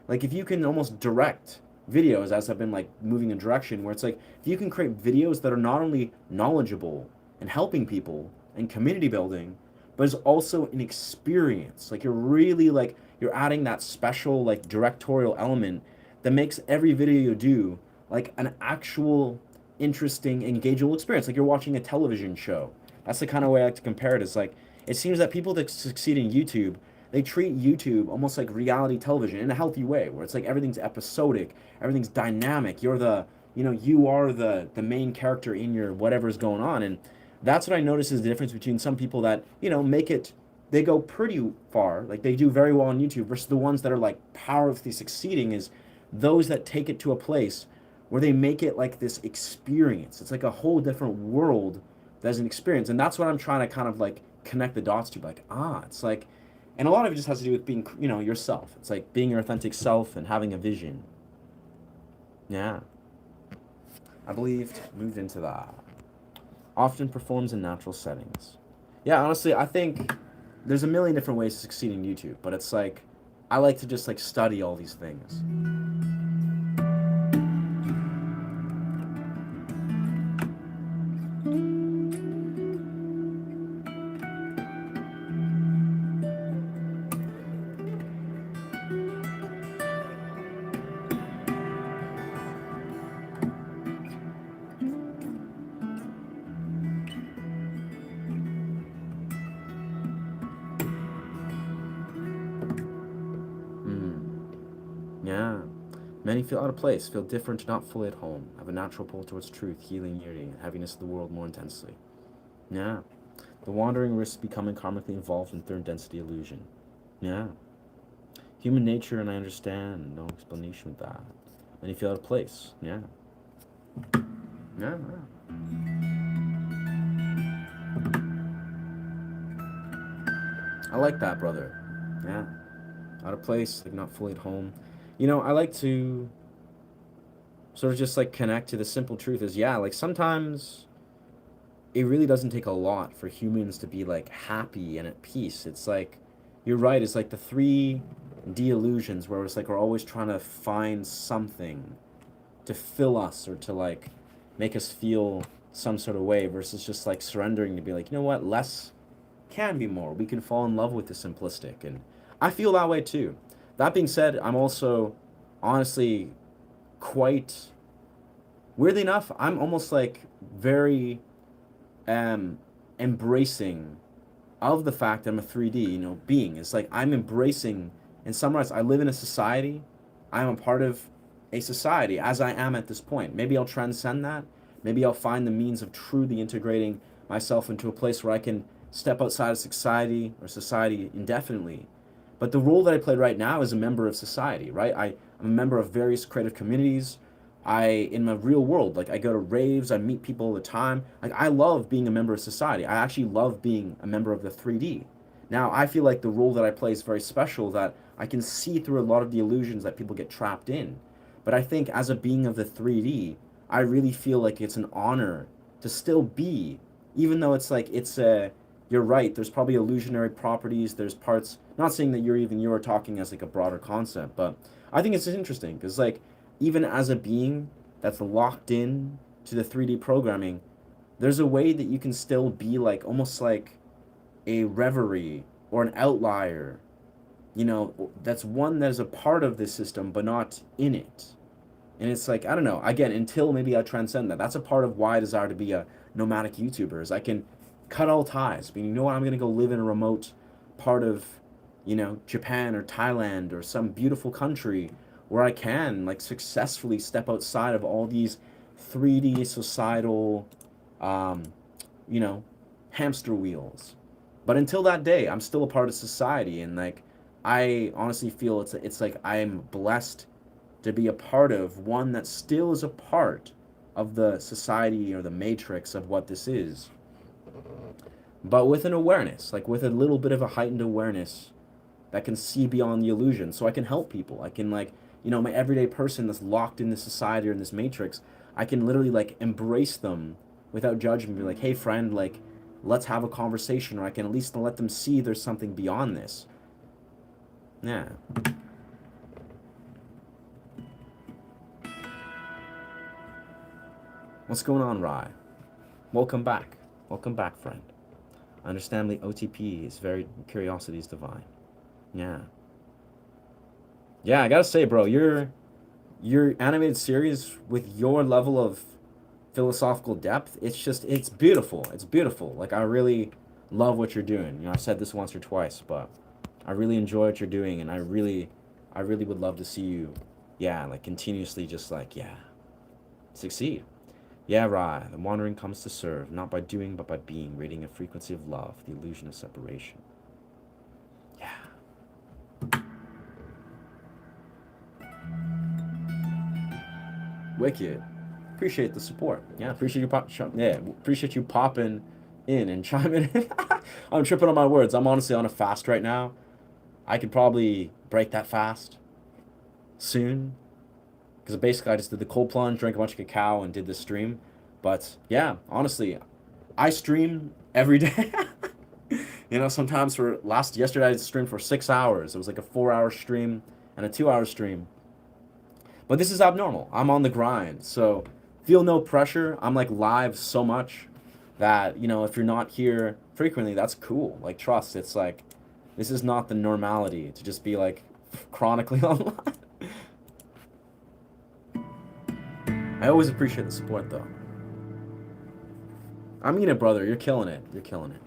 like, if you can almost direct videos, as I've been, like, moving in direction, where it's like, if you can create videos that are not only knowledgeable and helping people and community building, but it's also an experience. Like, you're really, like, you're adding that special, like, directorial element that makes every video you do, like, an actual interesting, engageable experience. Like, you're watching a television show. That's the kind of way I like to compare it. It's like, it seems that people that succeed in YouTube, they treat YouTube almost like reality television in a healthy way, where it's like everything's episodic, everything's dynamic. You are the main character in your whatever's going on. And that's what I notice is the difference between some people that, make it, they go pretty far, like they do very well on YouTube, versus the ones that are like powerfully succeeding is those that take it to a place where they make it like this experience. It's like a whole different world that's an experience. And that's what I'm trying to kind of like connect the dots to, like, it's like, and a lot of it just has to do with being, yourself. It's like being your authentic self and having a vision. Yeah. I believed, moved into that. Often performs in natural settings. Yeah, honestly, I think there's a million different ways to succeed in YouTube, but it's like I like to just like study all these things. Hmm. Yeah. Many feel out of place, feel different, not fully at home, have a natural pull towards truth, healing, unity, and heaviness of the world more intensely. Yeah. The wandering risks becoming karmically involved in third density illusion. Yeah. Human nature, and I understand. No explanation with that. Many feel out of place. Yeah. Yeah. Yeah. I like that, brother. Yeah. Out of place, like not fully at home. You know, I like to sort of just like connect to the simple truth is, yeah, like sometimes it really doesn't take a lot for humans to be like happy and at peace. It's like, you're right, it's like the 3D illusions where it's like we're always trying to find something to fill us or to like make us feel some sort of way versus just like surrendering to be like, you know what, less can be more. We can fall in love with the simplistic. And I feel that way too. That being said, I'm also honestly quite, weirdly enough, I'm almost like very embracing of the fact that I'm a 3D, being. It's like I'm embracing, in some ways, I live in a society. I'm a part of a society as I am at this point. Maybe I'll transcend that. Maybe I'll find the means of truly integrating myself into a place where I can step outside of society indefinitely. But the role that I play right now is a member of society, right? I'm a member of various creative communities. In my real world, like I go to raves, I meet people all the time. Like I love being a member of society. I actually love being a member of the 3D. Now I feel like the role that I play is very special, that I can see through a lot of the illusions that people get trapped in. But I think as a being of the 3D, I really feel like it's an honor to still be, even though it's like you're right, there's probably illusionary properties, there's parts, not saying that you're talking as like a broader concept, but I think it's interesting because like even as a being that's locked in to the 3D programming, there's a way that you can still be like almost like a reverie or an outlier, that's one that is a part of this system but not in it. And it's like, I don't know, again, until maybe I transcend that. That's a part of why I desire to be a nomadic YouTuber, is I can cut all ties. I mean, you know what, I'm gonna go live in a remote part of, Japan or Thailand or some beautiful country where I can like successfully step outside of all these 3D societal um, you know, hamster wheels. But until that day, I'm still a part of society, and like I honestly feel it's like I'm blessed to be a part of one that still is a part of the society or the matrix of what this is, but with an awareness, like with a little bit of a heightened awareness that can see beyond the illusion, so I can help people. I can like, my everyday person that's locked in this society or in this matrix, I can literally like embrace them without judgment, be like, hey friend, like let's have a conversation, or I can at least let them see there's something beyond this. Yeah. What's going on, Rye? Welcome back. Welcome back, friend. I understand the OTP is very, curiosity is divine. Yeah. Yeah, I gotta say, bro, your animated series with your level of philosophical depth, it's beautiful. It's beautiful. Like I really love what you're doing. I've said this once or twice, but I really enjoy what you're doing, and I really would love to see you, yeah, like continuously just like, yeah, succeed. Yeah, right. The wandering comes to serve, not by doing, but by being, radiating a frequency of love, the illusion of separation. Yeah. Wicked. Appreciate the support. Yeah, appreciate you popping in and chiming in. I'm tripping on my words. I'm honestly on a fast right now. I could probably break that fast soon, because basically I just did the cold plunge, drank a bunch of cacao, and did this stream. But yeah, honestly, I stream every day. You know, sometimes yesterday I streamed for 6 hours. It was like a 4 hour stream and a 2 hour stream. But this is abnormal. I'm on the grind. So feel no pressure. I'm like live so much that, you know, if you're not here frequently, that's cool. Like, trust, it's like, this is not the normality to just be like chronically online. I always appreciate the support though. I mean it, brother. You're killing it. You're killing it.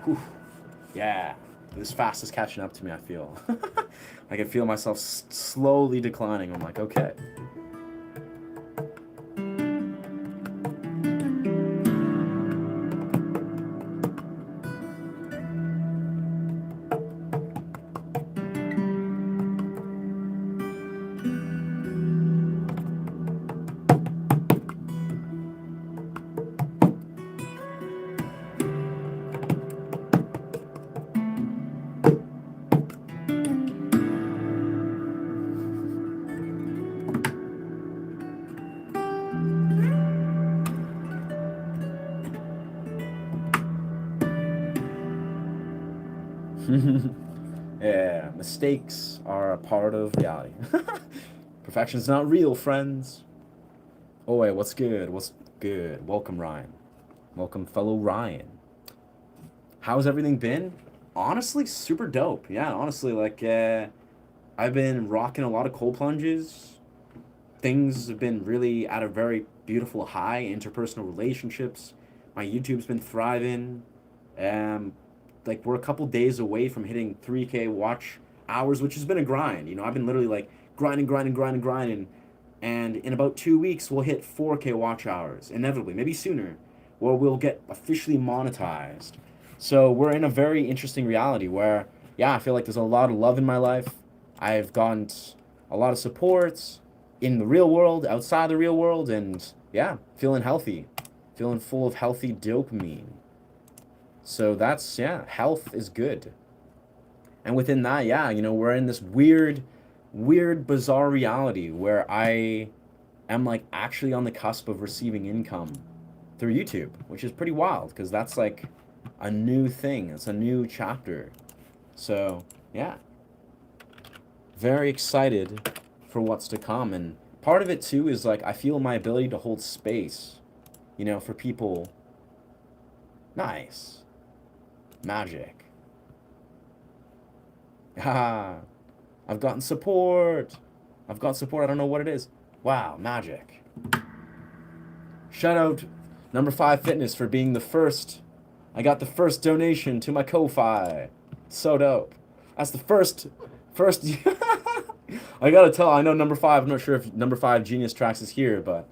Whew. Yeah, this fast is catching up to me, I feel. I can feel myself slowly declining. I'm like, okay. Yeah, mistakes are a part of reality. Perfection's not real, friends. Oh wait, what's good? What's good? Welcome, Ryan. Welcome, fellow Ryan. How's everything been? Honestly, super dope. Yeah, honestly, like, I've been rocking a lot of cold plunges. Things have been really at a very beautiful high. Interpersonal relationships. My YouTube's been thriving. Um, like we're a couple days away from hitting 3K watch hours, which has been a grind. You know, I've been literally like grinding, and in about 2 weeks we'll hit 4K watch hours inevitably, maybe sooner, or we'll get officially monetized. So we're in a very interesting reality where, yeah, I feel like there's a lot of love in my life. I've gotten a lot of support in the real world, outside the real world, and yeah, feeling healthy, feeling full of healthy dopamine. So that's, yeah, health is good. And within that, yeah, you know, we're in this weird, bizarre reality where I am like actually on the cusp of receiving income through YouTube, which is pretty wild because that's like a new thing. It's a new chapter. So, yeah, very excited for what's to come. And part of it too is like I feel my ability to hold space, you know, for people. Nice. Magic. Ah, I've gotten support. I've got support. I don't know what it is. Wow, magic. Shout out number 5 Fitness for being the first. I got the first donation to my Ko-Fi. So dope. That's the first. I gotta tell. I know number 5. I'm not sure if number 5 Genius Tracks is here, but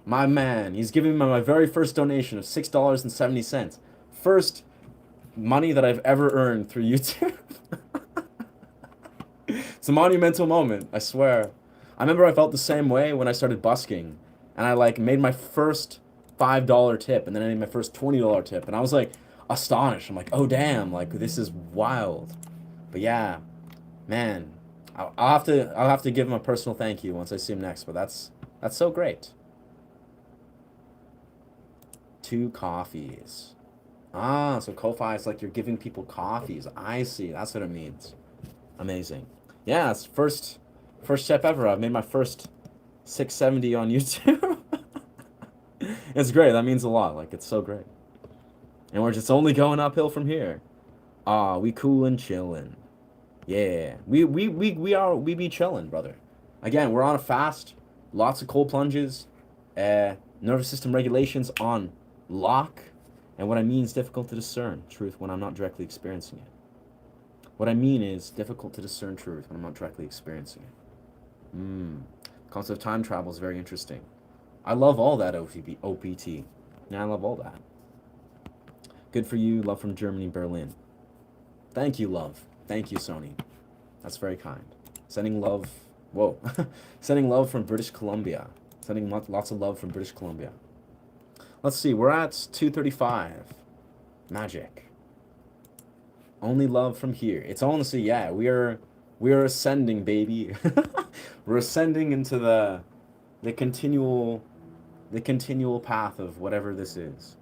my man, he's giving me my very first donation of $6.70. First money that I've ever earned through YouTube. It's a monumental moment, I swear. I remember I felt the same way when I started busking, and I like made my first $5 tip, and then I made my first $20 tip, and I was like astonished. I'm like, oh damn, like this is wild. But yeah, man, I'll have to give him a personal thank you once I see him next. But that's so great. 2 coffees. Ah, so Ko-Fi is like you're giving people coffees. I see. That's what it means. Amazing. Yeah, it's first step ever. I've made my first 670 on YouTube. It's great. That means a lot. Like, it's so great. And we're just only going uphill from here. Ah, we cool and chillin'. Yeah. We be chillin', brother. Again, we're on a fast. Lots of cold plunges. Nervous system regulations on lock. And what I mean is difficult to discern truth when I'm not directly experiencing it. What I mean is difficult to discern truth when I'm not directly experiencing it. Concept of time travel is very interesting. I love all that OPT. Yeah, I love all that. Good for you. Love from Germany, Berlin. Thank you, love. Thank you, Sony. That's very kind. Sending love. Whoa. Sending love from British Columbia. Sending lots of love from British Columbia. Let's see. We're at 2:35. Magic. Only love from here. It's honestly, yeah, we are ascending, baby. We're ascending into the continual path of whatever this is.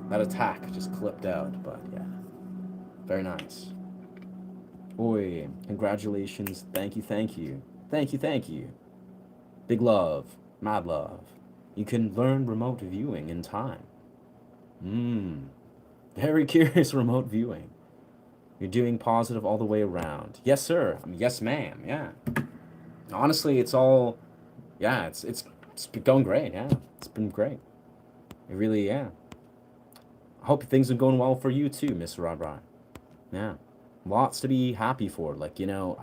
That attack just clipped out, but yeah. Very nice. Oi, congratulations. Thank you, thank you. Thank you, thank you. Big love, mad love. You can learn remote viewing in time. Very curious remote viewing. You're doing positive all the way around. Yes, sir. Yes, ma'am. Yeah. Honestly, it's all, yeah, it's been going great. Yeah, it's been great. It really, yeah. I hope things are going well for you too, Miss Rod. Yeah, lots to be happy for. Like, you know,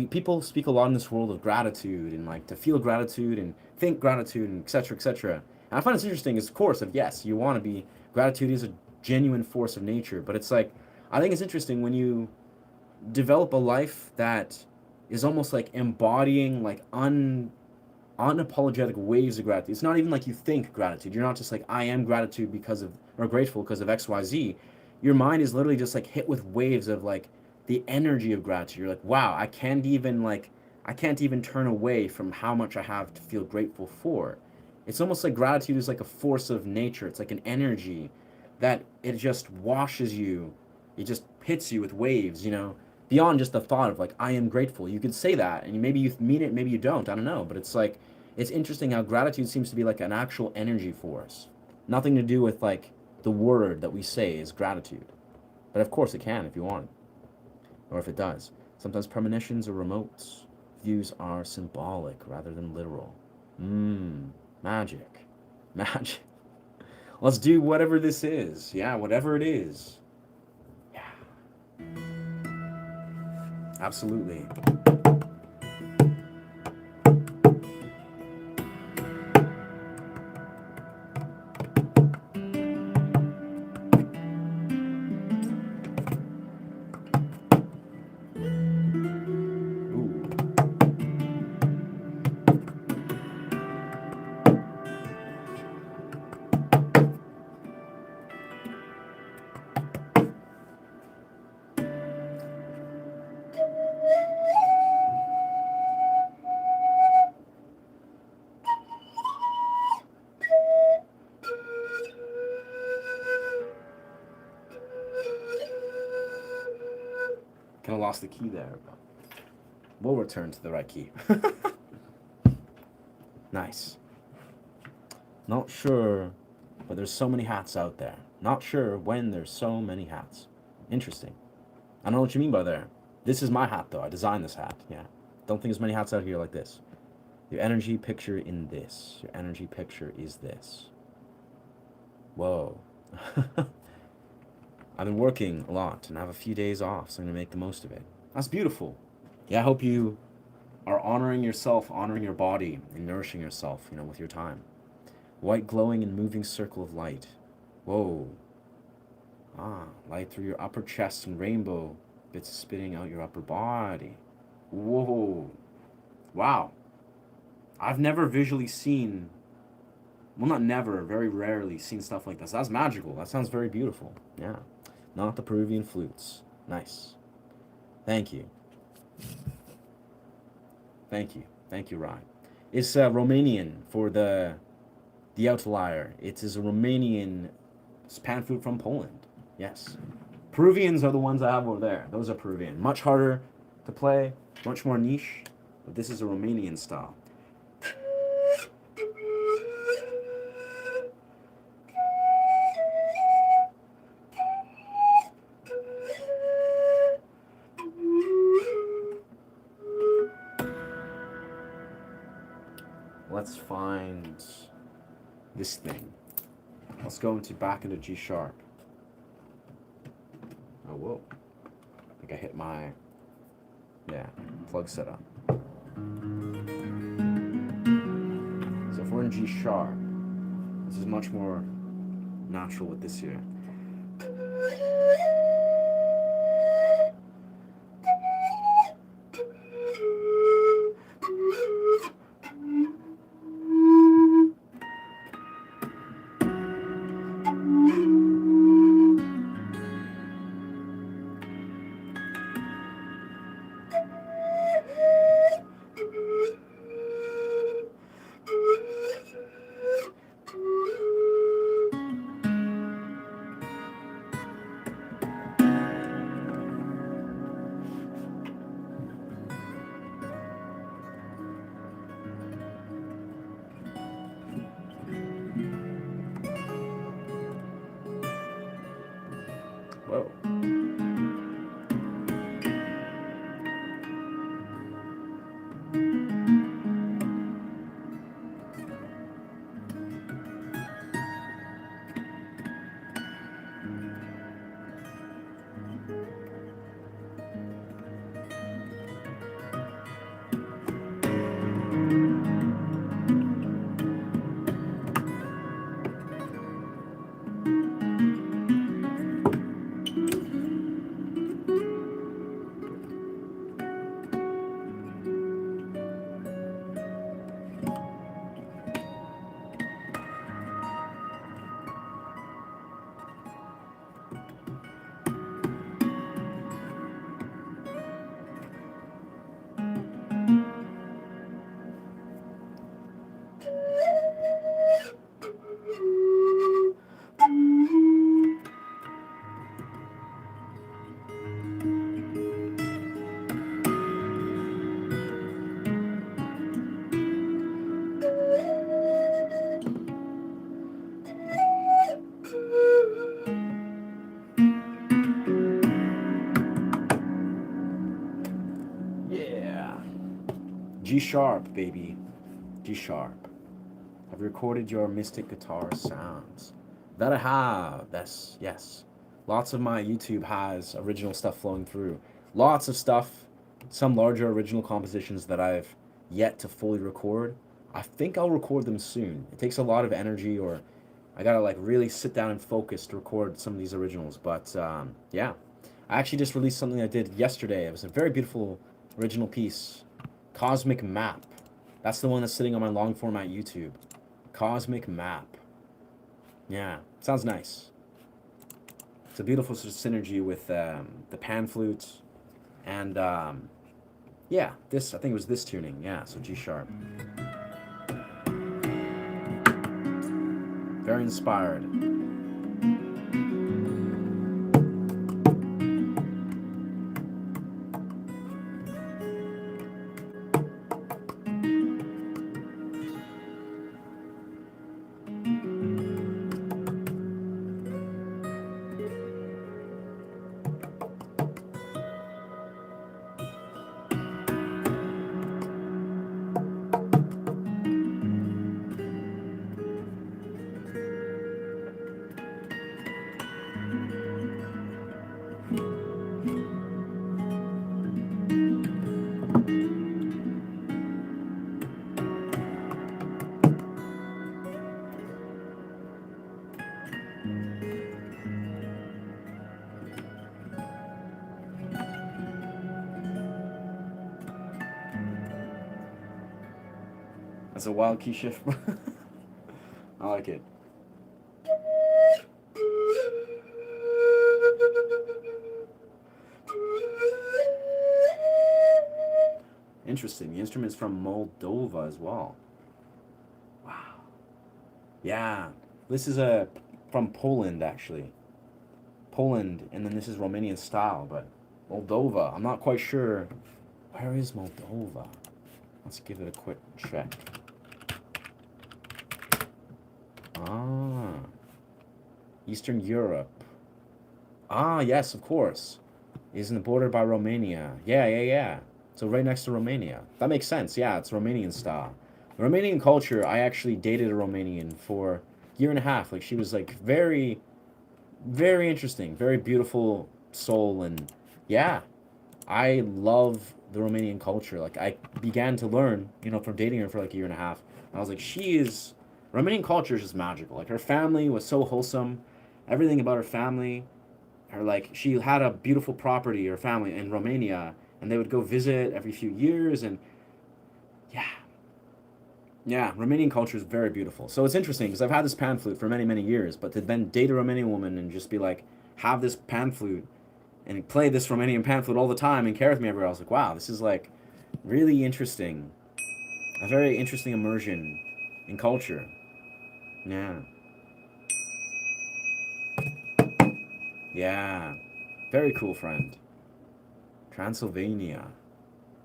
people speak a lot in this world of gratitude and like to feel gratitude and think gratitude and etc. etc. And I find it's interesting is of course of yes, you want to be gratitude is a genuine force of nature, but it's like I think it's interesting when you develop a life that is almost like embodying like unapologetic waves of gratitude. It's not even like you think gratitude. You're not just like I am gratitude because of or grateful because of XYZ. Your mind is literally just like hit with waves of like the energy of gratitude. You're like, wow, I can't even turn away from how much I have to feel grateful for. It's almost like gratitude is like a force of nature. It's like an energy that it just washes you. It just hits you with waves, you know, beyond just the thought of like, I am grateful. You could say that and maybe you mean it, maybe you don't. I don't know. But it's like, it's interesting how gratitude seems to be like an actual energy force. Nothing to do with like the word that we say is gratitude. But of course it can if you want. Or if it does. Sometimes premonitions or remote views are symbolic rather than literal. Magic. Magic. Let's do whatever this is. Yeah, whatever it is. Yeah. Absolutely. Kind of lost the key there, but we'll return to the right key. Nice. Not sure, but there's so many hats out there. Not sure when there's so many hats. Interesting. I don't know what you mean by there. This is my hat, though. I designed this hat. Yeah. Don't think there's many hats out here like this. Your energy picture in this. Your energy picture is this. Whoa. I've been working a lot and I have a few days off, so I'm going to make the most of it. That's beautiful. Yeah, I hope you are honoring yourself, honoring your body, and nourishing yourself, you know, with your time. White glowing and moving circle of light. Whoa. Ah, light through your upper chest and rainbow bits spitting out your upper body. Whoa. Wow. I've never visually seen, well, not never, very rarely seen stuff like this. That's magical. That sounds very beautiful. Yeah. Not the Peruvian flutes. Nice. Thank you. Thank you. Thank you, Ryan. It's Romanian for the outlier. It is a Romanian pan flute from Poland. Yes. Peruvians are the ones I have over there. Those are Peruvian. Much harder to play, much more niche, but this is a Romanian style. Let's find this thing. Let's go back into G sharp. Oh, whoa. I think I hit my, plug setup. So if we're in G sharp, this is much more natural with this here. Whoa. Yeah. G sharp, baby. G sharp. Have you recorded your mystic guitar sounds? That I have. That's, yes. Lots of my YouTube has original stuff flowing through. Lots of stuff, some larger original compositions that I've yet to fully record. I think I'll record them soon. It takes a lot of energy, or I gotta like really sit down and focus to record some of these originals. But yeah, I actually just released something I did yesterday. It was a very beautiful original piece, Cosmic Map. That's the one that's sitting on my long format YouTube. Cosmic Map. Yeah, sounds nice. It's a beautiful sort of synergy with the pan flute, and yeah, this, I think it was this tuning. Yeah, so G sharp. Very inspired. That's a wild key shift. I like it. Interesting. The instrument's from Moldova as well. Wow. Yeah. This is from Poland, actually. Poland, and then this is Romanian style, but Moldova. I'm not quite sure. Where is Moldova? Let's give it a quick check. Ah. Eastern Europe. Ah, yes, of course. Is in the border by Romania. Yeah. So right next to Romania. That makes sense. Yeah, it's Romanian style. The Romanian culture, I actually dated a Romanian for a year and a half. Like, she was like very, very interesting, very beautiful soul, and yeah, I love the Romanian culture. Like, I began to learn, from dating her for like a year and a half. I was like, Romanian culture is just magical. Like, her family was so wholesome. Everything about her family, she had a beautiful property, her family in Romania, and they would go visit every few years, and yeah. Yeah, Romanian culture is very beautiful. So it's interesting because I've had this pan flute for many, many years, but to then date a Romanian woman and just be like, have this pan flute and play this Romanian pan flute all the time and care with me everywhere, I was like, wow, this is like really interesting. A very interesting immersion in culture. Yeah. Yeah. Very cool, friend. Transylvania.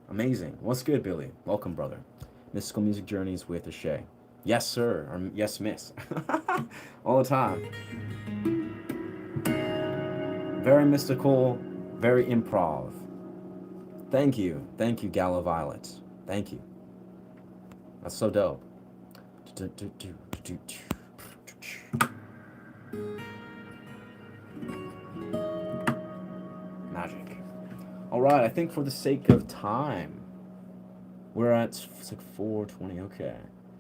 Amazing. What's good, Billy? Welcome, brother. Mystical Music Journeys with Ashay. Yes, sir. Or yes, miss. All the time. Very mystical, very improv. Thank you. Thank you, Gala Violet. Thank you. That's so dope. Magic. All right, I think for the sake of time, we're at, it's like 4:20, okay.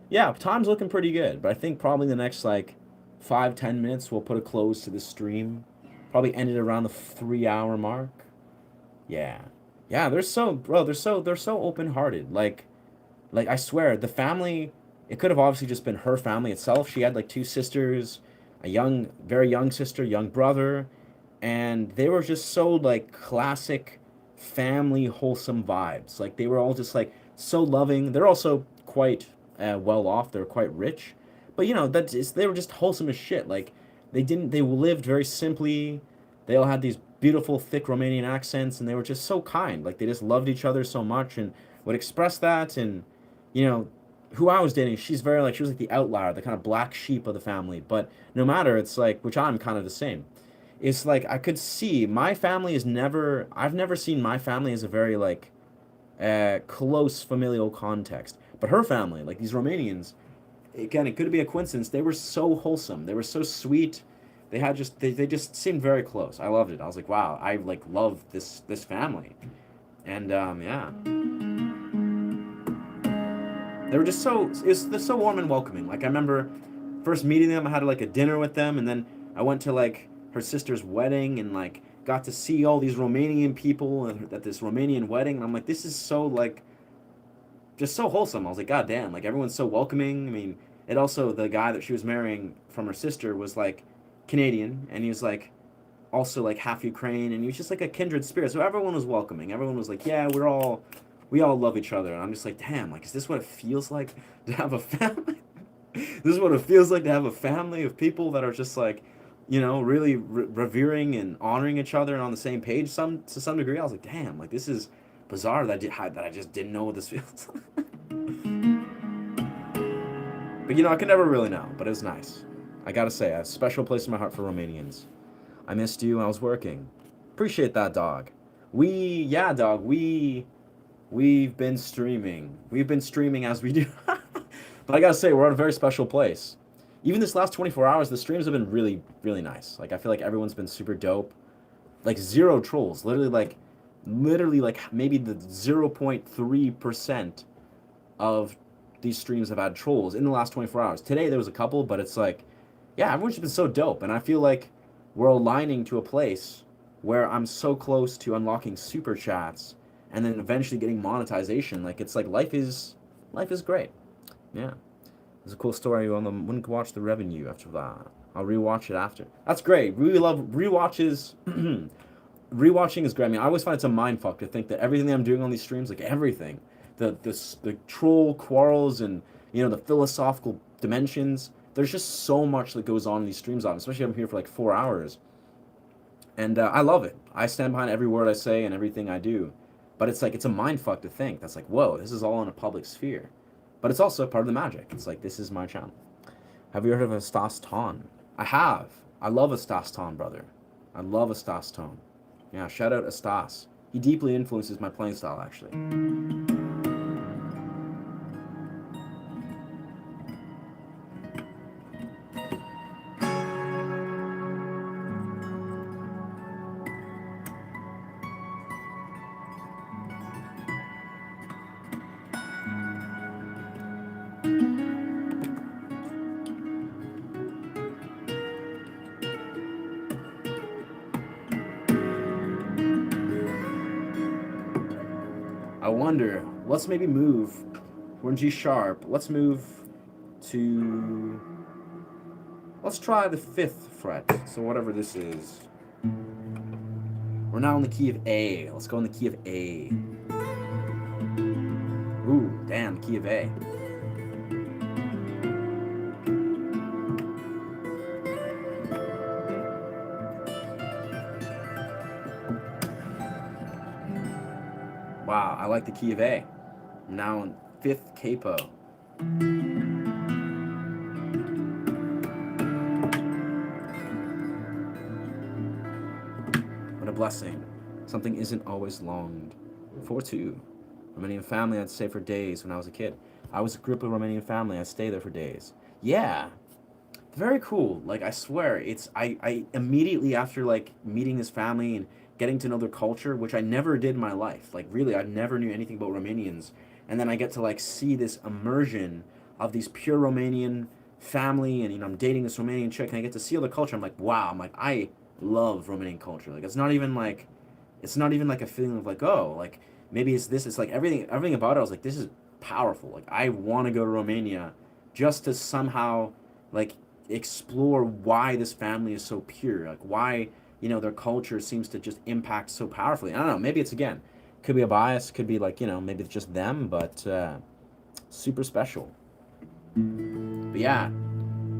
Yeah, time's looking pretty good, but I think probably the next, 5-10 minutes, we'll put a close to the stream. Probably end it around the 3-hour mark. Yeah. Yeah, they're so open-hearted. Like, I swear, the family, it could have obviously just been her family itself. She had, 2 sisters, a very young sister, young brother, and they were just so, classic family wholesome vibes. Like, they were all just, so loving. They're also quite well off. They're quite rich, but they were just wholesome as shit. Like, they lived very simply. They all had these beautiful thick Romanian accents, and they were just so kind. Like, they just loved each other so much and would express that. And who I was dating, she was like the outlier, the kind of black sheep of the family. But no matter, it's like, which I'm kind of the same. It's like I could see I've never seen my family as a very close familial context. But her family, like these Romanians, again, it could be a coincidence. They were so wholesome. They were so sweet. They just seemed very close. I loved it. I was like, wow, I love this family. And yeah. They were just they're so warm and welcoming. Like, I remember first meeting them, I had a dinner with them, and then I went to her sister's wedding and got to see all these Romanian people at this Romanian wedding, and I'm like, this is so just so wholesome. I was like, god damn, everyone's so welcoming. I mean, it also, the guy that she was marrying from her sister was Canadian, and he was also half Ukraine, and he was just a kindred spirit. So everyone was welcoming. Everyone was like, yeah, we all love each other. And I'm just like, damn, is this what it feels like to have a family? This is what it feels like to have a family of people that are just really revering and honoring each other and on the same page to some degree. I was like, damn, this is bizarre that I just didn't know what this feels like. But I could never really know, but it was nice. I gotta say, I have a special place in my heart for Romanians. I missed you. I was working. Appreciate that, dog. Dog, we've been streaming. We've been streaming as we do. But I gotta say, we're at a very special place. Even this last 24 hours, the streams have been really, really nice. I feel like everyone's been super dope. Zero trolls. Literally, maybe the 0.3% of these streams have had trolls in the last 24 hours. Today, there was a couple, but it's yeah, everyone's just been so dope. And I feel like we're aligning to a place where I'm so close to unlocking super chats and then eventually getting monetization. Life is great. Yeah. There's a cool story on them. Wouldn't watch The Revenue after that. I'll rewatch it after. That's great. Really love rewatches. Rewatching is great. I mean, I always find it's a mind fuck to think that everything that I'm doing on these streams, like everything, the troll quarrels and the philosophical dimensions. There's just so much that goes on in these streams. Especially I'm here for like 4 hours, and I love it. I stand behind every word I say and everything I do. But it's like it's a mind fuck to think that's like, whoa, this is all in a public sphere. But it's also part of the magic. It's like this is my channel. Have you heard of Astas Ton? I have. I love Astas Ton, brother. I love Astas Ton. Yeah, shout out Astas. He deeply influences my playing style, actually. I wonder, let's maybe move. We're in G sharp. Let's move to. Let's try the 5th fret. So, whatever this is. We're now in the key of A. Let's go in the key of A. Ooh, damn, the key of A. Wow, I like the key of A. I'm now in 5th capo. What a blessing. Something isn't always longed for too. Romanian family, I'd stay for days when I was a kid. I was a group of Romanian family, I'd stay there for days. Yeah, very cool. Like, I swear, I immediately after, like, meeting this family and getting to know their culture, which I never did in my life. Like, really, I never knew anything about Romanians. And then I get to, like, see this immersion of these pure Romanian family, and, I'm dating this Romanian chick, and I get to see all the culture. I'm like, wow. I'm like, I love Romanian culture. Like, it's not even like a feeling of, like, oh, like, maybe it's this. It's, like, everything about it, I was like, this is powerful. Like, I want to go to Romania just to somehow, like, explore why this family is so pure, like why their culture seems to just impact so powerfully. I don't know, maybe it's, again, could be a bias, could be like, maybe it's just them, but super special. But yeah,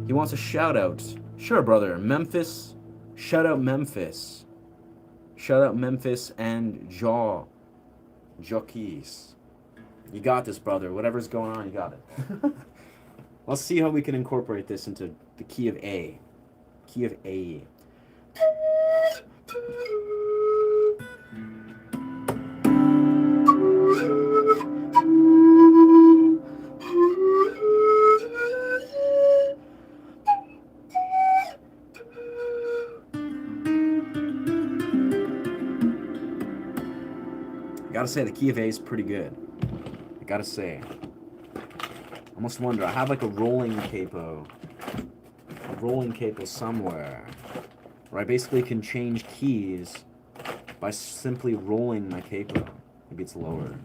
he wants a shout out. Sure, brother. Memphis, shout out Memphis, and Jockeys. You got this, brother. Whatever's going on, you got it. Let's see how we can incorporate this into the key of A. Key of A. I gotta say, the key of A is pretty good. I gotta say. I almost wonder, I have like a rolling capo somewhere, where I basically can change keys by simply rolling my capo. Maybe it's lower.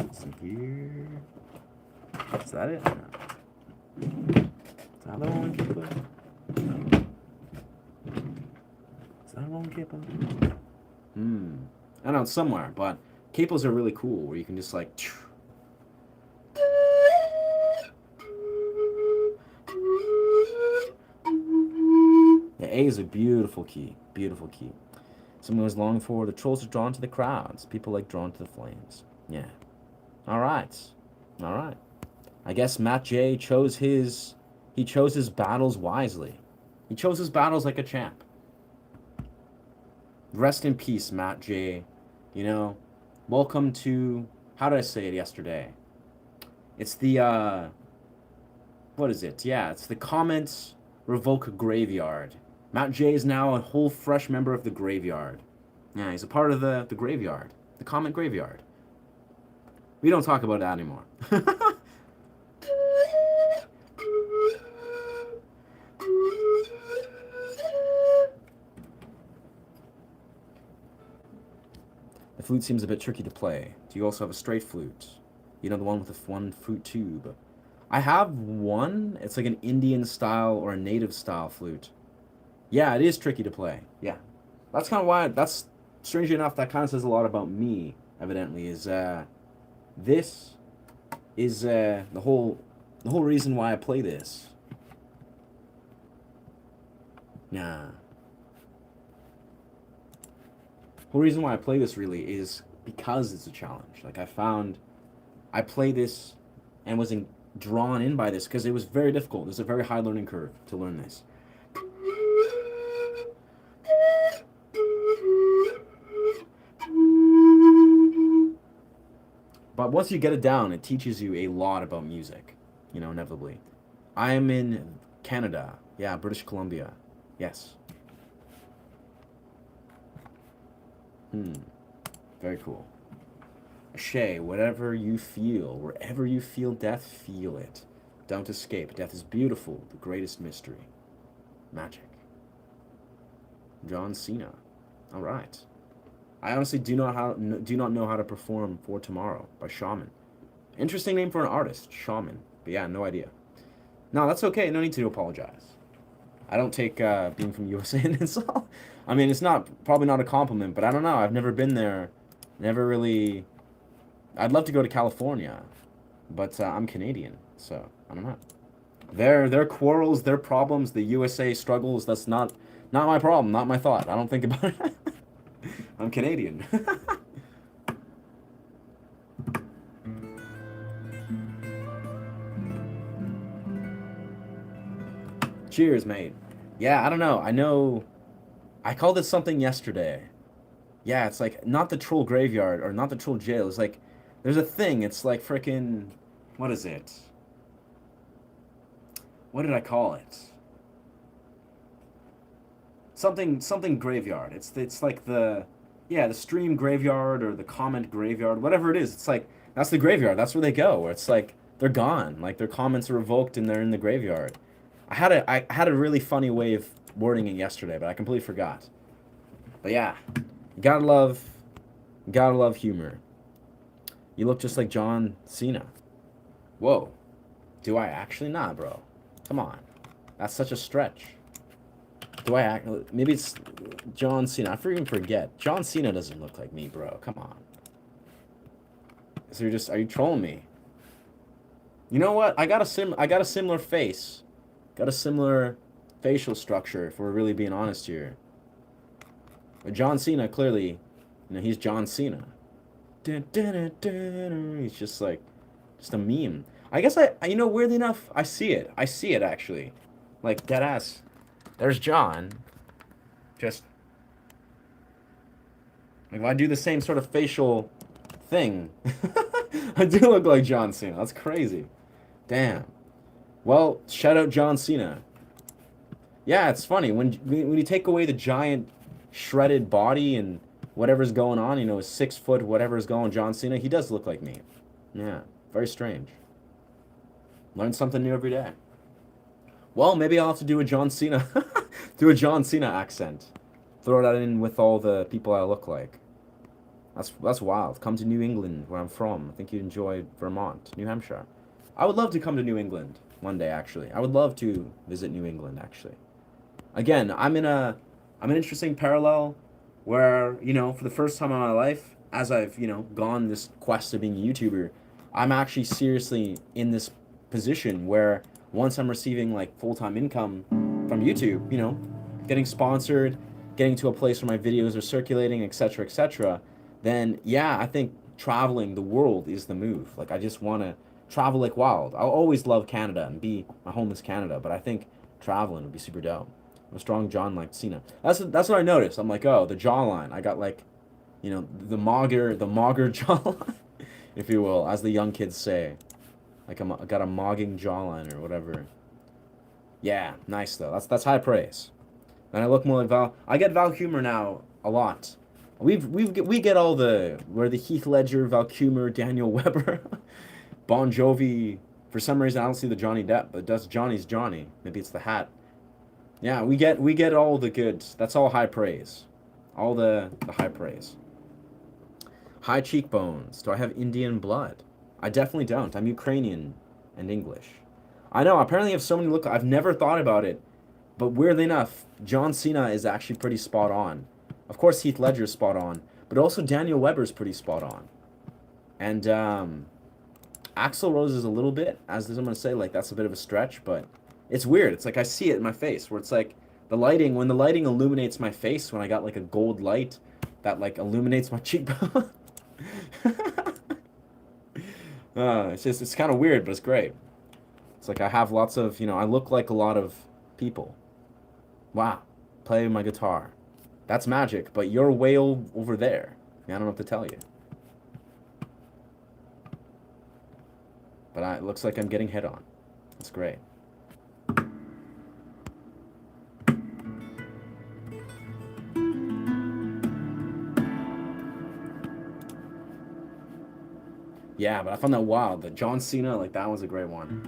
It's in here. Is that it? Is that the rolling capo? Is that a rolling capo? I don't know, it's somewhere, but capos are really cool, where you can just like... The A is a beautiful key. Beautiful key. Someone was longing for, the trolls are drawn to the crowds. People like drawn to the flames. Yeah. All right. I guess Matt J chose his battles wisely. He chose his battles like a champ. Rest in peace, Matt J. Welcome to, how did I say it yesterday? It's the, what is it? Yeah, it's the Comments Revoke Graveyard. Matt J is now a whole fresh member of the Graveyard. Yeah, he's a part of the Graveyard. The Comment Graveyard. We don't talk about that anymore. The flute seems a bit tricky to play. Do you also have a straight flute? The one with the one flute tube. I have one. It's like an Indian style or a native style flute. Yeah, it is tricky to play. Yeah, that's kind of why. That's strangely enough. That kind of says a lot about me. Evidently, is this is the whole reason why I play this. Nah, whole reason why I play this really is because it's a challenge. Like I found, I play this and wasn't drawn in by this because it was very difficult. There's a very high learning curve to learn this. But once you get it down, it teaches you a lot about music, you know, inevitably. I am in Canada. Yeah, British Columbia. Yes. Hmm. Very cool. Shay, whatever you feel, wherever you feel death, feel it. Don't escape. Death is beautiful, the greatest mystery. Magic. John Cena. All right. I honestly do not know how to perform for tomorrow by Shaman. Interesting name for an artist, Shaman. But yeah, no idea. No, that's okay. No need to apologize. I don't take being from USA an insult. I mean, it's not probably not a compliment, but I don't know. I've never been there. Never really. I'd love to go to California, but I'm Canadian, so I don't know. Their quarrels, their problems, the USA struggles. That's not my problem, not my thought. I don't think about it. I'm Canadian. Cheers, mate. Yeah, I don't know. I know. I called it something yesterday. Yeah, it's like not the troll graveyard or not the troll jail. It's like there's a thing. It's like freaking. What is it? What did I call it? Something graveyard. It's like the yeah, the stream graveyard or the comment graveyard, whatever it is. It's like that's the graveyard. That's where they go. Where it's like they're gone. Like their comments are revoked and they're in the graveyard. I had a really funny way of wording it yesterday, but I completely forgot. But yeah, you gotta love humor. You look just like John Cena. Whoa, do I actually? Nah, bro. Come on, that's such a stretch. Do I act? Maybe it's John Cena. I freaking forget. John Cena doesn't look like me, bro. Come on. So are you trolling me? You know what? I got a similar face. Got a similar facial structure, if we're really being honest here. But John Cena, clearly, he's John Cena. He's just like, just a meme. I guess weirdly enough, I see it. I see it, actually. Like, dead ass. There's John. Just, like, if I do the same sort of facial thing, I do look like John Cena. That's crazy. Damn. Well, shout out John Cena. Yeah, it's funny when you take away the giant shredded body and whatever's going on, his 6 foot whatever's going John Cena, he does look like me. Yeah, very strange. Learn something new every day. Well, maybe I'll have to do a John Cena, do a John Cena accent. Throw that in with all the people I look like. That's wild. Come to New England, where I'm from. I think you'd enjoy Vermont, New Hampshire. I would love to come to New England one day, actually. I would love to visit New England, actually. Again, I'm in an interesting parallel where, for the first time in my life, as I've, gone this quest of being a YouTuber, I'm actually seriously in this position where once I'm receiving like full-time income from YouTube, getting sponsored, getting to a place where my videos are circulating, etc., then yeah, I think traveling the world is the move. Like I just want to travel like wild. I'll always love Canada and my home is Canada, but I think traveling would be super dope. A strong John like Cena. That's what I noticed. I'm like, oh, the jawline. I got like, the mager jawline, if you will, as the young kids say. Like I got a mogging jawline or whatever. Yeah, nice though. That's high praise. And I look more like Val. I get Val Kilmer now a lot. We get all where the Heath Ledger, Val Kilmer, Daniel Weber, Bon Jovi. For some reason, I don't see the Johnny Depp, but that's Johnny's Johnny. Maybe it's the hat. Yeah, we get all the goods. That's all high praise. All the high praise. High cheekbones. Do I have Indian blood? I definitely don't. I'm Ukrainian. and English. I know, apparently you have so many look. I've never thought about it, but weirdly enough, John Cena is actually pretty spot on. Of course, Heath Ledger's spot on, but also Daniel Webber's pretty spot on. And Axl Rose is a little bit, as I'm going to say, like that's a bit of a stretch, but it's weird. It's like I see it in my face, where it's like the lighting, when the lighting illuminates my face, when I got like a gold light that like illuminates my cheekbone. It's kind of weird, but it's great. It's like I have lots of, I look like a lot of people. Wow, play my guitar. That's magic, but you're way over there. I don't know what to tell you. But it looks like I'm getting hit on. That's great. Yeah, but I found that wild. The John Cena, like that was a great one.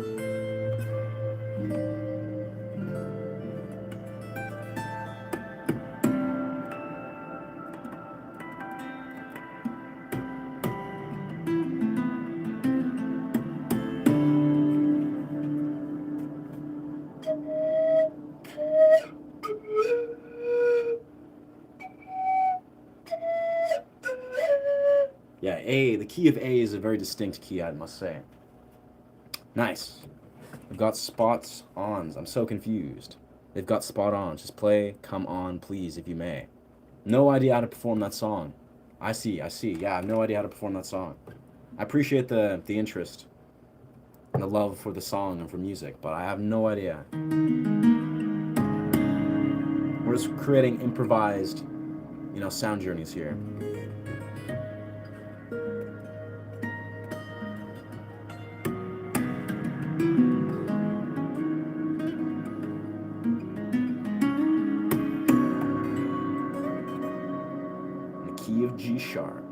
Yeah, A, the key of A is a very distinct key, I must say. Nice. I've got spots ons. I'm so confused. They've got spot ons. Just play, come on, please, if you may. No idea how to perform that song. I see. Yeah, I have no idea how to perform that song. I appreciate the interest and the love for the song and for music, but I have no idea. We're just creating improvised, sound journeys here. Key of G sharp.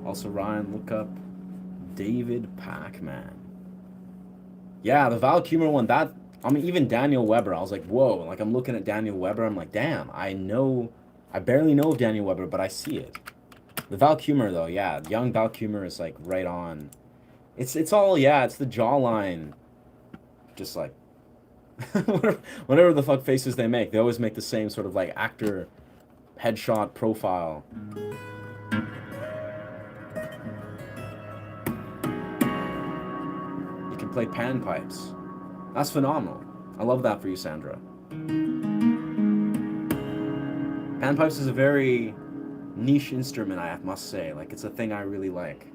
Also, Ryan, look up David Pac-Man. Yeah, the Val Kilmer one, even Daniel Webber, I was like, whoa. Like, I'm looking at Daniel Webber, I'm like, damn, I barely know of Daniel Webber, but I see it. The Val Kilmer, though, yeah, young Val Kilmer is, like, right on. It's all, yeah, it's the jawline. Just, like, whatever the fuck faces they make, they always make the same sort of, like, actor headshot profile. Play panpipes. That's phenomenal. I love that for you, Sandra. Panpipes is a very niche instrument, I must say. Like, it's a thing I really like.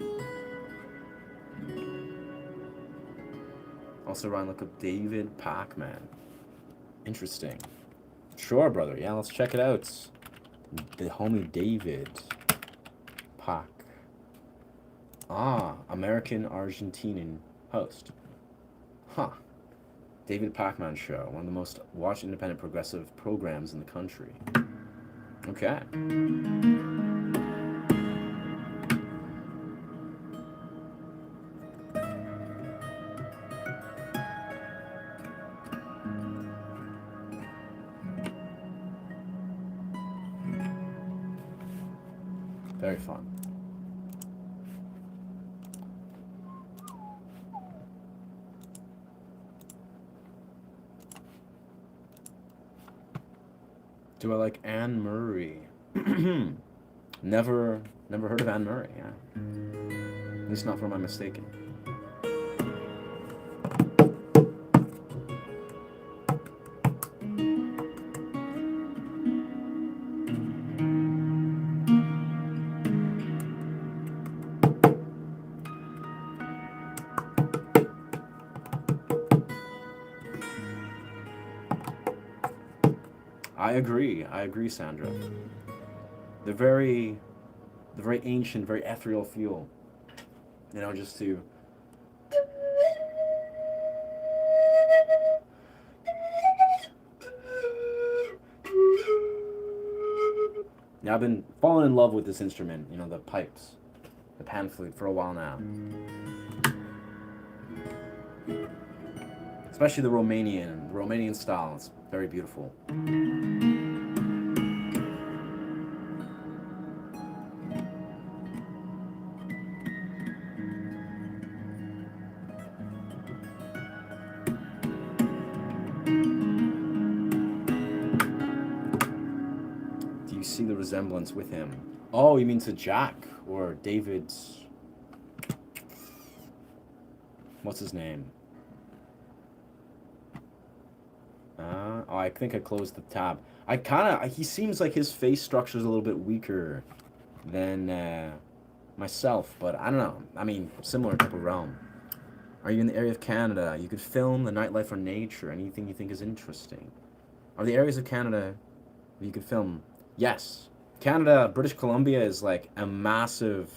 Also, Ryan, look up David Pac-Man. Interesting. Sure, brother. Yeah, let's check it out. The homie David Pac. American Argentinian host. Huh. David Pac-Man Show, one of the most watched independent progressive programs in the country. Okay. Very fun. Do I like Anne Murray? Never heard of Anne Murray, yeah. At least not for my mistaken. I agree, Sandra. They're very the very ancient, very ethereal feel. You know, just to yeah, I've been falling in love with this instrument, you know, the pipes, the pan flute, for a while now. Especially the Romanian style. It's very beautiful. Do you see the resemblance with him? Oh, you mean to Jack or David's? What's his name? Oh, I think I closed the tab. He seems like his face structure is a little bit weaker than myself, but I don't know. I mean, similar type of realm. Are you in the area of Canada? You could film the nightlife or nature, anything you think is interesting. Are the areas of Canada where you could film? Yes. Canada, British Columbia is like a massive,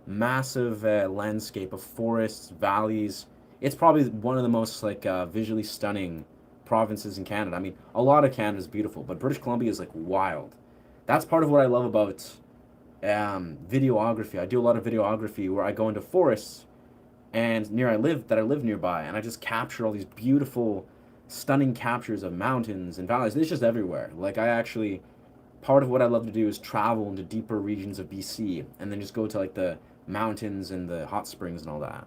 massive landscape of forests, valleys. It's probably one of the most like visually stunning provinces in Canada. I mean, a lot of Canada is beautiful, but British Columbia is like wild. That's part of what I love about videography. I do a lot of videography where I go into forests and I live nearby, and I just capture all these beautiful, stunning captures of mountains and valleys. It's just everywhere. Like part of what I love to do is travel into deeper regions of BC, and then just go to like the mountains and the hot springs and all that.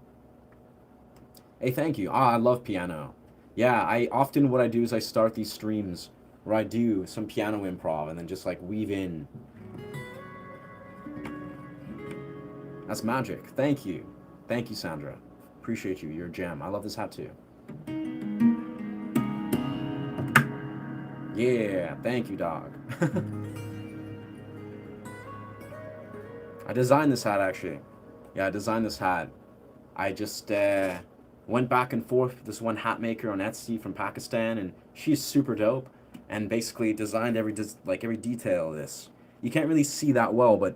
Hey, thank you. I love piano. Yeah, what I do is I start these streams where I do some piano improv and then just like weave in. That's magic. Thank you. Thank you, Sandra. Appreciate you. You're a gem. I love this hat too. Yeah, thank you, dog. I designed this hat actually. Yeah, I designed this hat. I just went back and forth with this one hat maker on Etsy from Pakistan, and she's super dope, and basically designed every detail of this. You can't really see that well, but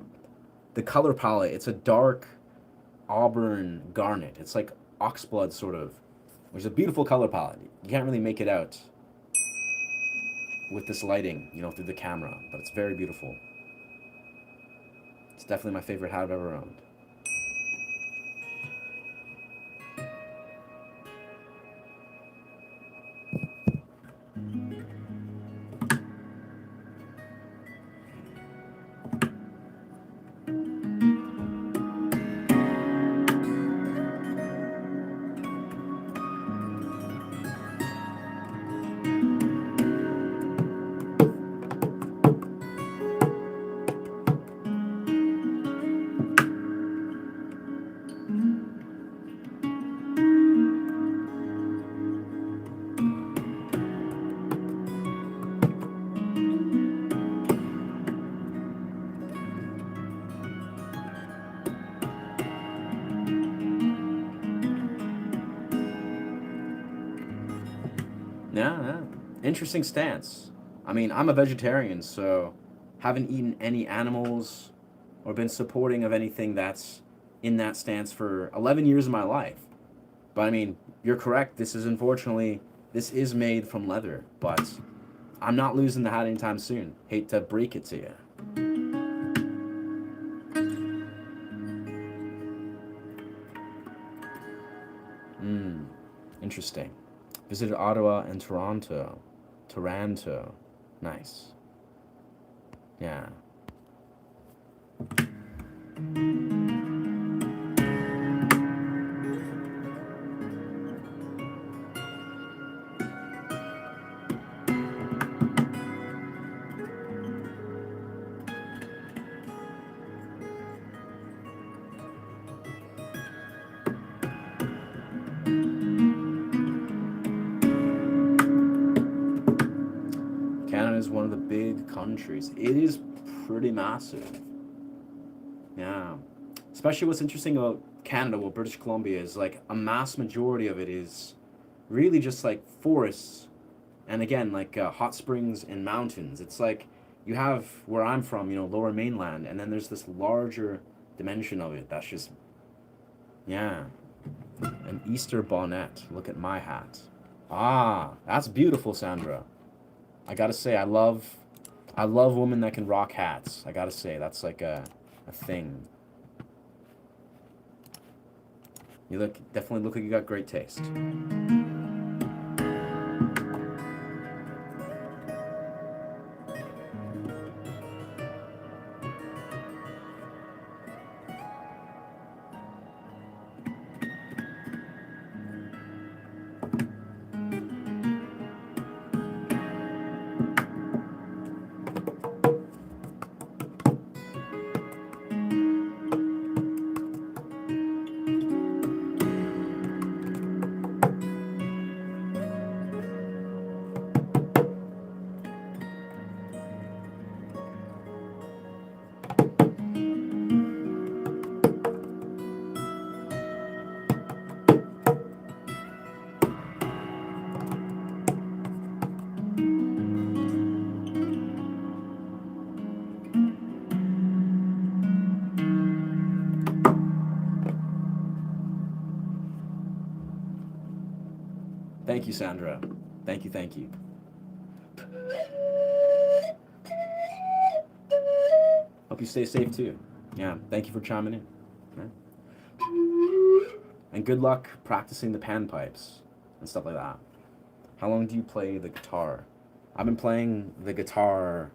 the color palette, it's a dark auburn garnet. It's like oxblood sort of, which is a beautiful color palette. You can't really make it out with this lighting, you know, through the camera, but it's very beautiful. It's definitely my favorite hat I've ever owned. Yeah, yeah. Interesting stance. I mean, I'm a vegetarian, so haven't eaten any animals or been supporting of anything that's in that stance for 11 years of my life. But I mean, you're correct. This is made from leather, but I'm not losing the hat anytime soon. Hate to break it to you. Interesting. Visited Ottawa and Toronto. Toronto. Nice. Yeah. Canada is one of the big countries. It is pretty massive. Yeah. Especially what's interesting about Canada, well, British Columbia, is like a mass majority of it is really just like forests and again, like hot springs and mountains. It's like you have where I'm from, you know, Lower Mainland, and then there's this larger dimension of it that's just, yeah, an Easter bonnet. Look at my hat. Ah, that's beautiful, Sandra. I gotta say, I love women that can rock hats. I gotta say, that's like a thing. You definitely look like you got great taste. Thank you, Sandra. Thank you, thank you. Hope you stay safe too. Yeah, thank you for chiming in. Yeah. And good luck practicing the panpipes and stuff like that. How long do you play the guitar? I've been playing the guitar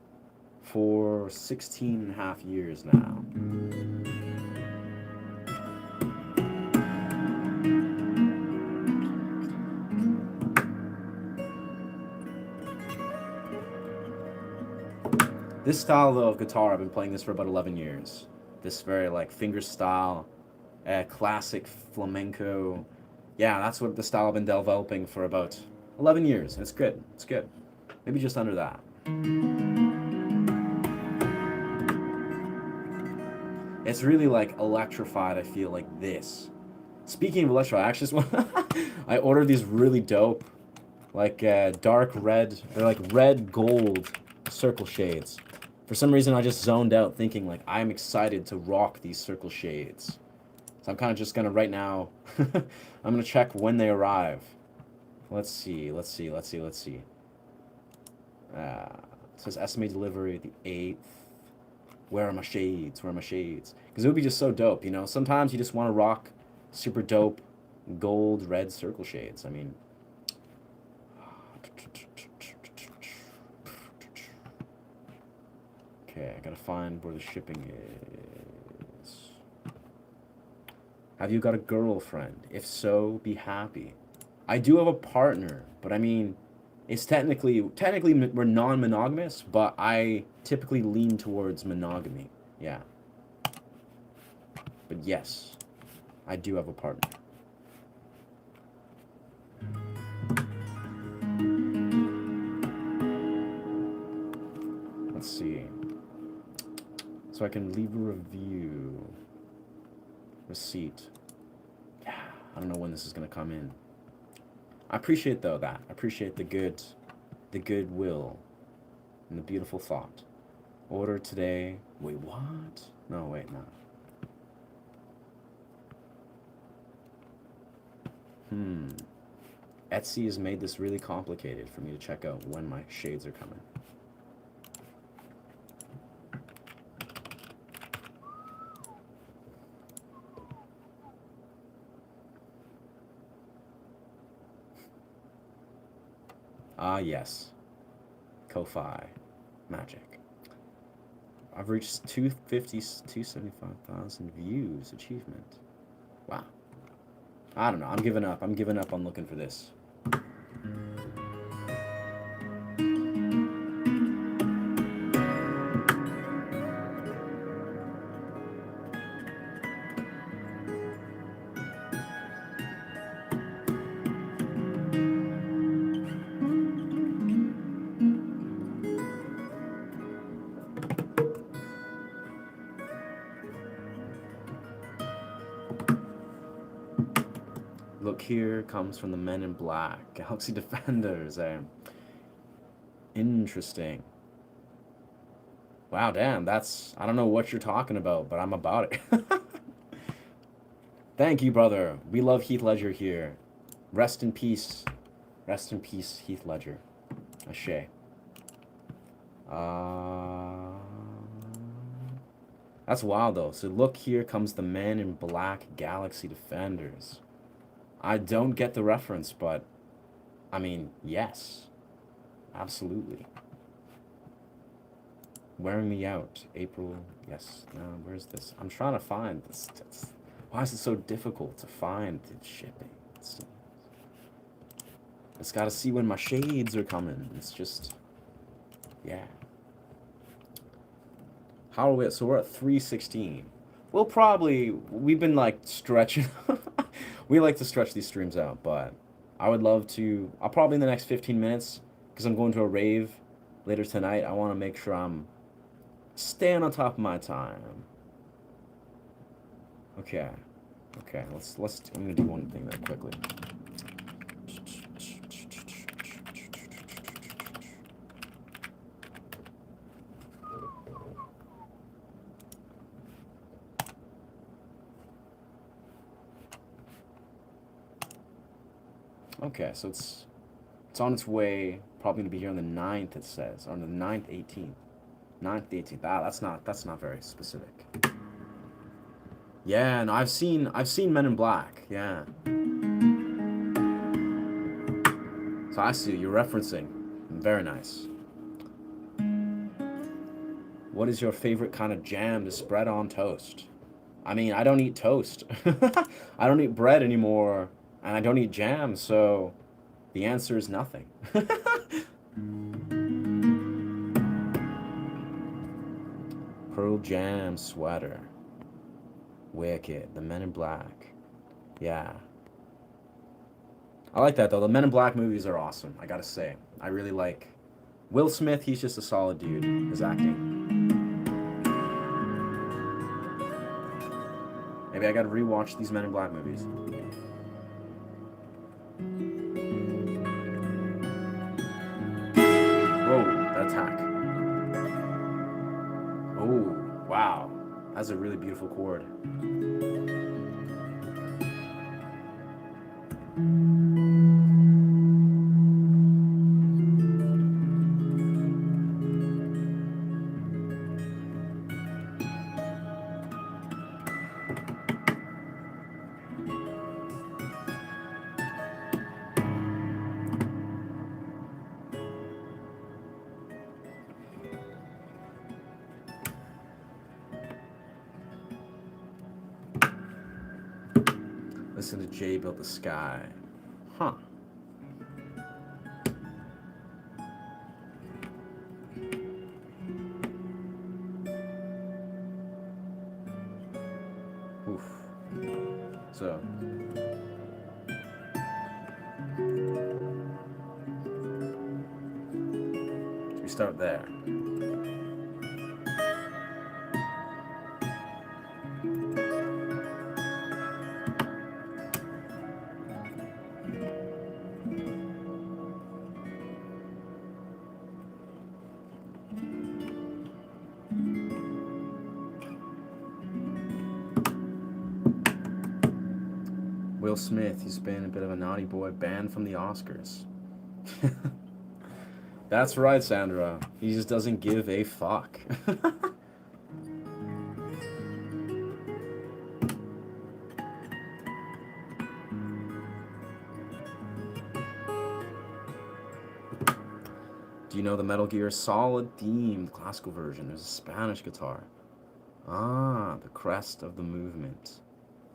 for 16 and a half years now. This style though of guitar, I've been playing this for about 11 years. This very like finger style, classic flamenco. Yeah, that's what the style I've been developing for about 11 years. And it's good. It's good. Maybe just under that. It's really like electrified, I feel like this. Speaking of electro, I actually just I ordered these really dope, like dark red, they're like red gold circle shades. For some reason, I just zoned out thinking like I'm excited to rock these circle shades. So I'm kind of just gonna right now, I'm gonna check when they arrive. Let's see. It says estimated delivery the 8th. Where are my shades? Because it would be just so dope, you know? Sometimes you just want to rock super dope gold red circle shades. I mean, okay, I gotta find where the shipping is. Have you got a girlfriend? If so, be happy. I do have a partner, but I mean, it's technically we're non-monogamous, but I typically lean towards monogamy. Yeah. But yes, I do have a partner. Let's see. So I can leave a review. Receipt. Yeah, I don't know when this is gonna come in. I appreciate though that. I appreciate the goodwill, and the beautiful thought. Order today. Wait, what? No, wait, no. Etsy has made this really complicated for me to check out when my shades are coming. Ah, yes. Ko-Fi. Magic. I've reached 275,000 views. Achievement. Wow. I don't know. I'm giving up. I'm giving up on looking for this. Look here comes from the Men in Black. Galaxy Defenders. Interesting. Wow, damn, that's, I don't know what you're talking about, but I'm about it. Thank you, brother. We love Heath Ledger here. Rest in peace. Rest in peace, Heath Ledger. Ashe. Uh, that's wild, though. So look, here comes the Men in Black Galaxy Defenders. I don't get the reference, but, I mean, yes. Absolutely. Wearing Me Out. April. Yes. No, where's this? I'm trying to find this. Why is it so difficult to find the shipping? It's got to see when my shades are coming. It's just, yeah. How are we at? So we're at 3:16. We've been like stretching. We like to stretch these streams out, but I would love to. I'll probably in the next 15 minutes, because I'm going to a rave later tonight. I want to make sure I'm staying on top of my time. Okay. Okay, I'm gonna do one thing there quickly. Okay, so it's on its way, probably gonna be here on the 9th, it says. On the 9th, 18th. 9th, 18th. Ah, that's not very specific. Yeah, no, I've seen Men in Black, yeah. So I see you're referencing. Very nice. What is your favorite kind of jam to spread on toast? I mean, I don't eat toast. I don't eat bread anymore, and I don't eat jam, so the answer is nothing. Pearl Jam sweater. Wicked. The Men in Black. Yeah. I like that, though. The Men in Black movies are awesome, I gotta say. I really like Will Smith. He's just a solid dude. His acting. Maybe I gotta rewatch these Men in Black movies. Whoa, that attack. Oh, wow. That's a really beautiful chord. Listen to Jay Built the Sky. Huh. Oof. So. We start there. Will Smith, he's been a bit of a naughty boy, banned from the Oscars. That's right, Sandra. He just doesn't give a fuck. Do you know the Metal Gear Solid theme, classical version? There's a Spanish guitar. Ah, the crest of the movement.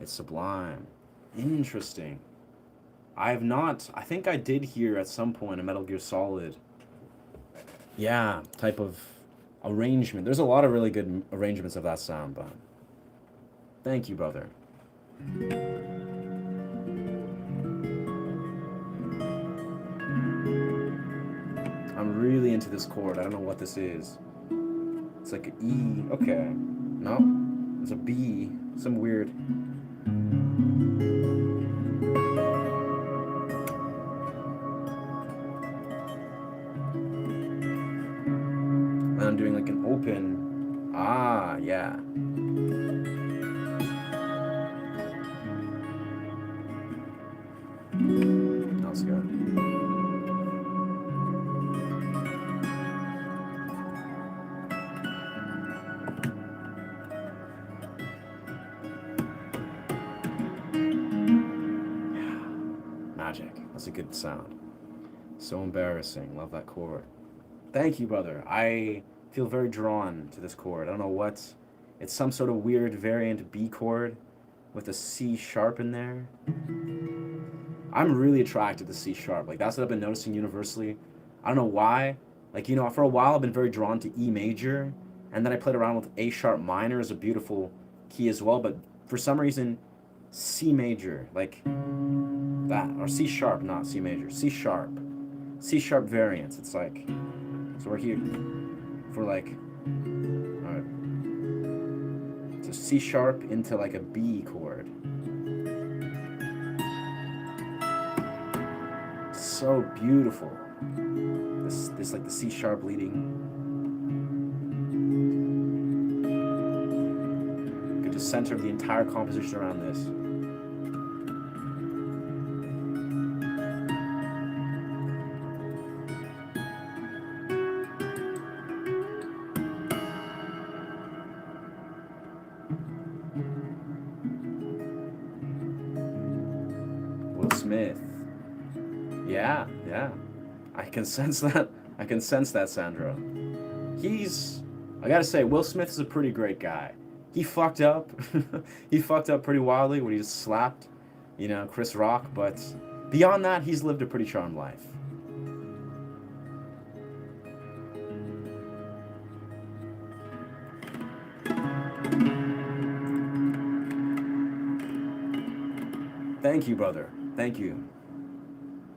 It's sublime. Interesting. I think I did hear at some point a Metal Gear Solid, yeah, type of arrangement. There's a lot of really good arrangements of that sound, but thank you, brother. I'm really into this chord. I don't know what this is. It's like an E. Okay. No. It's a B. Some weird. And I'm doing like an open Ah, yeah. That's good. Magic. That's a good sound. So embarrassing. Love that chord. Thank you, brother. I feel very drawn to this chord. I don't know what. It's some sort of weird variant B chord with a C sharp in there. I'm really attracted to C sharp. Like, that's what I've been noticing universally. I don't know why. Like, for a while I've been very drawn to E major, and then I played around with A sharp minor as a beautiful key as well, but for some reason, C major, like that, or C sharp, not C major, C sharp. C sharp variants. It's like, so we're here for like, alright, so C sharp into like a B chord. So beautiful. This like the C sharp leading. You could just center the entire composition around this. Will Smith. Yeah, yeah. I can sense that. I can sense that, Sandro. I gotta say, Will Smith is a pretty great guy. He fucked up. He fucked up pretty wildly when he just slapped, Chris Rock, but beyond that, he's lived a pretty charmed life. Thank you, brother. Thank you,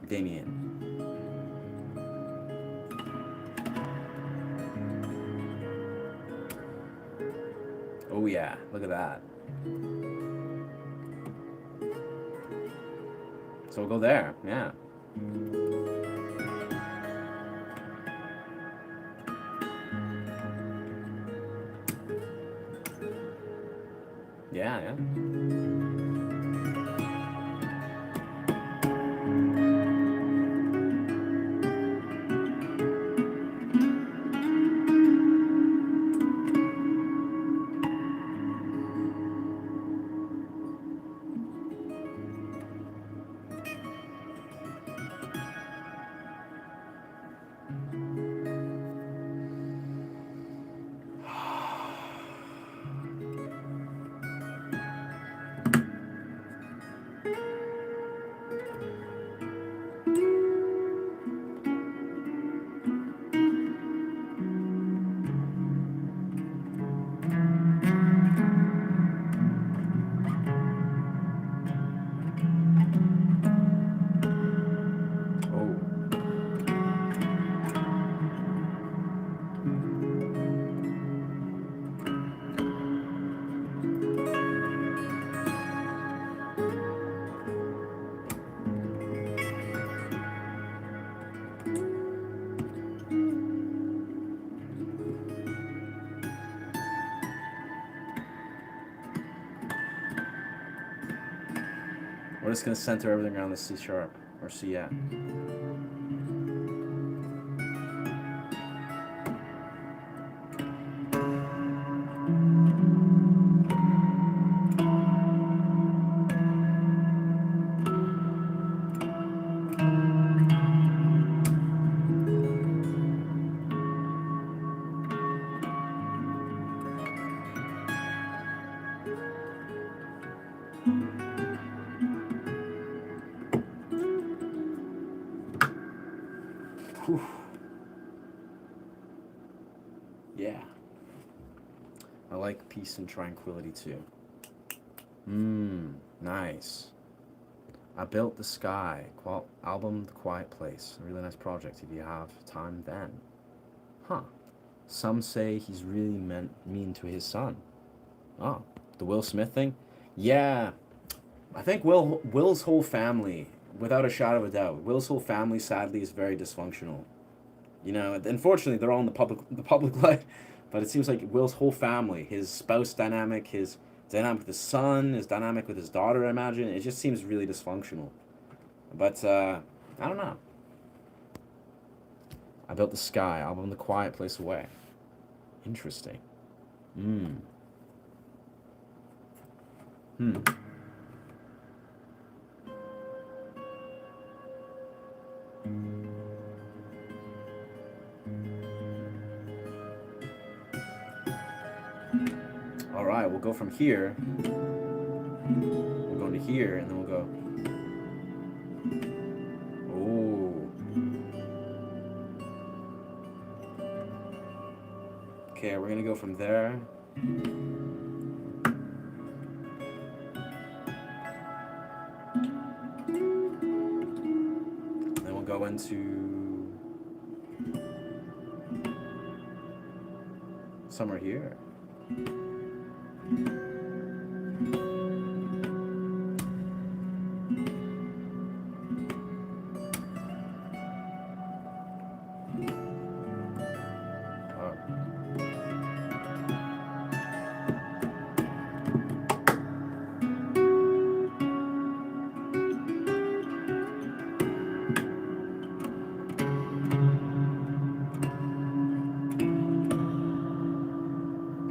Damien. Oh yeah, look at that. So we'll go there, yeah. Yeah, yeah. We're just gonna center everything around the C sharp, or C, yeah. Whew. Yeah. I like peace and tranquility too. Nice. I Built the Sky. Album The Quiet Place. A really nice project if you have time then. Huh. Some say he's really mean to his son. Oh, the Will Smith thing? Yeah. I think Will's whole family, without a shadow of a doubt, Will's whole family sadly is very dysfunctional. Unfortunately they're all in the public light, But it seems like Will's whole family, his spouse dynamic, his dynamic with his son, his dynamic with his daughter, I imagine, it just seems really dysfunctional. But I don't know. I built the sky, album The Quiet Place Away. Interesting. Hmm. All right, we'll go from here. We'll go into here, and then we'll go. Oh. Okay, we're gonna go from there. Then we'll go into somewhere here.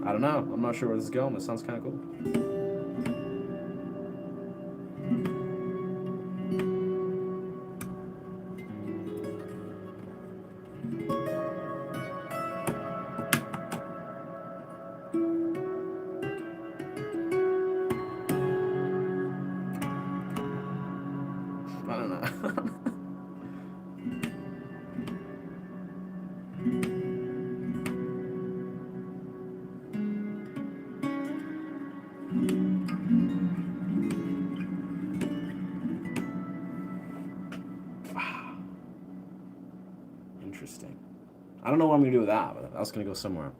I don't know. I'm not sure where this is going. This sounds kind of cool. I don't know. Interesting. I don't know what I'm gonna do with that, but that's gonna go somewhere.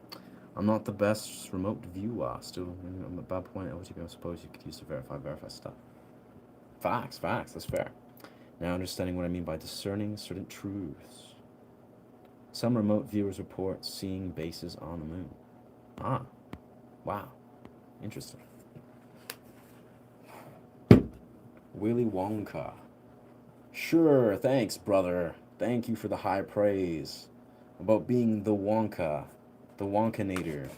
I'm not the best remote viewer. Still, I'm at a bad point. I suppose you could use to verify stuff. Facts. That's fair. Now understanding what I mean by discerning certain truths. Some remote viewers report seeing bases on the moon. Ah, wow, interesting. Willy Wonka. Sure, thanks, brother. Thank you for the high praise about being the Wonka, the Wonkanator.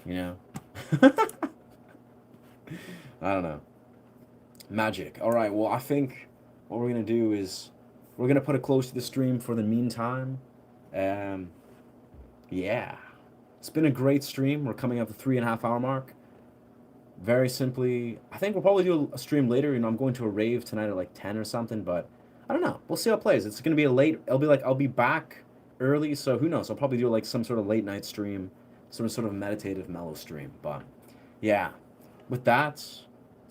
You know? I don't know. Magic. All right, well, I think what we're going to do is we're going to put a close to the stream for the meantime. Yeah. It's been a great stream. We're coming up the 3.5 hour mark. Very simply, I think we'll probably do a stream later. You know, I'm going to a rave tonight at like 10 or something, but I don't know. We'll see how it plays. It's going to be a late, I'll be back early, so who knows? I'll probably do like some sort of late night stream, some sort of meditative mellow stream. But yeah, with that, so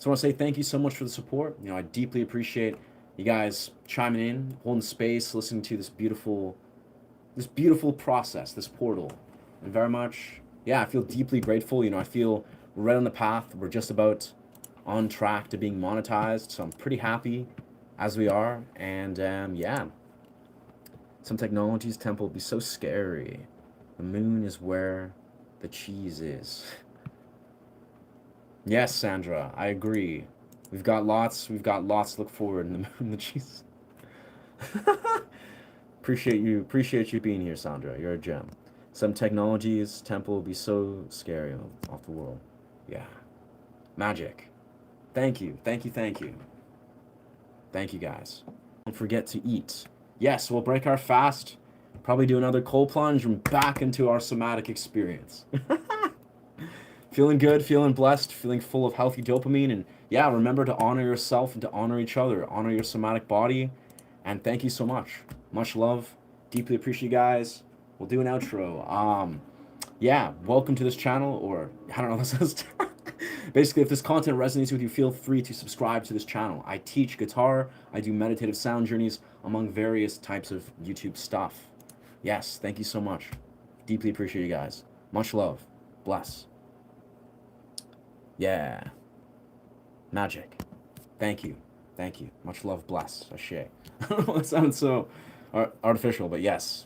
I want to say thank you so much for the support. You know, I deeply appreciate you guys chiming in, holding space, listening to this beautiful process, this portal. And very much, yeah, I feel deeply grateful. You know, I feel we're right on the path. We're just about on track to being monetized. So I'm pretty happy as we are. And yeah, some technologies temple will be so scary. The moon is where the cheese is. Yes, Sandra, I agree. We've got lots to look forward in the moon, the cheese. Appreciate you being here, Sandra. You're a gem. Some technologies temple will be so scary off the world. Yeah. Magic. Thank you, guys. Don't forget to eat. Yes, we'll break our fast, probably do another cold plunge, and back into our somatic experience. Feeling good, feeling blessed, feeling full of healthy dopamine, and yeah, remember to honor yourself and to honor each other, honor your somatic body, and thank you so much. Much love. Deeply appreciate you guys. We'll do an outro. Yeah, welcome to this channel, or I don't know what this is. Basically, if this content resonates with you, feel free to subscribe to this channel. I teach guitar, I do meditative sound journeys, among various types of YouTube stuff. Yes, thank you so much. Deeply appreciate you guys. Much love. Bless. Yeah. Magic. Thank you. Much love, bless. Ashe. I don't know, it sounds so artificial, but yes.